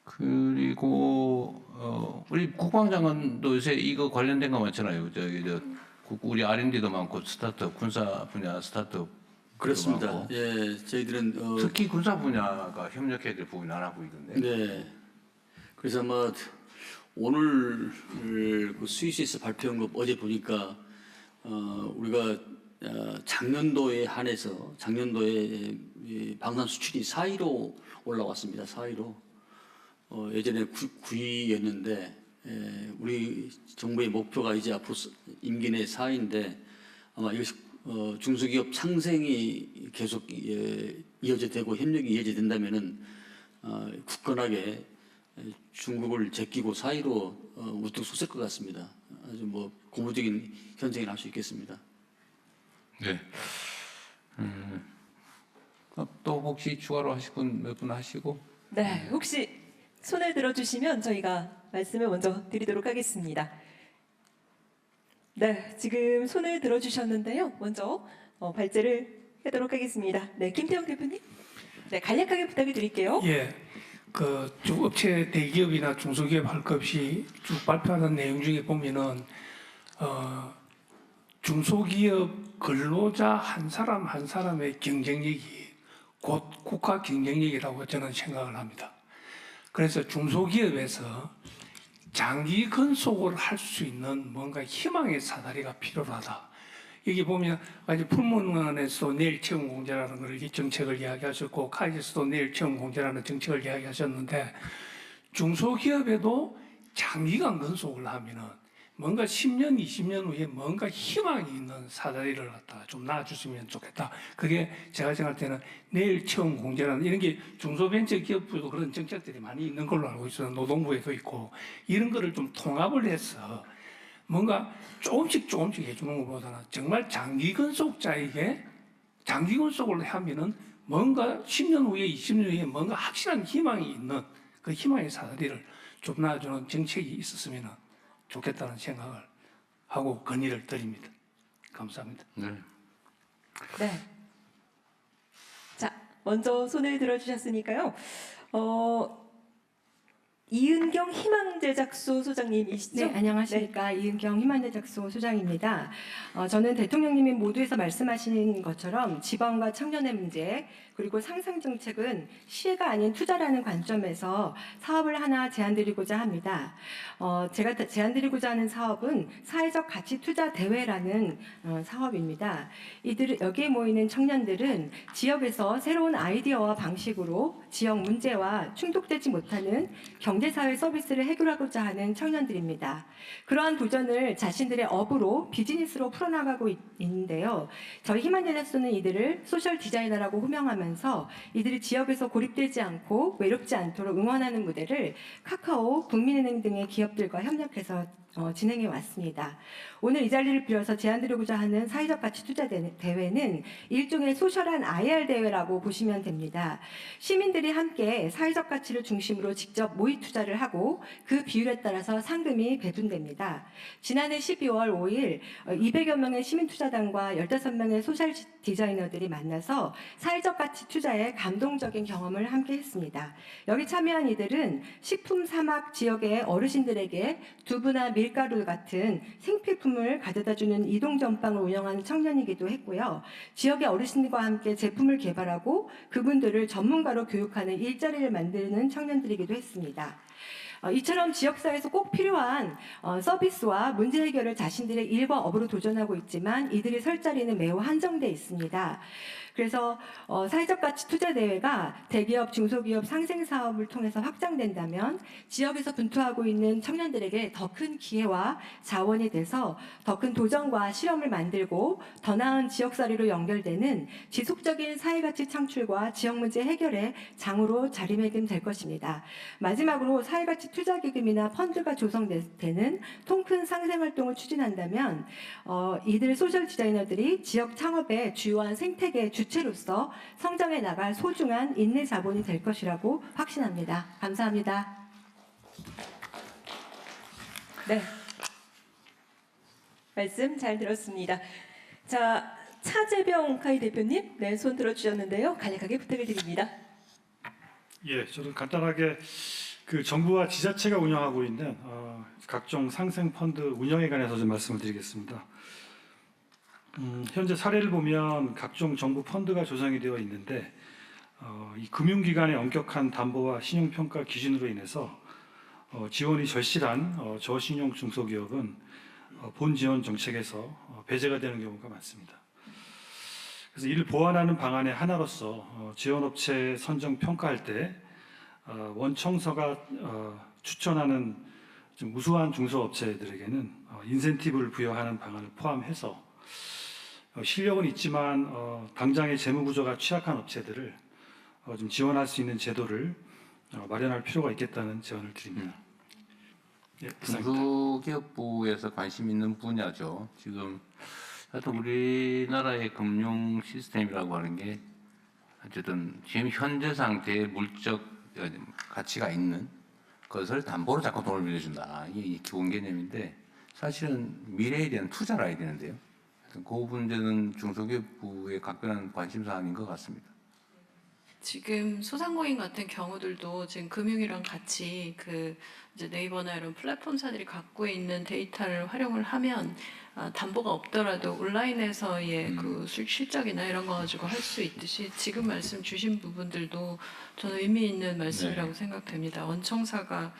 그리고 우리 국방장관도 요새 이거 관련된 거 많잖아요. 우리 R&D도 많고 스타트업 군사 분야 스타트업 그렇습니다. 예, 저희들은 특히 군사 분야가 협력해야 될 부분이 하나 보이던데. 네. 그래서 아마 오늘 그 스위스에서 발표한 거 어제 보니까 우리가 작년도에 한해서 작년도에 이 방산 수출이 4위로 올라왔습니다. 4위로. 예전에 9위였는데 우리 정부의 목표가 이제 앞으로 임기 내 4위인데 아마 이것이 중소기업 상생이 계속 이어져 되고 협력이 이어져 된다면은 굳건하게 중국을 제끼고 사이로 우뚝 솟을 것 같습니다. 아주 뭐 고무적인 현장을 할 수 있겠습니다. 네. 또 혹시 추가로 하실 분 몇 분 하시고? 네, 혹시 손을 들어주시면 저희가 말씀을 먼저 드리도록 하겠습니다. 네, 지금 손을 들어주셨는데요. 먼저 발제를 하도록 하겠습니다. 네, 김태형 대표님. 네, 간략하게 부탁을 드릴게요. 예, 그 업체 대기업이나 중소기업 할 것 없이 쭉 발표하는 내용 중에 보면은 중소기업 근로자 한 사람 한 사람의 경쟁력이 곧 국가 경쟁력이라고 저는 생각을 합니다. 그래서 중소기업에서 장기 근속을 할 수 있는 뭔가 희망의 사다리가 필요하다. 여기 보면 아직 풀문원에서도 내일 채용 공제라는 걸 정책을 이야기하셨고 카이에서도 내일 채용 공제라는 정책을 이야기하셨는데 중소기업에도 장기간 근속을 하면은 뭔가 10년, 20년 후에 뭔가 희망이 있는 사다리를 갖다가 좀 놔주시면 좋겠다. 그게 제가 생각할 때는 내일 채용 공제라는 이런 게 중소벤처기업부도 그런 정책들이 많이 있는 걸로 알고 있어요. 노동부에도 있고 이런 거를 좀 통합을 해서 뭔가 조금씩 해주는 것보다는 정말 장기 근속자에게 장기 근속을 하면은 뭔가 10년 후에 20년 후에 뭔가 확실한 희망이 있는 그 희망의 사다리를 좀 놔주는 정책이 있었으면 좋겠다는 생각을 하고 건의를 드립니다. 감사합니다. 네. 네. 자, 먼저 손을 들어주셨으니까요. 이은경 희망제작소 소장님이시죠? 네, 안녕하십니까. 이은경 희망제작소 소장입니다. 저는 대통령님이 모두에서 말씀하신 것처럼 지방과 청년의 문제, 그리고 상생 정책은 시혜가 아닌 투자라는 관점에서 사업을 하나 제안드리고자 합니다. 제가 제안드리고자 하는 사업은 사회적 가치 투자 대회라는 사업입니다. 여기에 모이는 청년들은 지역에서 새로운 아이디어와 방식으로 지역 문제와 충족되지 못하는 경제사회 서비스를 해결하고자 하는 청년들입니다. 그러한 도전을 자신들의 업으로 비즈니스로 풀어나가고 있는데요. 저희 희망제작소는 이들을 소셜 디자이너라고 호명하면서 이들이 지역에서 고립되지 않고 외롭지 않도록 응원하는 무대를 카카오, 국민은행 등의 기업들과 협력해서 진행해 왔습니다. 오늘 이 자리를 빌어서 제안드리고자 하는 사회적 가치 투자 대회는 일종의 소셜한 IR 대회라고 보시면 됩니다. 시민들이 함께 사회적 가치를 중심으로 직접 모의 투자를 하고 그 비율에 따라서 상금이 배분됩니다. 지난해 12월 5일 200여 명의 시민투자단과 15명의 소셜 디자이너들이 만나서 사회적 가치 투자에 감동적인 경험을 함께 했습니다. 여기 참여한 이들은 식품 사막 지역의 어르신들에게 두부나 밀가루 같은 생필품을 가져다주는 이동 전방을 운영하는 청년이기도 했고요. 지역의 어르신들과 함께 제품을 개발하고 그분들을 전문가로 교육하는 일자리를 만드는 청년들이기도 했습니다. 이처럼 지역사회에서 꼭 필요한 서비스와 문제 해결을 자신들의 일과 업으로 도전하고 있지만 이들이 설 자리는 매우 한정돼 있습니다. 그래서 사회적 가치 투자 대회가 대기업, 중소기업 상생 사업을 통해서 확장된다면 지역에서 분투하고 있는 청년들에게 더 큰 기회와 자원이 돼서 더 큰 도전과 실험을 만들고 더 나은 지역사회로 연결되는 지속적인 사회가치 창출과 지역 문제 해결의 장으로 자리매김될 것입니다. 마지막으로 사회가치 투자기금이나 펀드가 조성되는 통큰 상생활동을 추진한다면 이들 소셜 디자이너들이 지역 창업의 주요한 생태계 주체로서 성장해 나갈 소중한 인내 자본이 될 것이라고 확신합니다. 감사합니다. 네, 말씀 잘 들었습니다. 자, 차재병 카이 대표님, 네, 손 들어주셨는데요. 간략하게 부탁을 드립니다. 예, 저는 간단하게 그 정부와 지자체가 운영하고 있는 각종 상생 펀드 운영에 관해서 좀 말씀을 드리겠습니다. 현재 사례를 보면 각종 정부 펀드가 조성이 되어 있는데 이 금융기관의 엄격한 담보와 신용평가 기준으로 인해서 지원이 절실한 저신용 중소기업은 본 지원 정책에서 배제가 되는 경우가 많습니다. 그래서 이를 보완하는 방안의 하나로서 지원업체 선정 평가할 때 원청서가 추천하는 좀 우수한 중소업체들에게는 인센티브를 부여하는 방안을 포함해서 실력은 있지만 당장의 재무 구조가 취약한 업체들을 좀 지원할 수 있는 제도를 마련할 필요가 있겠다는 제안을 드립니다. 예, 중소기업부에서 관심 있는 분야죠. 지금 하여튼 우리나라의 금융 시스템이라고 하는 게 어쨌든 지금 현재 상태의 물적 가치가 있는 것을 담보로 자꾸 돈을 빌려준다. 이게 기본 개념인데 사실은 미래에 대한 투자를 해야 되는데요. 그 문제는 중소기업부의 각별한 관심사항인 것 같습니다. 지금 소상공인 같은 경우들도 지금 금융이랑 같이 그 이제 네이버나 이런 플랫폼사들이 갖고 있는 데이터를 활용을 하면 담보가 없더라도 온라인에서의 그 실적이나 이런 거 가지고 할 수 있듯이 지금 말씀 주신 부분들도 저는 의미 있는 말씀이라고 생각됩니다. 원청사가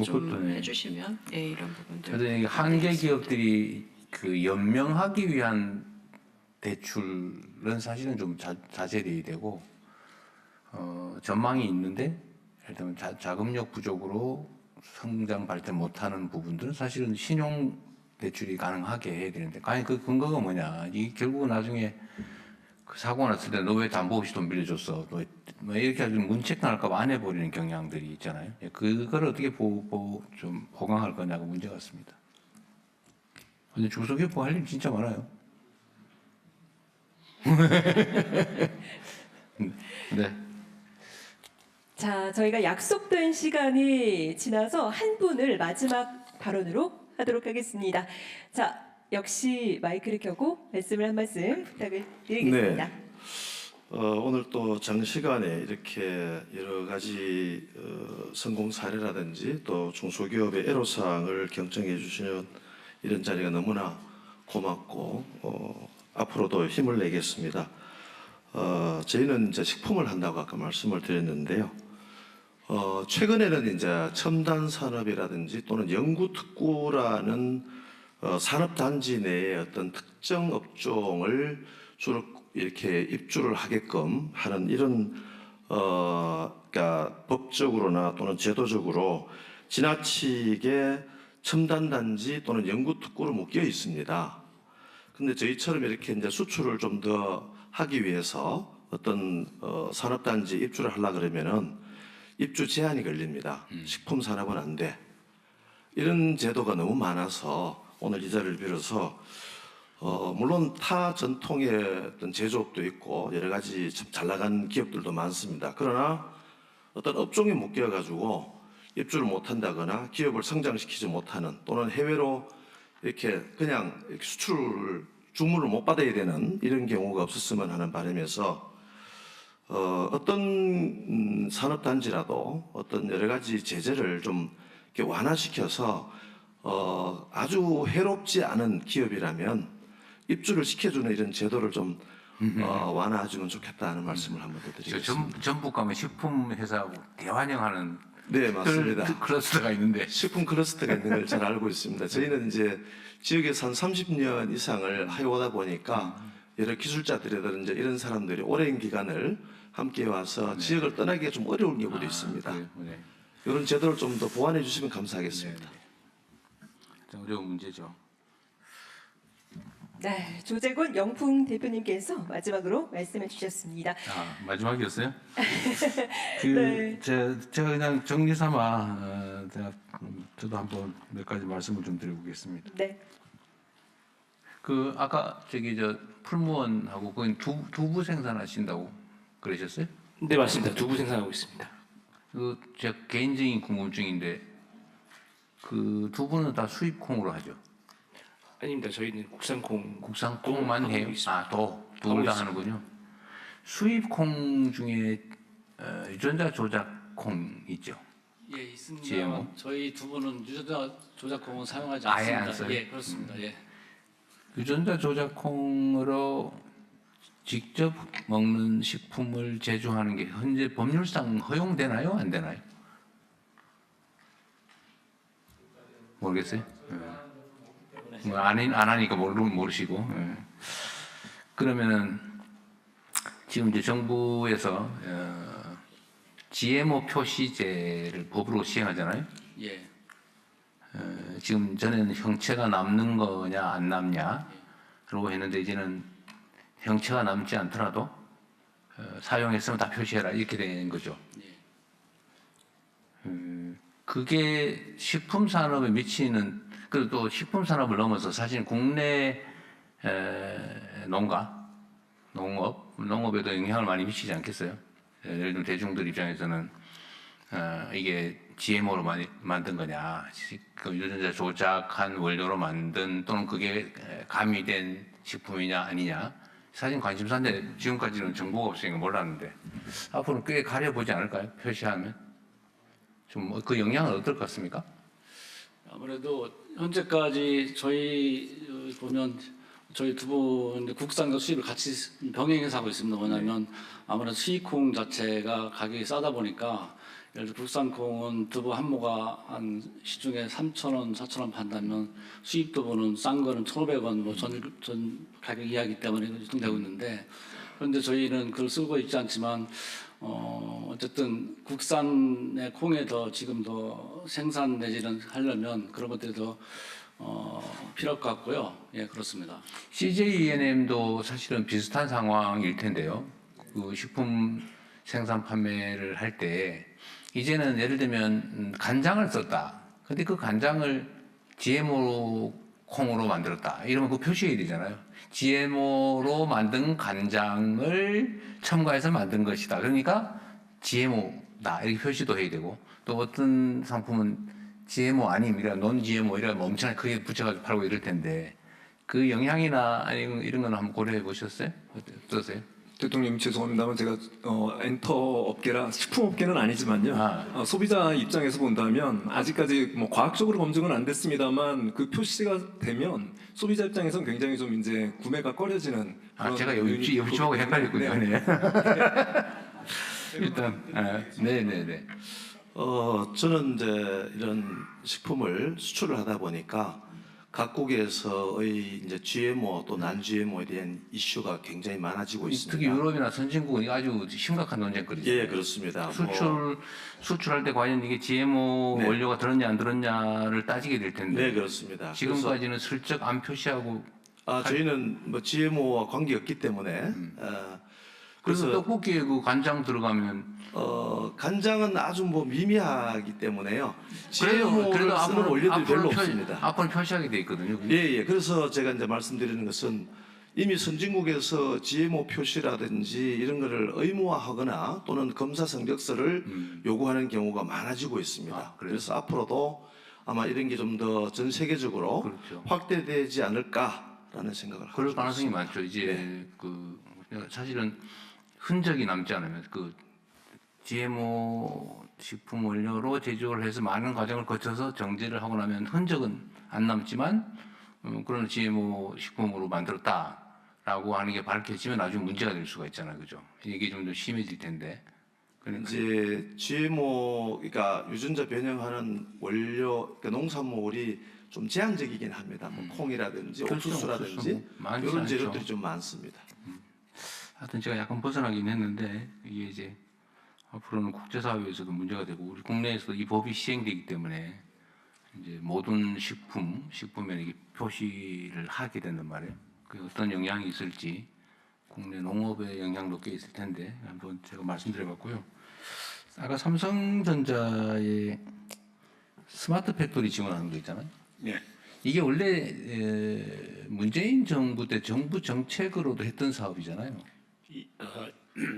좀 해주시면 예, 이런 부분들. 한계 기업들이 그 연명하기 위한 대출은 사실은 좀 자제돼야 되고 전망이 있는데 예를 들면 자금력 부족으로 성장 발전 못하는 부분들은 사실은 신용 대출이 가능하게 해야 되는데 과연 그 근거가 뭐냐? 이 결국은 나중에 그 사고가 났을 때 너 왜 담보 없이 돈 빌려줬어? 뭐 이렇게 아주 문책당할까 봐 안 해버리는 경향들이 있잖아요. 그걸 어떻게 좀 보강할 거냐가 문제 같습니다. 근데 중소기업부 할 일 진짜 많아요. 네. 자, 저희가 약속된 시간이 지나서 한 분을 마지막 발언으로 하도록 하겠습니다. 자, 역시 마이크를 켜고 말씀을 한 말씀 부탁을 드리겠습니다. 네. 오늘 또 장시간에 이렇게 여러 가지 성공 사례라든지 또 중소기업의 애로사항을 경청해 주시는 이런 자리가 너무나 고맙고 앞으로도 힘을 내겠습니다. 저희는 이제 식품을 한다고 아까 말씀을 드렸는데요. 최근에는 이제 첨단 산업이라든지 또는 연구특구라는 산업단지 내에 어떤 특정 업종을 주로 이렇게 입주를 하게끔 하는 이런 그러니까 법적으로나 또는 제도적으로 지나치게 첨단단지 또는 연구특구로 묶여 있습니다. 근데 저희처럼 이렇게 이제 수출을 좀 더 하기 위해서 어떤 산업단지 입주를 하려 그러면은 입주 제한이 걸립니다. 식품 산업은 안 돼. 이런 제도가 너무 많아서 오늘 이 자리를 빌어서 물론 타 전통의 어떤 제조업도 있고 여러 가지 참 잘 나가는 기업들도 많습니다. 그러나 어떤 업종에 묶여가지고 입주를 못한다거나 기업을 성장시키지 못하는 또는 해외로 이렇게 그냥 이렇게 수출을 주문을 못 받아야 되는 이런 경우가 없었으면 하는 바람에서 어떤 산업단지라도 어떤 여러 가지 제재를 좀 이렇게 완화시켜서 아주 해롭지 않은 기업이라면 입주를 시켜주는 이런 제도를 좀 완화해주면 좋겠다는 말씀을 한번 더 드리겠습니다. 전북 가면 식품 회사하고 대환영하는 네, 맞습니다. 클러스터가 있는데 식품 클러스터가 있는 걸 잘 알고 있습니다. 저희는 이제 지역에서 한 30년 이상을 해오다 보니까 여러 기술자들이라든지 이런 사람들이 오랜 기간을 함께 와서 지역을 떠나기가 좀 어려운 경우도 있습니다. 이런 제도를 좀 더 보완해 주시면 감사하겠습니다. 어려운 문제죠. 네, 조재곤 영풍 대표님께서 마지막으로 말씀해 주셨습니다. 마지막이었어요? 네. 제가 그냥 정리삼아 저도 한번 몇 가지 말씀을 좀 드리겠습니다. 네. 아까 풀무원하고 그건 두부 생산하신다고 그러셨어요? 네, 맞습니다. 두부 생산하고 있습니다. 제가 개인적인 궁금증인데 두부는 다 수입콩으로 하죠? 아닙니다. 저희는 국산콩만 해요? 둘 다 하는군요. 수입콩 중에 유전자 조작콩 있죠? 예, 있습니다. GMO? 저희 두부는 유전자 조작콩은 사용하지 아예 않습니다. 안 써요? 예, 그렇습니다. 예. 유전자 조작콩으로 직접 먹는 식품을 제조하는 게 현재 법률상 허용되나요? 안 되나요? 모르겠어요. 안 하니까 모르시고. 그러면은 지금 이제 정부에서 GMO 표시제를 법으로 시행하잖아요. 예. 지금 전에는 형체가 남는 거냐 안 남냐라고 했는데 이제는 형체가 남지 않더라도 사용했으면 다 표시해라 이렇게 된 거죠. 그게 식품 산업에 미치는 그리고 또 식품 산업을 넘어서 사실 국내 농업에도 영향을 많이 미치지 않겠어요? 예를 들면 대중들 입장에서는 이게 GMO로 만든 거냐, 유전자 조작한 원료로 만든 또는 그게 가미된 식품이냐 아니냐 사실 관심사인데 지금까지는 정보가 없으니까 몰랐는데 앞으로는 꽤 가려보지 않을까요? 표시하면 좀 그 영향은 어떨 것 같습니까? 아무래도 현재까지 저희 보면 저희 두부 국산과 수입을 같이 병행해서 하고 있습니다. 왜냐하면 아무래도 수입콩 자체가 가격이 싸다 보니까 예를 들어 국산콩은 두부 한 모가 한 시중에 3,000원, 4,000원 판다면 수입 두부는 싼 거는 1,500원 뭐 전 가격 이하이기 때문에 유통되고 있는데 그런데 저희는 그걸 쓰고 있지 않지만 어쨌든 국산의 콩에 더 지금 더 생산 내지는 하려면 그런 것들이 더 필요할 것 같고요. 예, 그렇습니다. CJ ENM도 사실은 비슷한 상황일 텐데요. 그 식품 생산 판매를 할 때 이제는 예를 들면 간장을 썼다. 근데 그 간장을 GMO 콩으로 만들었다. 이러면 그 표시해야 되잖아요. GMO로 만든 간장을 첨가해서 만든 것이다. 그러니까 GMO다. 이렇게 표시도 해야 되고 또 어떤 상품은 GMO 아닙니다. 논 GMO 이러면 엄청나게 크게 붙여가지고 팔고 이럴 텐데 그 영향이나 아니면 이런 건 한번 고려해 보셨어요? 어떠세요? 대통령 죄송합니다만 제가 엔터 업계라 식품 업계는 아니지만요. 소비자 입장에서 본다면 아직까지 뭐 과학적으로 검증은 안 됐습니다만 그 표시가 되면 소비자 입장에서는 굉장히 좀 이제 구매가 꺼려지는. 제가 옆집하고 헷갈렸군요. 네. 일단 네네네. 저는 이제 이런 식품을 수출을 하다 보니까 각국에서의 이제 GMO 또 난 GMO에 대한 이슈가 굉장히 많아지고 있습니다. 특히 유럽이나 선진국은 아주 심각한 논쟁거리죠. 예, 그렇습니다. 수출할 때 과연 이게 GMO 네. 원료가 들었냐 안 들었냐를 따지게 될 텐데. 네, 그렇습니다. 지금까지는 슬쩍 안 표시하고. 저희는 뭐 GMO와 관계 없기 때문에. 그래서 떡볶이에 그 간장 들어가면. 간장은 아주 뭐 미미하기 때문에요. 그래도 GMO를 쓰는 원료들이 별로 없습니다. 앞으로 표시하게 돼 있거든요. 예. 그래서 제가 이제 말씀드리는 것은 이미 선진국에서 GMO 표시라든지 이런 거를 의무화하거나 또는 검사 성적서를 요구하는 경우가 많아지고 있습니다. 그래서 앞으로도 아마 이런 게 좀 더 전 세계적으로 그렇죠. 확대되지 않을까라는 생각을 하고 그럴 가능성이 있습니다. 많죠. 이제 사실은 흔적이 남지 않으면 GMO 식품 원료로 제조를 해서 많은 과정을 거쳐서 정제를 하고 나면 흔적은 안 남지만 그런 GMO 식품으로 만들었다라고 하는 게 밝혀지면 나중에 문제가 될 수가 있잖아요, 그죠? 이게 좀 더 심해질 텐데. 이제 GMO, 그러니까 유전자 변형하는 원료, 그러니까 농산물이 좀 제한적이긴 합니다. 뭐 콩이라든지 그렇죠. 옥수수라든지 많지 이런 않죠. 재료들이 좀 많습니다. 하여튼 제가 약간 벗어나긴 했는데 이게 이제 앞으로는 국제사회에서도 문제가 되고 우리 국내에서도 이 법이 시행되기 때문에 이제 모든 식품에 이게 표시를 하게 된단 말이에요. 그 어떤 영향이 있을지 국내 농업에 영향도 꽤 있을 텐데 한번 제가 말씀드려봤고요. 아까 삼성전자의 스마트 팩토리 지원하는 거 있잖아요. 네. 이게 원래 문재인 정부 때 정부 정책으로도 했던 사업이잖아요.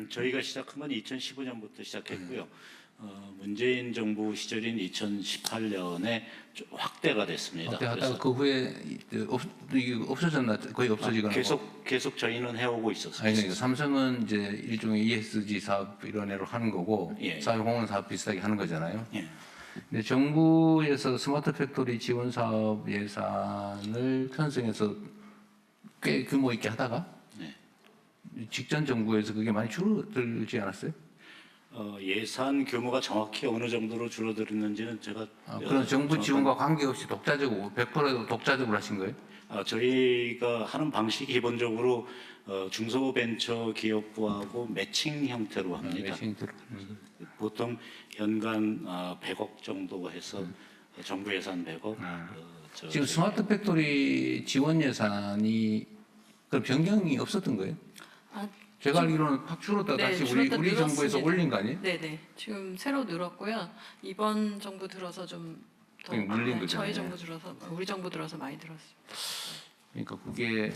저희가 시작한 건 2015년부터 시작했고요. 문재인 정부 시절인 2018년에 확대가 됐습니다. 확대하다가 그 후에 이게 없어졌나 거의 없어지거나 계속 저희는 해오고 있었습니다. 아니 그러니까 삼성은 이제 일종의 ESG 사업 일환으로 하는 거고 예. 사회공헌 사업 비슷하게 하는 거잖아요. 예. 근데 정부에서 스마트 팩토리 지원 사업 예산을 편성해서 꽤 규모 있게 하다가 직전 정부에서 그게 많이 줄어들지 않았어요? 예산 규모가 정확히 어느 정도로 줄어들었는지는 제가 그런 정부 지원과 관계없이 독자적으로 100% 독자적으로 하신 거예요? 저희가 하는 방식이 기본적으로 중소벤처기업부하고 매칭 형태로 합니다. 매칭 보통 연간 100억 정도 해서 정부 예산 100억. 지금 스마트 팩토리 지원 예산이 그럼 변경이 없었던 거예요? 제가 알기로는 확 줄었다 다시 우리 정부에서 올린 거 아니에요? 네네. 지금 새로 늘었고요. 이번 정부 들어서 좀 더 물린 거잖아요. 저희 정부 들어서 우리 정부 들어서 많이 들었습니다. 그러니까 그게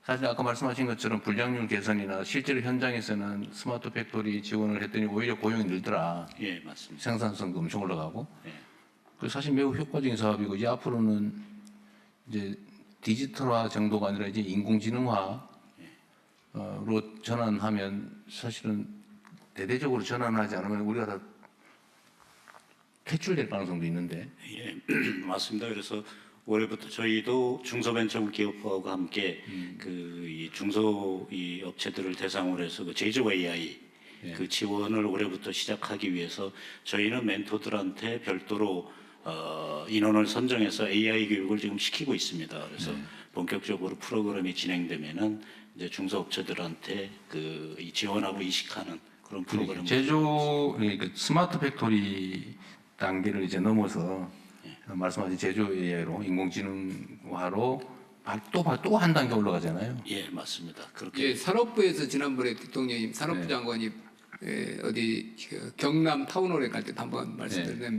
사실 아까 말씀하신 것처럼 불량률 개선이나 실제로 현장에서는 스마트 팩토리 지원을 했더니 오히려 고용이 늘더라. 예, 맞습니다. 생산성도 엄청 올라가고. 그 사실 매우 효과적인 사업이고 이제 앞으로는 이제 디지털화 정도가 아니라 이제 인공지능화로 전환하면 사실은 대대적으로 전환하지 않으면 우리가 다 퇴출될 가능성도 있는데. 예, 맞습니다. 그래서 올해부터 저희도 중소벤처기업부하고 함께 이 중소 이 업체들을 대상으로 해서 그 제조 AI 그 지원을 올해부터 시작하기 위해서 저희는 멘토들한테 별도로 인원을 선정해서 AI 교육을 지금 시키고 있습니다. 그래서 본격적으로 프로그램이 진행되면은 이제 중소업체들한테 이 지원하고 이식하는 그런 프로그램. 제조 그러니까 스마트 팩토리 단계를 이제 넘어서 말씀하신 제조 AI로 인공지능화로 또 한 단계 올라가잖아요. 예, 맞습니다. 그렇게. 예, 산업부에서 지난번에 대통령님 산업부 장관이 어디 경남 타운홀에 갈 때 한번 말씀드렸는데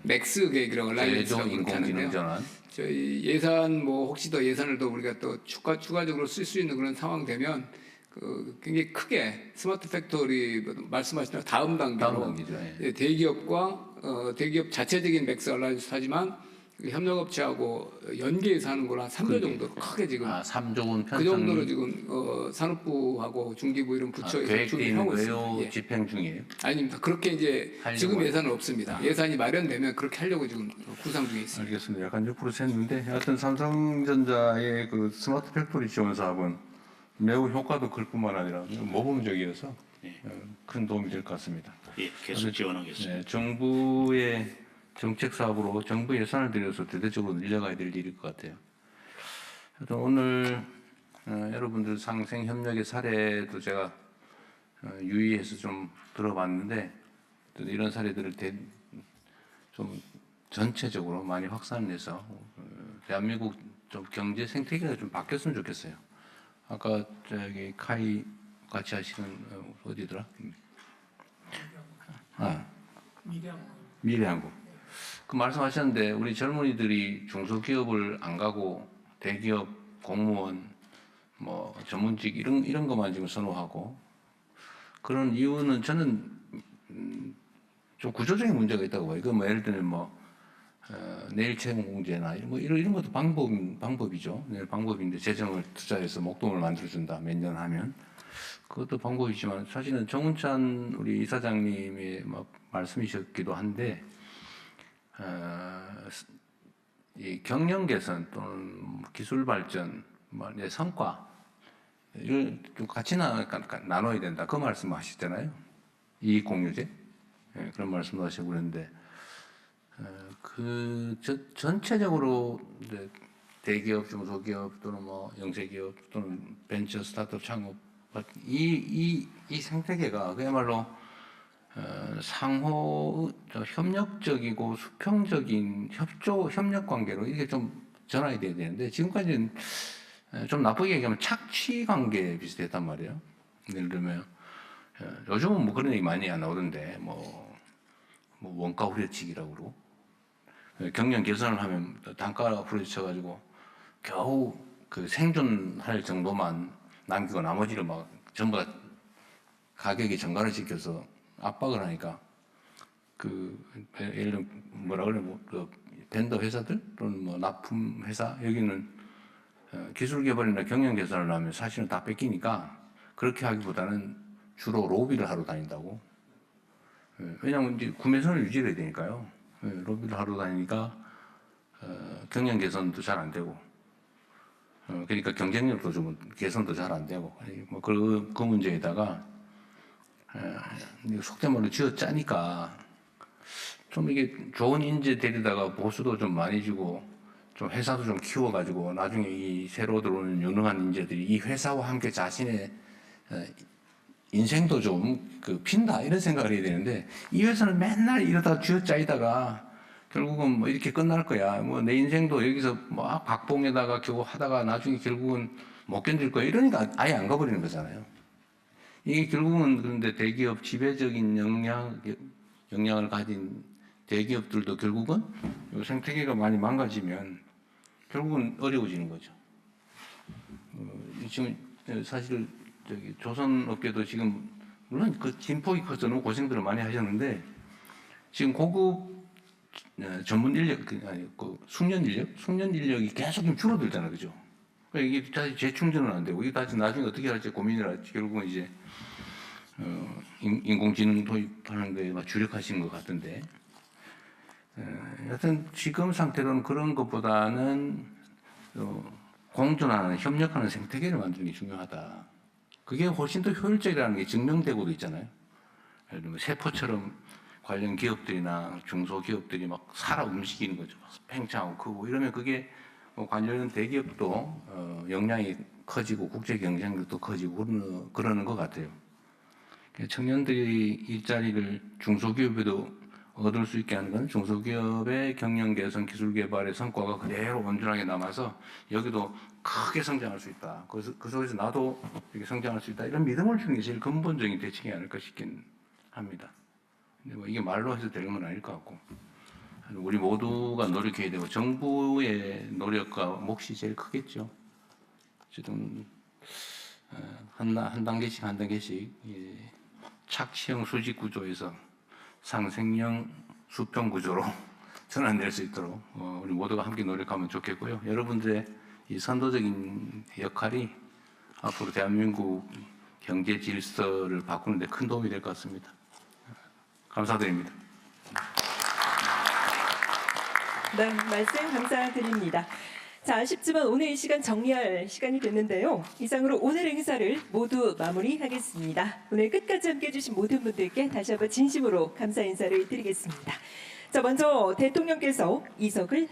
맥스 계획이라고 라이언스라고 그렇게 하는데요. 저희 예산 혹시 더 예산을 더 우리가 또 추가적으로 쓸 수 있는 그런 상황 되면 굉장히 크게 스마트 팩토리 말씀하신 대로 다음 단계로 대기업과 대기업 자체적인 맥스 얼라이언스 하지만 협력업체하고 연계해서 하는 거라 3조 정도로 크게 지금 3조 원 그 정도로 지금 산업부하고 중기부 이런 부처에서 계획되어 준비하고 있는 있습니다. 거예요? 집행 중이에요? 아닙니다. 그렇게 이제 지금 하려고 예산은 없습니다. 예산이 마련되면 그렇게 하려고 지금 구상 중에 있습니다. 알겠습니다. 약간 옆으로 샜는데 하여튼 삼성전자의 그 스마트 팩토리 지원 사업은 매우 효과도 클 뿐만 아니라 모범적이어서 큰 도움이 될 것 같습니다. 예, 계속 지원하겠습니다. 네, 정부의 정책 사업으로 정부 예산을 들여서 대대적으로 늘려가야 될 일일 것 같아요. 하여튼 오늘 여러분들 상생 협력의 사례도 제가 유의해서 좀 들어봤는데 이런 사례들을 좀 전체적으로 많이 확산해서 대한민국 좀 경제 생태계가 좀 바뀌었으면 좋겠어요. 아까 저기 카이 같이 하시는 어디더라? 미래한국. 그 말씀하셨는데 우리 젊은이들이 중소기업을 안 가고 대기업, 공무원, 뭐 전문직 이런 것만 지금 선호하고 그런 이유는 저는 좀 구조적인 문제가 있다고 봐요. 그 뭐 예를 들면 내일 채용 공제나 이런 것도 방법이죠. 네, 방법인데 재정을 투자해서 목돈을 만들어준다 몇 년 하면 그것도 방법이지만 사실은 정운찬 우리 이사장님의 말씀이셨기도 한데 이 경영 개선 또는 기술 발전, 내 성과 이걸 좀 같이 나눠야 된다. 그 말씀하시잖아요. 이익 공유제 그런 말씀도 하시고 그랬는데 전체적으로 이제 대기업, 중소기업 또는 영세기업 또는 벤처 스타트업 창업 이 생태계가 그야말로 상호 협력적이고 수평적인 협력 관계로 이게 좀 전환이 돼야 되는데 지금까지는 좀 나쁘게 얘기하면 착취 관계 비슷했단 말이에요. 예를 들면 요즘은 그런 얘기 많이 안 나오던데 원가 후려치기라고 그러고 경영 개선을 하면 단가 후려쳐가지고 겨우 그 생존할 정도만 남기고 나머지를 전부 다 가격이 정가를 시켜서 압박을 하니까 예를 들면 뭐라 그래 벤더 회사들 또는 납품 회사 여기는 기술 개발이나 경영 개선을 하면 사실은 다 뺏기니까 그렇게 하기보다는 주로 로비를 하러 다닌다고. 왜냐하면 이제 구매선을 유지해야 되니까요. 로비를 하러 다니니까 경영 개선도 잘 안 되고. 그러니까 경쟁력도 좀 개선도 잘 안 되고 그 문제에다가 속된 말로 쥐어짜니까 좀 이게 좋은 인재 데리다가 보수도 좀 많이 주고 좀 회사도 좀 키워가지고 나중에 이 새로 들어오는 유능한 인재들이 이 회사와 함께 자신의 인생도 좀 핀다 이런 생각을 해야 되는데 이 회사는 맨날 이러다 쥐어짜이다가 결국은 이렇게 끝날 거야. 내 인생도 여기서 박봉에다가 겨우 하다가 나중에 결국은 못 견딜 거야. 이러니까 아예 안 가버리는 거잖아요. 이게 결국은 그런데 대기업 지배적인 영향을 가진 대기업들도 결국은 이 생태계가 많이 망가지면 결국은 어려워지는 거죠. 지금 사실 조선업계도 지금 물론 그 진폭이 커서 너무 고생들을 많이 하셨는데 지금 고급 전문 인력 숙련 인력이 계속 좀 줄어들잖아요, 그죠? 이게 다시 재충전은 안 되고 이게 다시 나중에 어떻게 할지 고민을 할지 결국은 이제 인공지능 도입하는 거에 주력하신 것 같은데 여튼 지금 상태로는 그런 것보다는 공존하는 협력하는 생태계를 만드는 게 중요하다. 그게 훨씬 더 효율적이라는 게 증명되고도 있잖아요. 예를 들면 세포처럼 관련 기업들이나 중소기업들이 살아 움직이는 거죠. 팽창하고 크고 이러면 그게 관련 대기업도 역량이 커지고 국제 경쟁력도 커지고 그러는 것 같아요. 청년들이 일자리를 중소기업에도 얻을 수 있게 하는 건 중소기업의 경영 개선, 기술 개발의 성과가 그대로 온전하게 남아서 여기도 크게 성장할 수 있다. 그 속에서 나도 이렇게 성장할 수 있다. 이런 믿음을 주는 게 제일 근본적인 대책이 아닐까 싶긴 합니다. 근데 이게 말로 해서 되는 건 아닐 것 같고 우리 모두가 노력해야 되고 정부의 노력과 몫이 제일 크겠죠. 어쨌든 한 단계씩 착취형 수직 구조에서 상생형 수평 구조로 전환될 수 있도록 우리 모두가 함께 노력하면 좋겠고요. 여러분들의 이 선도적인 역할이 앞으로 대한민국 경제 질서를 바꾸는 데 큰 도움이 될 것 같습니다. 감사드립니다. 네, 말씀 감사드립니다. 자, 아쉽지만 오늘 이 시간 정리할 시간이 됐는데요. 이상으로 오늘 행사를 모두 마무리하겠습니다. 오늘 끝까지 함께해 주신 모든 분들께 다시 한번 진심으로 감사 인사를 드리겠습니다. 자, 먼저 대통령께서 이석을